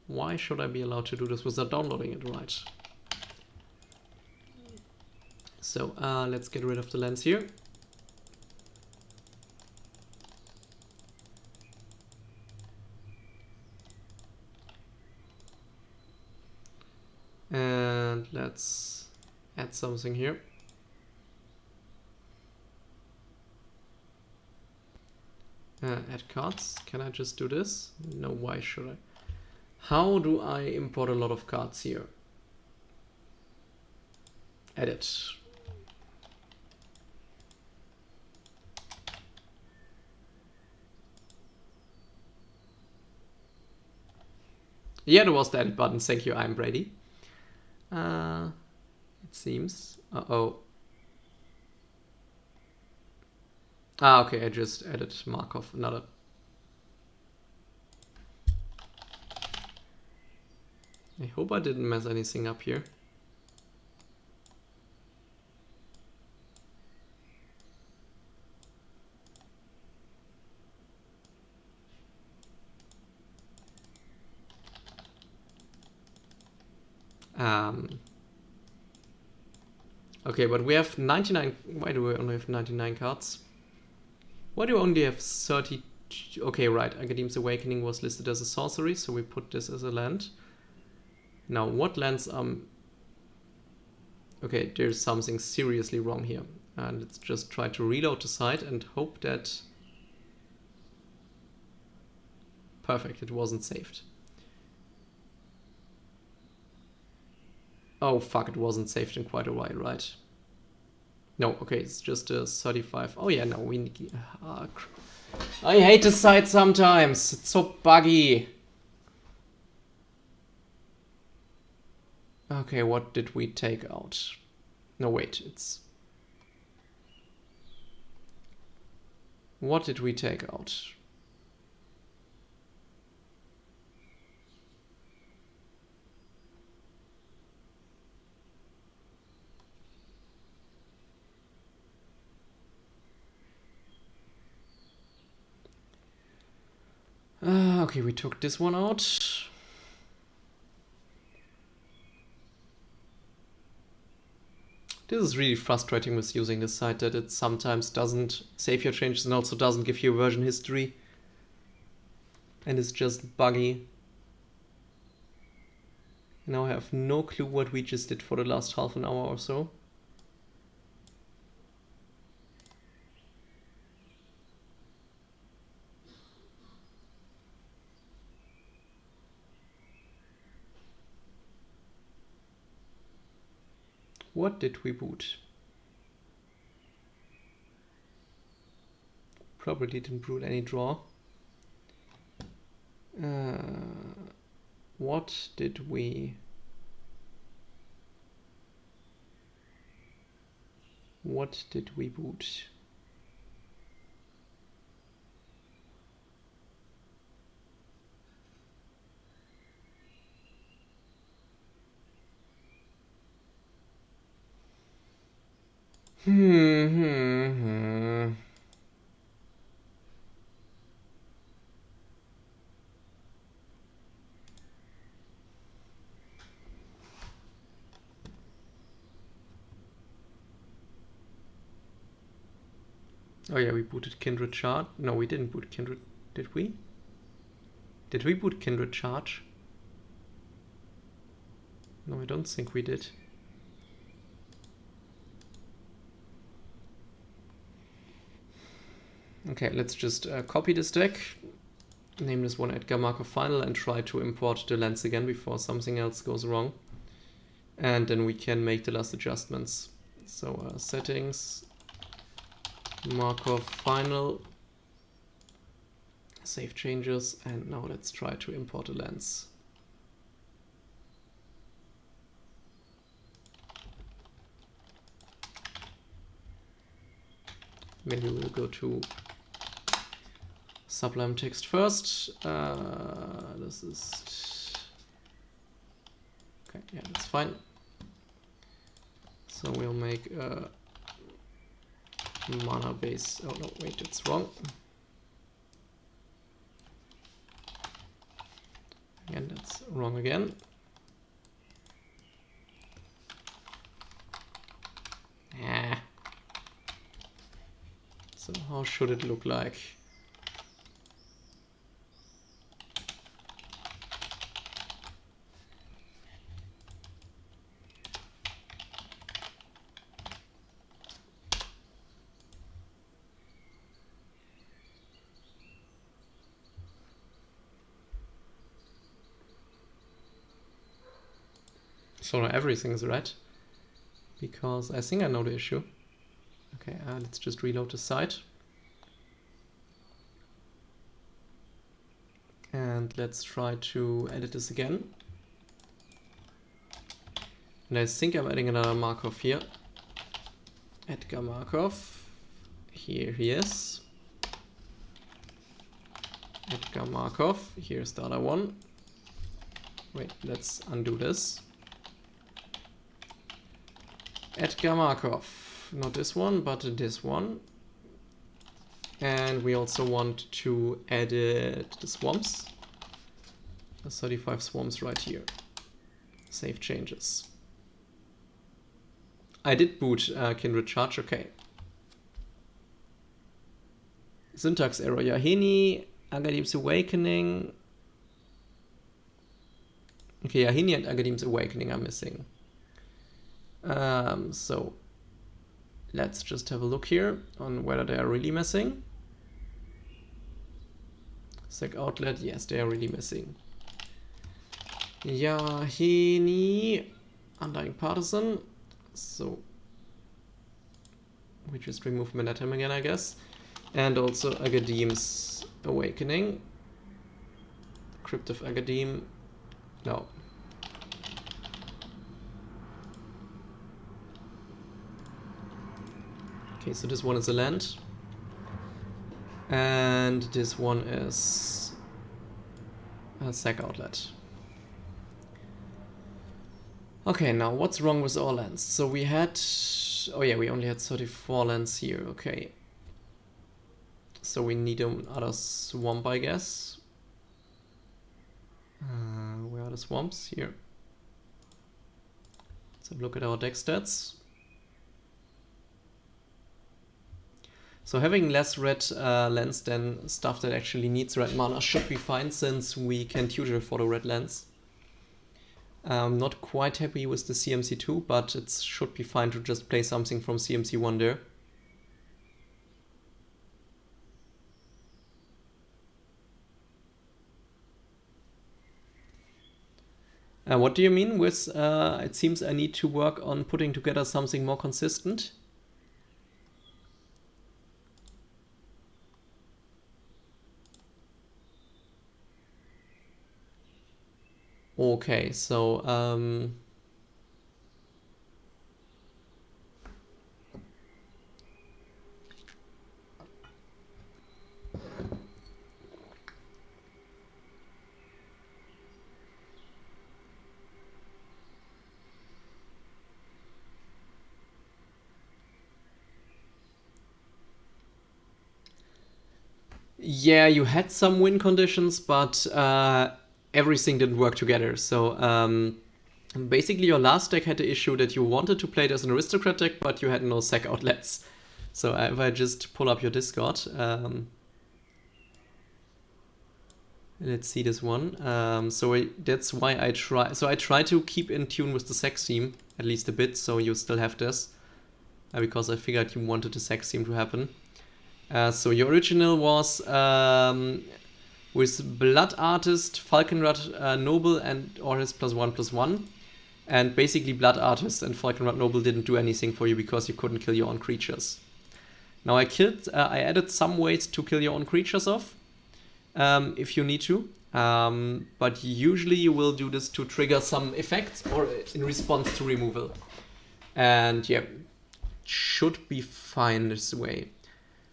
Why should I be allowed to do this without downloading it, right? So let's get rid of the lens here. And let's add something here. Add cards. Can I just do this? No, why should I? How do I import a lot of cards here? Edit. Yeah, there was the edit button. Thank you, I'm Brady. It seems. Uh-oh. Okay, I just added Markov, another. I hope I didn't mess anything up here. Okay, but we have 99. Why do we only have 99 cards? Why do we only have 30? Okay, right. Academ's Awakening was listed as a sorcery, so we put this as a land. Now, what lands okay, there's something seriously wrong here. And let's just try to reload the site and hope that... Perfect, it wasn't saved. Oh fuck, it wasn't saved in quite a while, right? No, okay, it's just a 35. Oh yeah, no, we need... I hate the site sometimes. It's so buggy. Okay, what did we take out? No, wait, it's... What did we take out? Okay, we took this one out. This is really frustrating with using this site, that it sometimes doesn't save your changes and also doesn't give you a version history. And it's just buggy. Now I have no clue what we just did for the last half an hour or so. What did we boot? Probably didn't boot any draw. What did we... What did we boot? Oh yeah, we booted Kindred Charge. No, we didn't boot Kindred. Did we? Did we boot Kindred Charge? No, I don't think we did. Okay, let's just copy this deck, name this one Edgar Markov Final, and try to import the lands again before something else goes wrong. And then we can make the last adjustments. So settings, Markov Final, save changes, and now let's try to import the lands. Maybe we'll go to Sublime Text first. This is... Okay, yeah, that's fine. So we'll make a mana base. Oh no, wait, it's wrong. Again, that's wrong again. Ah. So how should it look like? So now everything's red, because I think I know the issue. Okay, let's just reload the site. And let's try to edit this again. And I think I'm adding another Markov here. Edgar Markov. Here he is. Edgar Markov. Here's the other one. Wait, let's undo this. Edgar Markov. Not this one, but this one. And we also want to edit the swarms. The 35 swarms right here. Save changes. I did boot Kindred Charge, okay. Syntax error. Yahini, Agadeem's Awakening. Okay, Yahini and Agadeem's Awakening are missing. So let's just have a look here on whether they are really missing. Sec outlet, yes, they are really missing. Yahini, Undying Partisan. So we just remove Manatem again, I guess. And also Agadeem's Awakening. Crypt of Agadeem. No. Okay, so this one is a land. And this one is a Sec outlet. Okay, now what's wrong with our lands? So we had... Oh yeah, we only had 34 lands here, okay. So we need another swamp, I guess. Where are the swamps? Here. Let's have a look at our deck stats. So having less red lands than stuff that actually needs red mana should be fine, since we can tutor for the red lands. I'm not quite happy with the CMC2, but it should be fine to just play something from CMC1 there. What do you mean with, it seems I need to work on putting together something more consistent? Okay, so yeah, you had some win conditions, but everything didn't work together. So basically your last deck had the issue that you wanted to play it as an aristocrat deck, but you had no Sec outlets. So if I just pull up your Discord, let's see this one. That's why I try. So I try to keep in tune with the Sec theme, at least a bit, so you still have this. Because I figured you wanted the Sec theme to happen. So your original was with Blood Artist, Falconrod Noble, and or his +1/+1. And basically Blood Artist and Falconrod Noble didn't do anything for you because you couldn't kill your own creatures. Now I added some ways to kill your own creatures off, if you need to. But usually you will do this to trigger some effects or in response to removal. And yeah, should be fine this way.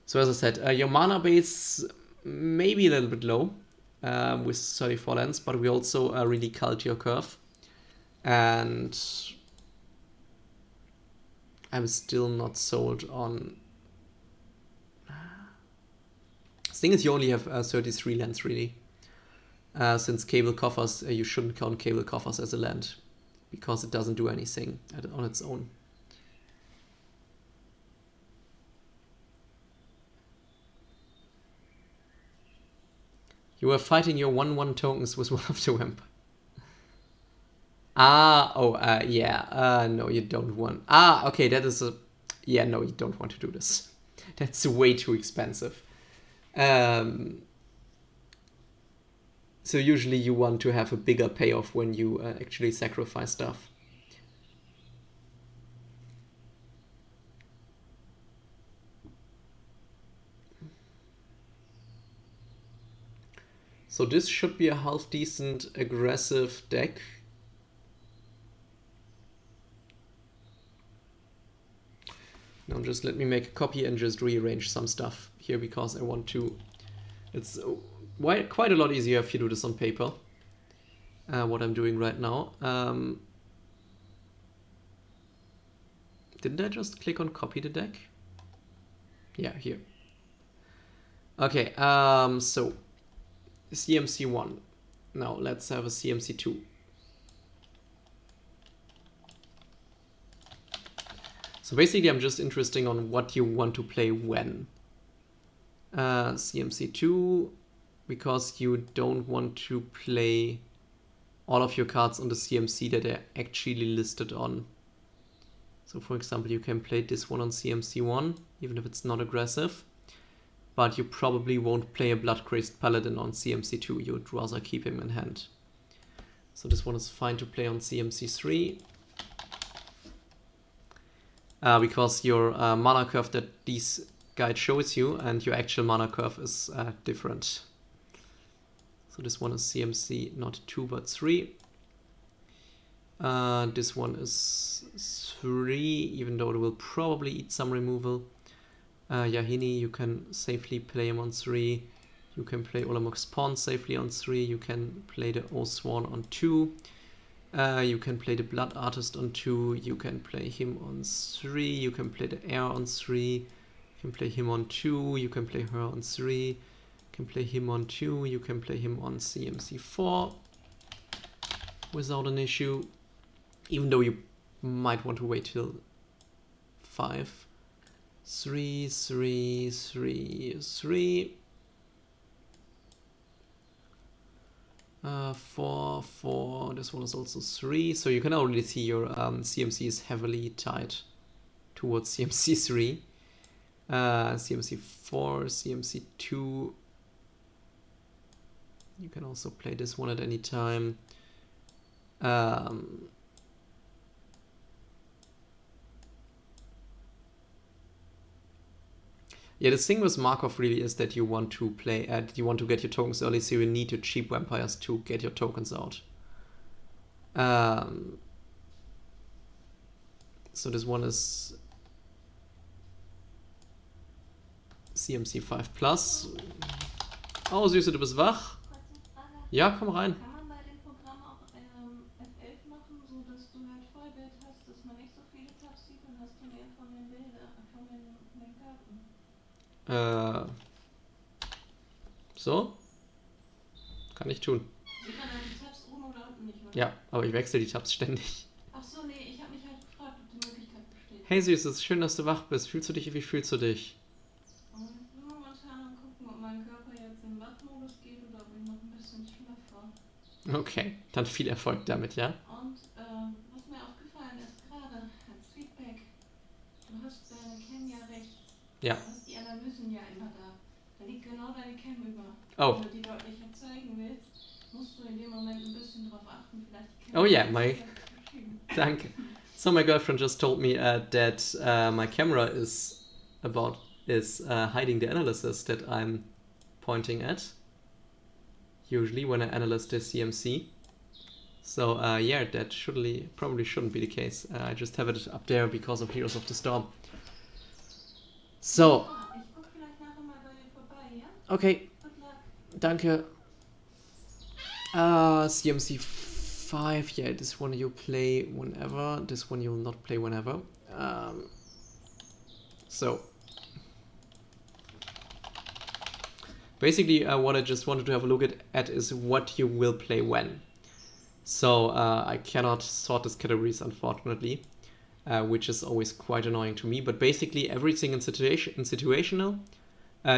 So as I said, your mana base may be a little bit low with 34 lands, but we also really culled your curve. And I'm still not sold on... The thing is, you only have 33 lands really. Since Cable Coffers, you shouldn't count Cable Coffers as a land, because it doesn't do anything on its own. You were fighting your 1/1 tokens with one of the vampires. Yeah. No, you don't want... okay, that is a... Yeah, no, you don't want to do this. That's way too expensive. So usually you want to have a bigger payoff when you actually sacrifice stuff. So this should be a half-decent aggressive deck. Now just let me make a copy and just rearrange some stuff here, because I want to... It's quite a lot easier if you do this on paper. What I'm doing right now. Didn't I just click on copy the deck? Yeah, here. Okay, so CMC1. Now let's have a CMC2. So basically I'm just interested on what you want to play when. CMC2, because you don't want to play all of your cards on the CMC that are actually listed on. So for example, you can play this one on CMC1, even if it's not aggressive, but you probably won't play a Blood-Crazed Paladin on CMC2, you would rather keep him in hand. So this one is fine to play on CMC3. Because your mana curve that this guide shows you and your actual mana curve is different. So this one is CMC not 2 but 3. This one is 3, even though it will probably eat some removal. Yahini, you can safely play him on 3. You can play Olamok's Pawn safely on 3. You can play the Oathsworn on 2. You can play the Blood Artist on 2. You can play him on 3. You can play the Heir on 3. You can play him on 2. You can play her on 3. You can play him on 2. You can play him on CMC4 without an issue. Even though you might want to wait till 5. 3, 3, 3, 3. 4, 4. This one is also 3. So you can already see your CMC is heavily tied towards CMC3. CMC4, CMC2. You can also play this one at any time. Yeah, the thing with Markov really is that you want to play, you want to get your tokens early, so you need to cheap vampires to get your tokens out. So this one is CMC 5 plus. Oh, Süße, du bist wach? Ja, komm rein. Kann man bei dem Programm auch F11 machen, so dass du halt Vollbild hast, dass man nicht so viele Tabs sieht, dann hast du mehr von den Bildern, von den Karten. So? Kann ich tun. Sieht man dann die Tabs oben oder unten nicht, oder? Ja, aber ich wechsle die Tabs ständig. Ach so, nee, ich habe mich halt gefragt, ob die Möglichkeit besteht. Hey Süßes, schön, dass du wach bist. Fühlst du dich, wie fühlst du dich? Und ich will momentan gucken, ob mein Körper jetzt in den Wachmodus geht oder ob ich noch ein bisschen schlafer. Okay, dann viel Erfolg damit, ja? Und was mir aufgefallen ist gerade als Feedback, du hast deine Cam ja rechts. Ja. Du hast die Analysen ja immer da. Da liegt genau deine Cam über. Oh. Wenn du die deutlicher zeigen willst, musst du in dem Moment ein bisschen drauf achten. Vielleicht die Cam Oh yeah, Danke. So my girlfriend just told me that my camera is hiding the analysis that I'm pointing at. Usually when I analyze the CMC. So yeah, that probably shouldn't be the case. I just have it up there because of Heroes of the Storm. So. Ich guck vielleicht nachher mal bei dir vorbei, ja? Okay. Good luck. Danke. CMC 5, yeah, this one you play whenever, this one you'll not play whenever. So basically what I just wanted to have a look at is what you will play when. So I cannot sort these categories, unfortunately, which is always quite annoying to me, but basically everything in situational.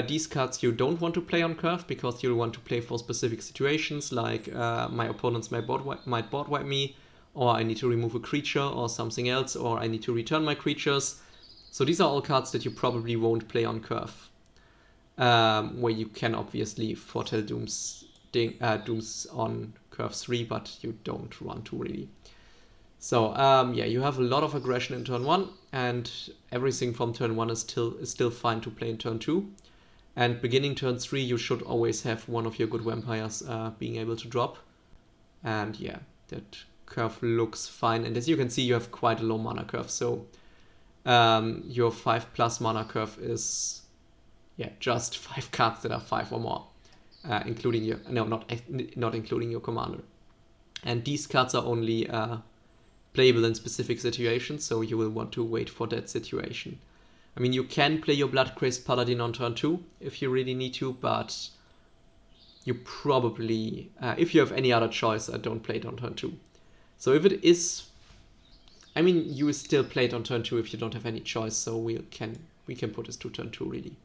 These cards you don't want to play on curve because you want to play for specific situations, like my opponents might board wipe me, or I need to remove a creature or something else, or I need to return my creatures. So these are all cards that you probably won't play on curve, where you can obviously foretell dooms on curve 3, but you don't want to really. So yeah, you have a lot of aggression in turn 1, and everything from turn 1 is still fine to play in turn 2. And beginning turn 3, you should always have one of your good vampires being able to drop. And yeah, that curve looks fine. And as you can see, you have quite a low mana curve. So your 5+ mana curve is, yeah, just 5 cards that are 5 or more, including your, no, not including your commander. And these cards are only playable in specific situations, so you will want to wait for that situation. I mean, you can play your Blood-Crazed Paladin on turn 2 if you really need to, but you probably, if you have any other choice, don't play it on turn 2. So if it is I mean, you still play it on turn 2 if you don't have any choice, so we can put this to turn 2 really.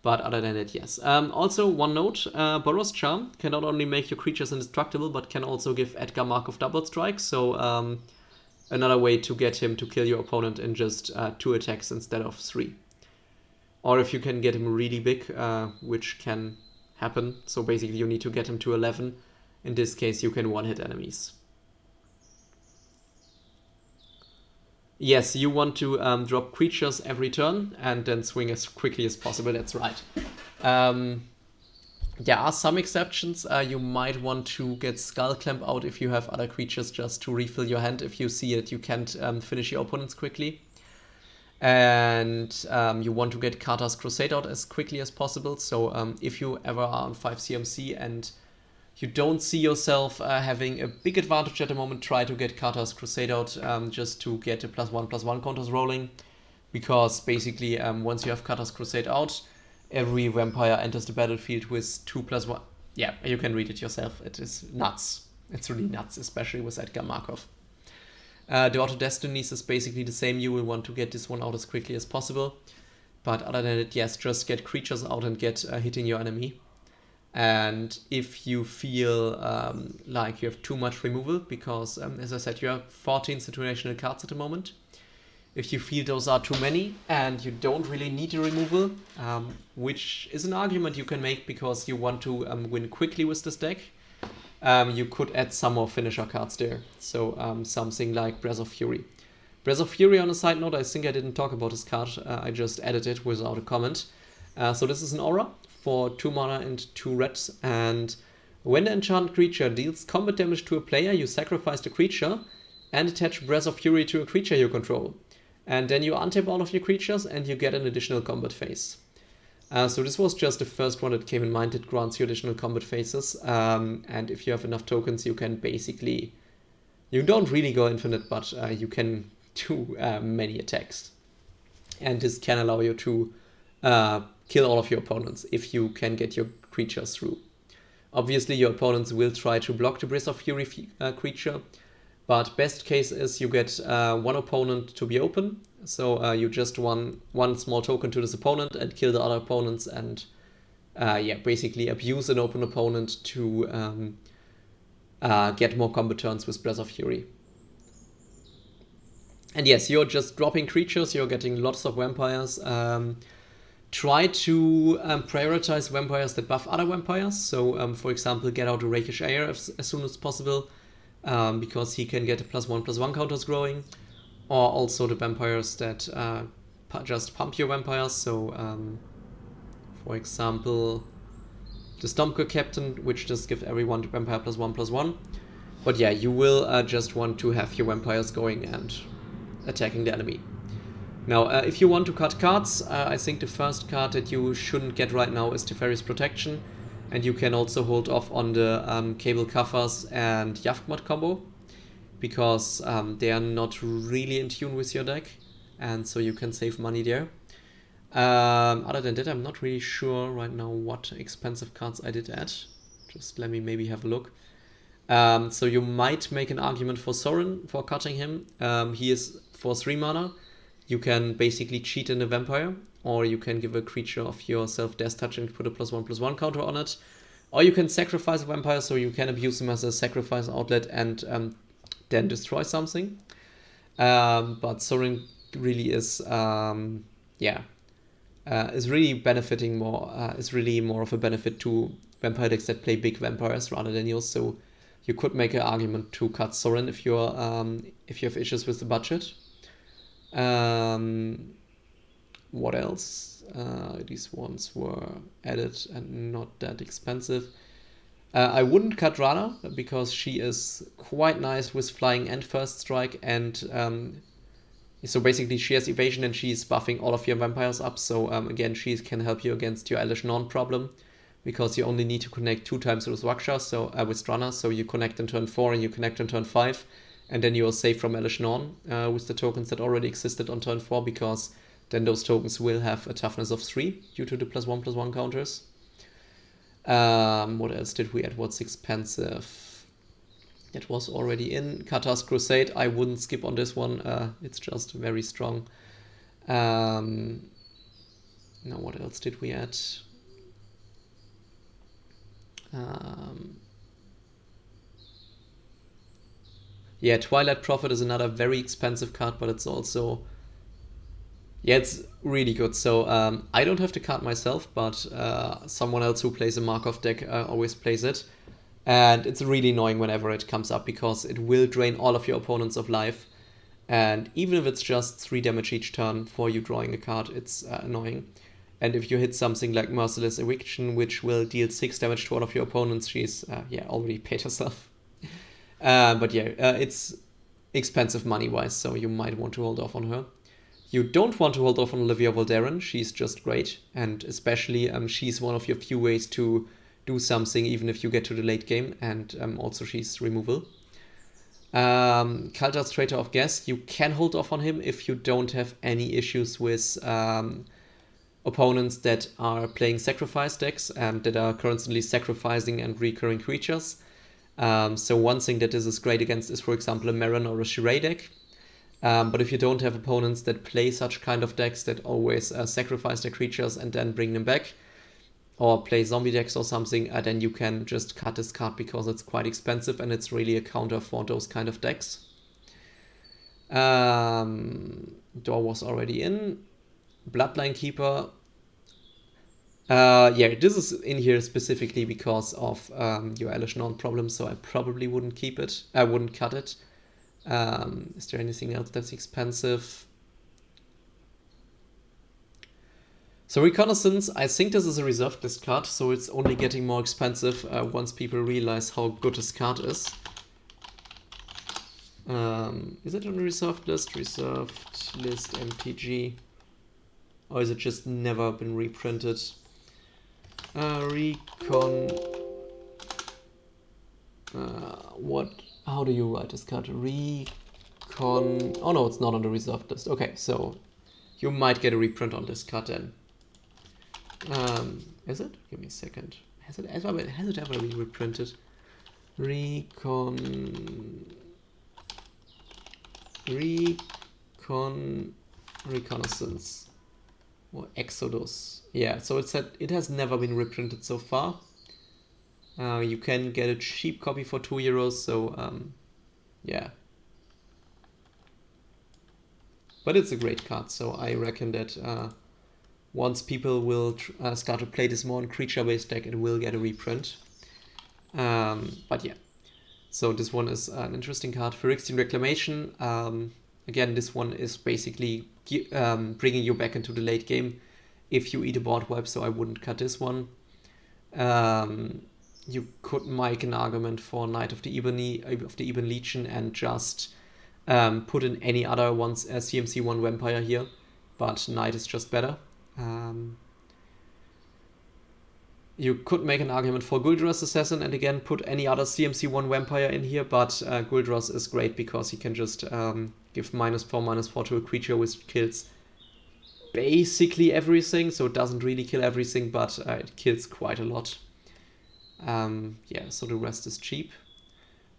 But other than that, yes. Also, one note, Boros Charm can not only make your creatures indestructible, but can also give Edgar Markov double strike, so another way to get him to kill your opponent in just 2 attacks instead of 3. Or if you can get him really big, which can happen, so basically you need to get him to 11. In this case, you can one-hit enemies. Yes, you want to drop creatures every turn and then swing as quickly as possible, that's right. There are some exceptions. You might want to get Skull Clamp out if you have other creatures just to refill your hand if you see that you can't finish your opponents quickly. And you want to get Carter's Crusade out as quickly as possible. So if you ever are on 5 CMC and you don't see yourself having a big advantage at the moment, try to get Carter's Crusade out just to get the +1/+1 counters rolling. Because basically, once you have Carter's Crusade out, every vampire enters the battlefield with 2/1. Yeah, you can read it yourself. It is nuts. It's really nuts, especially with Edgar Markov. The Auto Destinies is basically the same. You will want to get this one out as quickly as possible. But other than it, yes, just get creatures out and get hitting your enemy. And if you feel like you have too much removal, because as I said, you have 14 situational cards at the moment. If you feel those are too many and you don't really need the removal, which is an argument you can make because you want to win quickly with this deck, you could add some more finisher cards there. So something like Breath of Fury. Breath of Fury, on a side note, I think I didn't talk about this card. I just added it without a comment. So this is an aura for 2 mana and 2 reds, and when the enchanted creature deals combat damage to a player, you sacrifice the creature and attach Breath of Fury to a creature you control. And then you untap all of your creatures and you get an additional combat phase. So this was just the first one that came in mind that grants you additional combat phases. And if you have enough tokens, you can basically... You don't really go infinite, but you can do many attacks. And this can allow you to kill all of your opponents if you can get your creatures through. Obviously, your opponents will try to block the Breath of Fury creature, but best case is you get one opponent to be open, so you just one small token to this opponent and kill the other opponents and yeah, basically abuse an open opponent to get more combat turns with Breath of Fury. And yes, you're just dropping creatures, you're getting lots of vampires. Try to prioritize vampires that buff other vampires. So, for example, get out a Rakish Air as soon as possible, because he can get a +1/+1 counters growing. Or also the vampires that just pump your vampires. So, for example, the Stompker Captain, which just gives everyone the vampire +1/+1. But yeah, you will just want to have your vampires going and attacking the enemy. Now, if you want to cut cards, I think the first card that you shouldn't get right now is Teferi's Protection. And you can also hold off on the Cable Kaffas and Yavkmat combo, because they are not really in tune with your deck, and so you can save money there. Other than that, I'm not really sure right now what expensive cards I did add. Just let me maybe have a look. So you might make an argument for Sorin, for cutting him. He is for 3 mana. You can basically cheat in a vampire, or you can give a creature of yourself Death Touch and put a +1/+1 counter on it. Or you can sacrifice a vampire, so you can abuse him as a sacrifice outlet and then destroy something. But Sorin really is, is really benefiting more, is really more of a benefit to vampire decks that play big vampires rather than yours. So you could make an argument to cut Sorin if you have issues with the budget. What else? These ones were added and not that expensive. I wouldn't cut Rana because she is quite nice with flying and first strike, and so basically she has evasion and she's buffing all of your vampires up. So again, she can help you against your Elish Norn problem, because you only need to connect 2 times with Raksha, so with Rana. So you connect in turn 4 and you connect in turn 5. And then you are safe from Elish Norn with the tokens that already existed on turn 4, because then those tokens will have a toughness of 3 due to the +1/+1 counters. What else did we add? What's expensive? That was already in. Kata's Crusade, I wouldn't skip on this one. It's just very strong. Now, what else did we add? Yeah, Twilight Prophet is another very expensive card, but it's also... Yeah, it's really good. So I don't have the card myself, but someone else who plays a Markov deck always plays it. And it's really annoying whenever it comes up, because it will drain all of your opponents of life. And even if it's just 3 damage each turn for you drawing a card, it's annoying. And if you hit something like Merciless Eviction, which will deal 6 damage to all of your opponents, she's already paid herself. But yeah, it's expensive money-wise, so you might want to hold off on her. You don't want to hold off on Olivia Voldaren, she's just great, and especially she's one of your few ways to do something even if you get to the late game, and also she's removal. Kaltar's Traitor of Gas, you can hold off on him if you don't have any issues with opponents that are playing sacrifice decks and that are constantly sacrificing and recurring creatures. So one thing that this is great against is, for example, a Marin or a Shirai deck. But if you don't have opponents that play such kind of decks that always sacrifice their creatures and then bring them back, or play zombie decks or something, then you can just cut this card because it's quite expensive and it's really a counter for those kind of decks. Door was already in. Bloodline Keeper. Yeah, this is in here specifically because of your Elish Norn problem, so I probably wouldn't keep it. I wouldn't cut it. Is there anything else that's expensive? So Reconnaissance, I think this is a reserved list card, so it's only getting more expensive once people realize how good this card is. Is it on a reserved list? Reserved list MTG. Or is it just never been reprinted? Recon... what? How do you write this card? Recon... Oh no, it's not on the reserved list. Okay, so you might get a reprint on this card then. Is it? Give me a second. Has it ever been reprinted? Reconnaissance. Or Exodus. Yeah, so it said it has never been reprinted so far. You can get a cheap copy for €2, so yeah. But it's a great card, so I reckon that once people will start to play this more on creature-based deck, it will get a reprint. But yeah, so this one is an interesting card. Phyrexian Reclamation. Again, this one is basically bringing you back into the late game if you eat a board wipe, so I wouldn't cut this one. You could make an argument for Knight of the Ebon Legion and just put in any other ones as CMC1 Vampire here, but Knight is just better. You could make an argument for Guldras Assassin and again put any other CMC1 Vampire in here, but Guldras is great because he can just give -4/-4 to a creature which kills basically everything, so it doesn't really kill everything, but it kills quite a lot. Yeah, so the rest is cheap.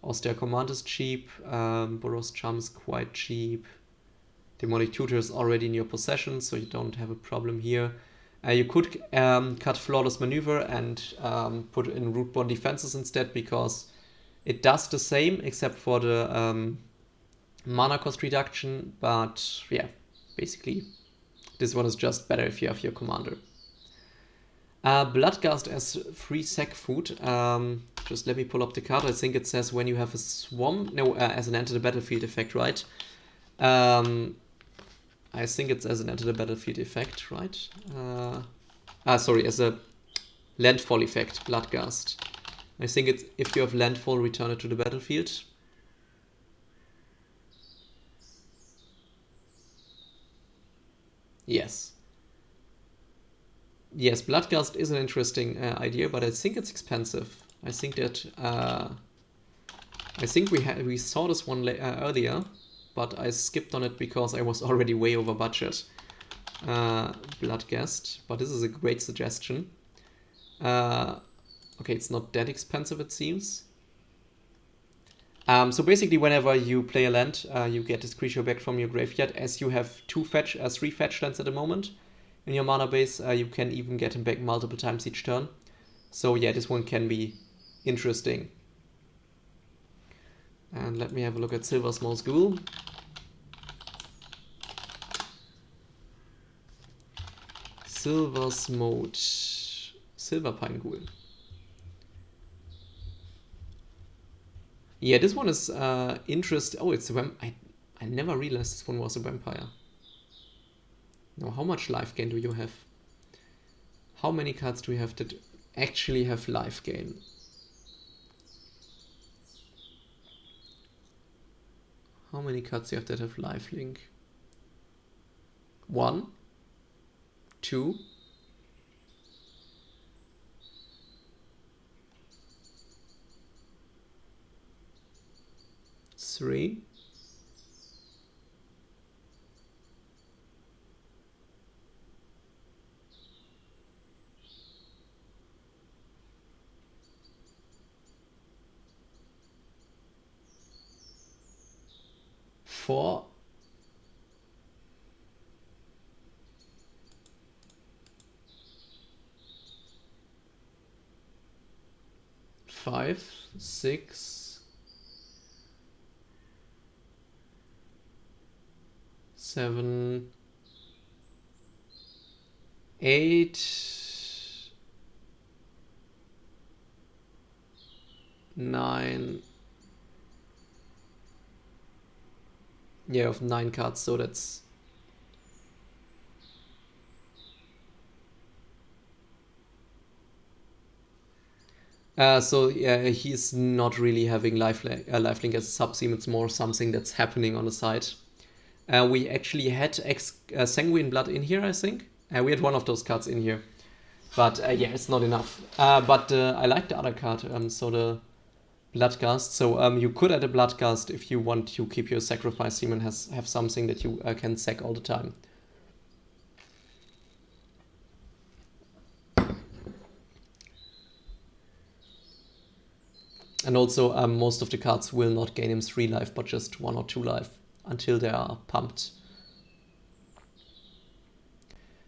Austere Command is cheap, Boros Charm is quite cheap. Demonic Tutor is already in your possession, so you don't have a problem here. You could cut Flawless Maneuver and put in Rootborn Defenses instead, because it does the same except for the mana cost reduction, but yeah, basically this one is just better if you have your commander. Bloodgast as free sec food. Just let me pull up the card. I think it says when you have a swamp. No, as an enter the battlefield effect, right? I think it's as an enter the battlefield effect, right? Sorry, as a landfall effect, Bloodgast. I think it's if you have landfall, return it to the battlefield. Yes. Yes, Bloodgast is an interesting idea, but I think it's expensive. I think that we saw this one earlier, but I skipped on it because I was already way over budget. Bloodgast, but this is a great suggestion. Okay, it's not that expensive, it seems. So basically, whenever you play a land, you get this creature back from your graveyard. As you have three fetch lands at the moment in your mana base, you can even get him back multiple times each turn. So yeah, this one can be interesting. And let me have a look at Silver Small's Ghoul. Silver's Mode. Silver Pine Ghoul. Yeah, this one is interesting. Oh, it's a I never realized this one was a vampire. Now, how much life gain do you have? How many cards do you have that actually have life gain? How many cards do you have that have life link? 1, 2, 3, 4, 5, 6, 7, 8, 9. Yeah, of 9 cards, so that's... so yeah, he's not really having lifelink as a sub-theme, it's more something that's happening on the side. We actually had Sanguine Blood in here, I think. We had one of those cards in here. But yeah, it's not enough. But I like the other card, so the Bloodgast. So you could add a Bloodgast if you want to keep your Sacrifice theme and have something that you can sack all the time. And also, most of the cards will not gain him 3 life, but just 1 or 2 life until they are pumped.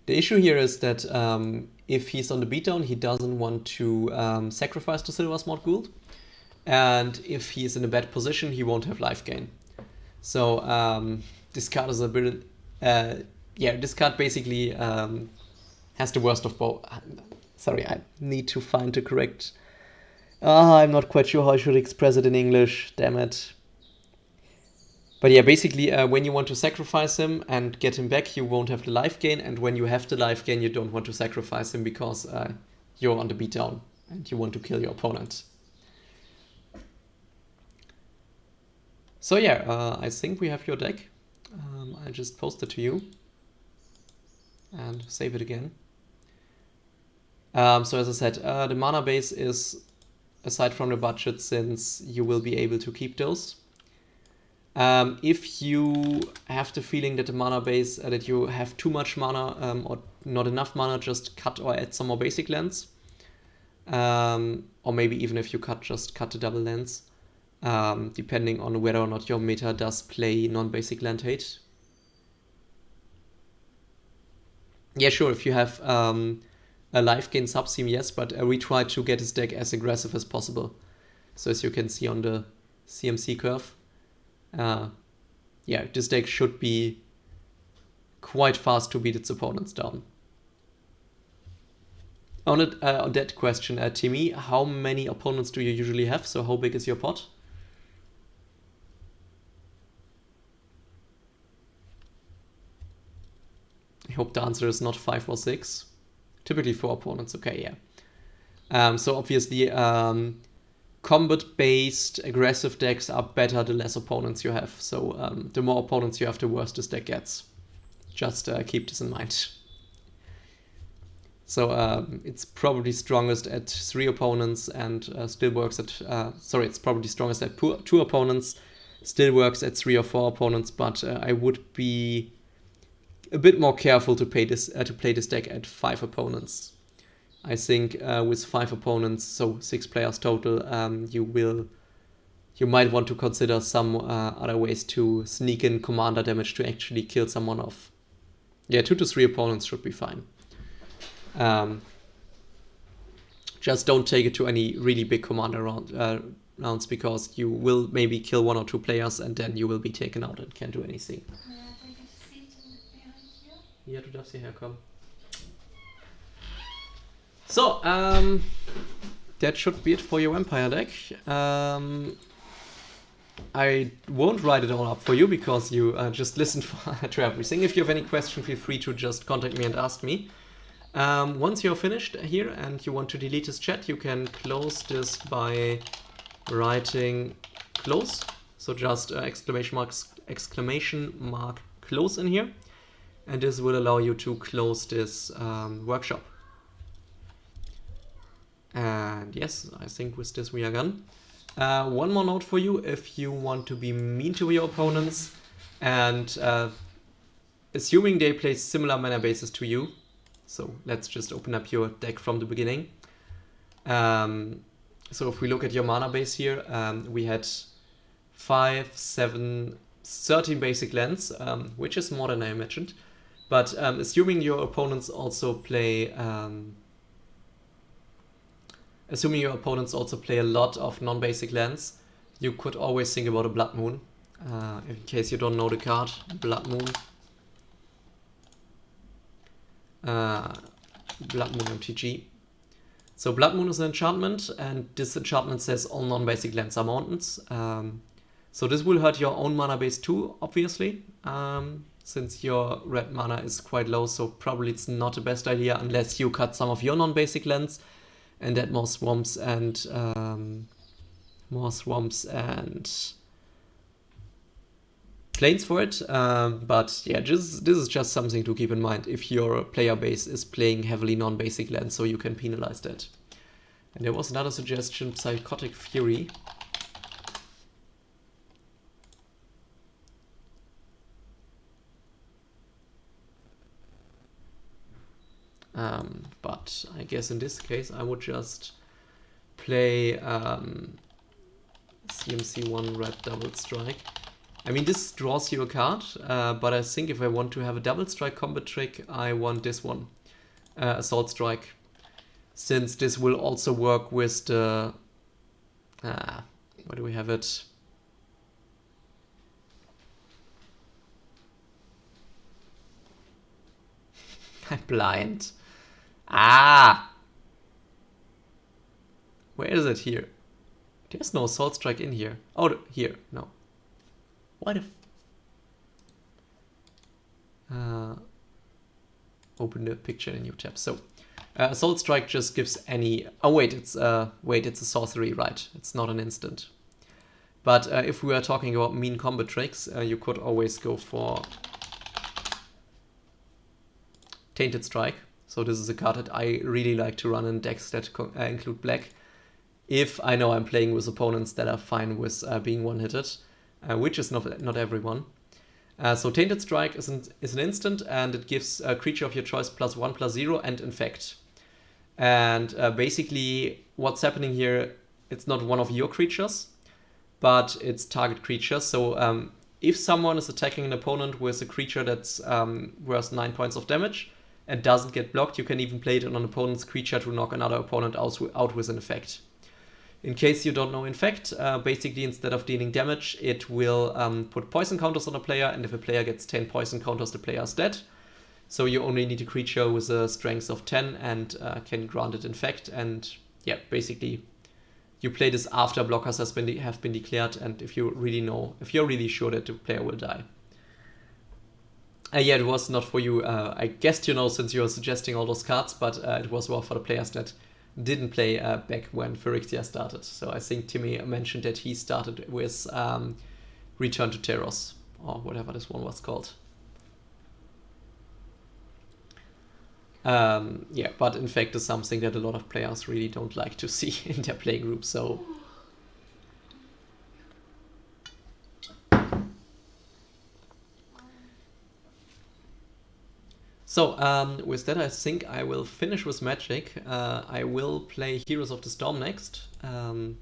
The issue here is that if he's on the beatdown, he doesn't want to sacrifice the Silver Smart Ghoul. And if he's in a bad position, he won't have life gain. So this card is a bit... yeah, this card basically has the worst of both. Sorry, I need to find the correct... I'm not quite sure how I should express it in English, damn it. But yeah, basically, when you want to sacrifice him and get him back, you won't have the life gain. And when you have the life gain, you don't want to sacrifice him because you're on the beatdown and you want to kill your opponent. So yeah, I think we have your deck. I'll just post it to you and save it again. So as I said, the mana base is, aside from the budget, since you will be able to keep those. If you have the feeling that the mana base, that you have too much mana or not enough mana, just cut or add some more basic lands. Or maybe even if you just cut the double lands, depending on whether or not your meta does play non-basic land hate. Yeah, sure, if you have a life gain sub-theme, yes, but we try to get his deck as aggressive as possible. So as you can see on the CMC curve, yeah, this deck should be quite fast to beat its opponents down. On that question, Timmy, how many opponents do you usually have? So how big is your pot? I hope the answer is not 5 or 6. Typically 4 opponents, okay, yeah. So obviously, combat-based aggressive decks are better the less opponents you have. So the more opponents you have, the worse this deck gets. Just keep this in mind. So it's probably strongest at 3 opponents and still works at... sorry, it's probably strongest at 2 opponents, still works at 3 or 4 opponents, but I would be a bit more careful to play this deck at 5 opponents. I think with 5 opponents, so 6 players total, you will you might want to consider some other ways to sneak in commander damage to actually kill someone off. Yeah, 2 to 3 opponents should be fine. Just don't take it to any really big commander rounds, because you will maybe kill 1 or 2 players and then you will be taken out and can't do anything. Ja, du darfst hierher kommen. So, that should be it for your Vampire deck. I won't write it all up for you because you just listened to everything. If you have any question, feel free to just contact me and ask me. Once you're finished here and you want to delete this chat, you can close this by writing close. So just exclamation mark close in here. And this will allow you to close this workshop. And yes, I think with this we are done. One more note for you: if you want to be mean to your opponents and assuming they play similar mana bases to you, so let's just open up your deck from the beginning. So if we look at your mana base here, we had 5, 7, 13 basic lands, which is more than I imagined. But assuming your opponents also play a lot of non-basic lands, you could always think about a Blood Moon. In case you don't know the card, Blood Moon. Blood Moon MTG. So Blood Moon is an enchantment, and this enchantment says all non-basic lands are mountains. So this will hurt your own mana base too, obviously, since your red mana is quite low, so probably it's not the best idea unless you cut some of your non-basic lands and add more swamps and planes for it. But yeah, this is just something to keep in mind if your player base is playing heavily non-basic lands, so you can penalize that. And there was another suggestion, Psychotic Fury. But I guess in this case I would just play CMC1 red double strike. I mean, this draws you a card, but I think if I want to have a double strike combat trick, I want this one, Assault Strike, since this will also work with the where do we have it? I'm blind. Where is it here? There's no Assault Strike in here. Oh, here, no. Why the open the picture in a new tab. So Assault Strike just gives any... Oh wait, it's a sorcery, right? It's not an instant. But if we are talking about mean combat tricks, you could always go for Tainted Strike. So this is a card that I really like to run in decks that include black, if I know I'm playing with opponents that are fine with being one-hitted, which is not everyone. So Tainted Strike is an instant, and it gives a creature of your choice +1/+0 and infect. And basically what's happening here, it's not one of your creatures, but it's target creatures. So if someone is attacking an opponent with a creature that's worth 9 points of damage and doesn't get blocked, you can even play it on an opponent's creature to knock another opponent out with an effect. In case you don't know infect, basically instead of dealing damage, it will put poison counters on a player, and if a player gets 10 poison counters, the player is dead. So you only need a creature with a strength of 10 and can grant it infect, and yeah, basically you play this after blockers have been declared, and if you're really sure that the player will die. Yeah, it was not for you. I guessed you know, since you're suggesting all those cards, but it was more for the players that didn't play back when Phyrexia started. So I think Timmy mentioned that he started with Return to Terros, or whatever this one was called. Yeah, but in fact is something that a lot of players really don't like to see in their play group, so... So, with that I think I will finish with Magic. I will play Heroes of the Storm next.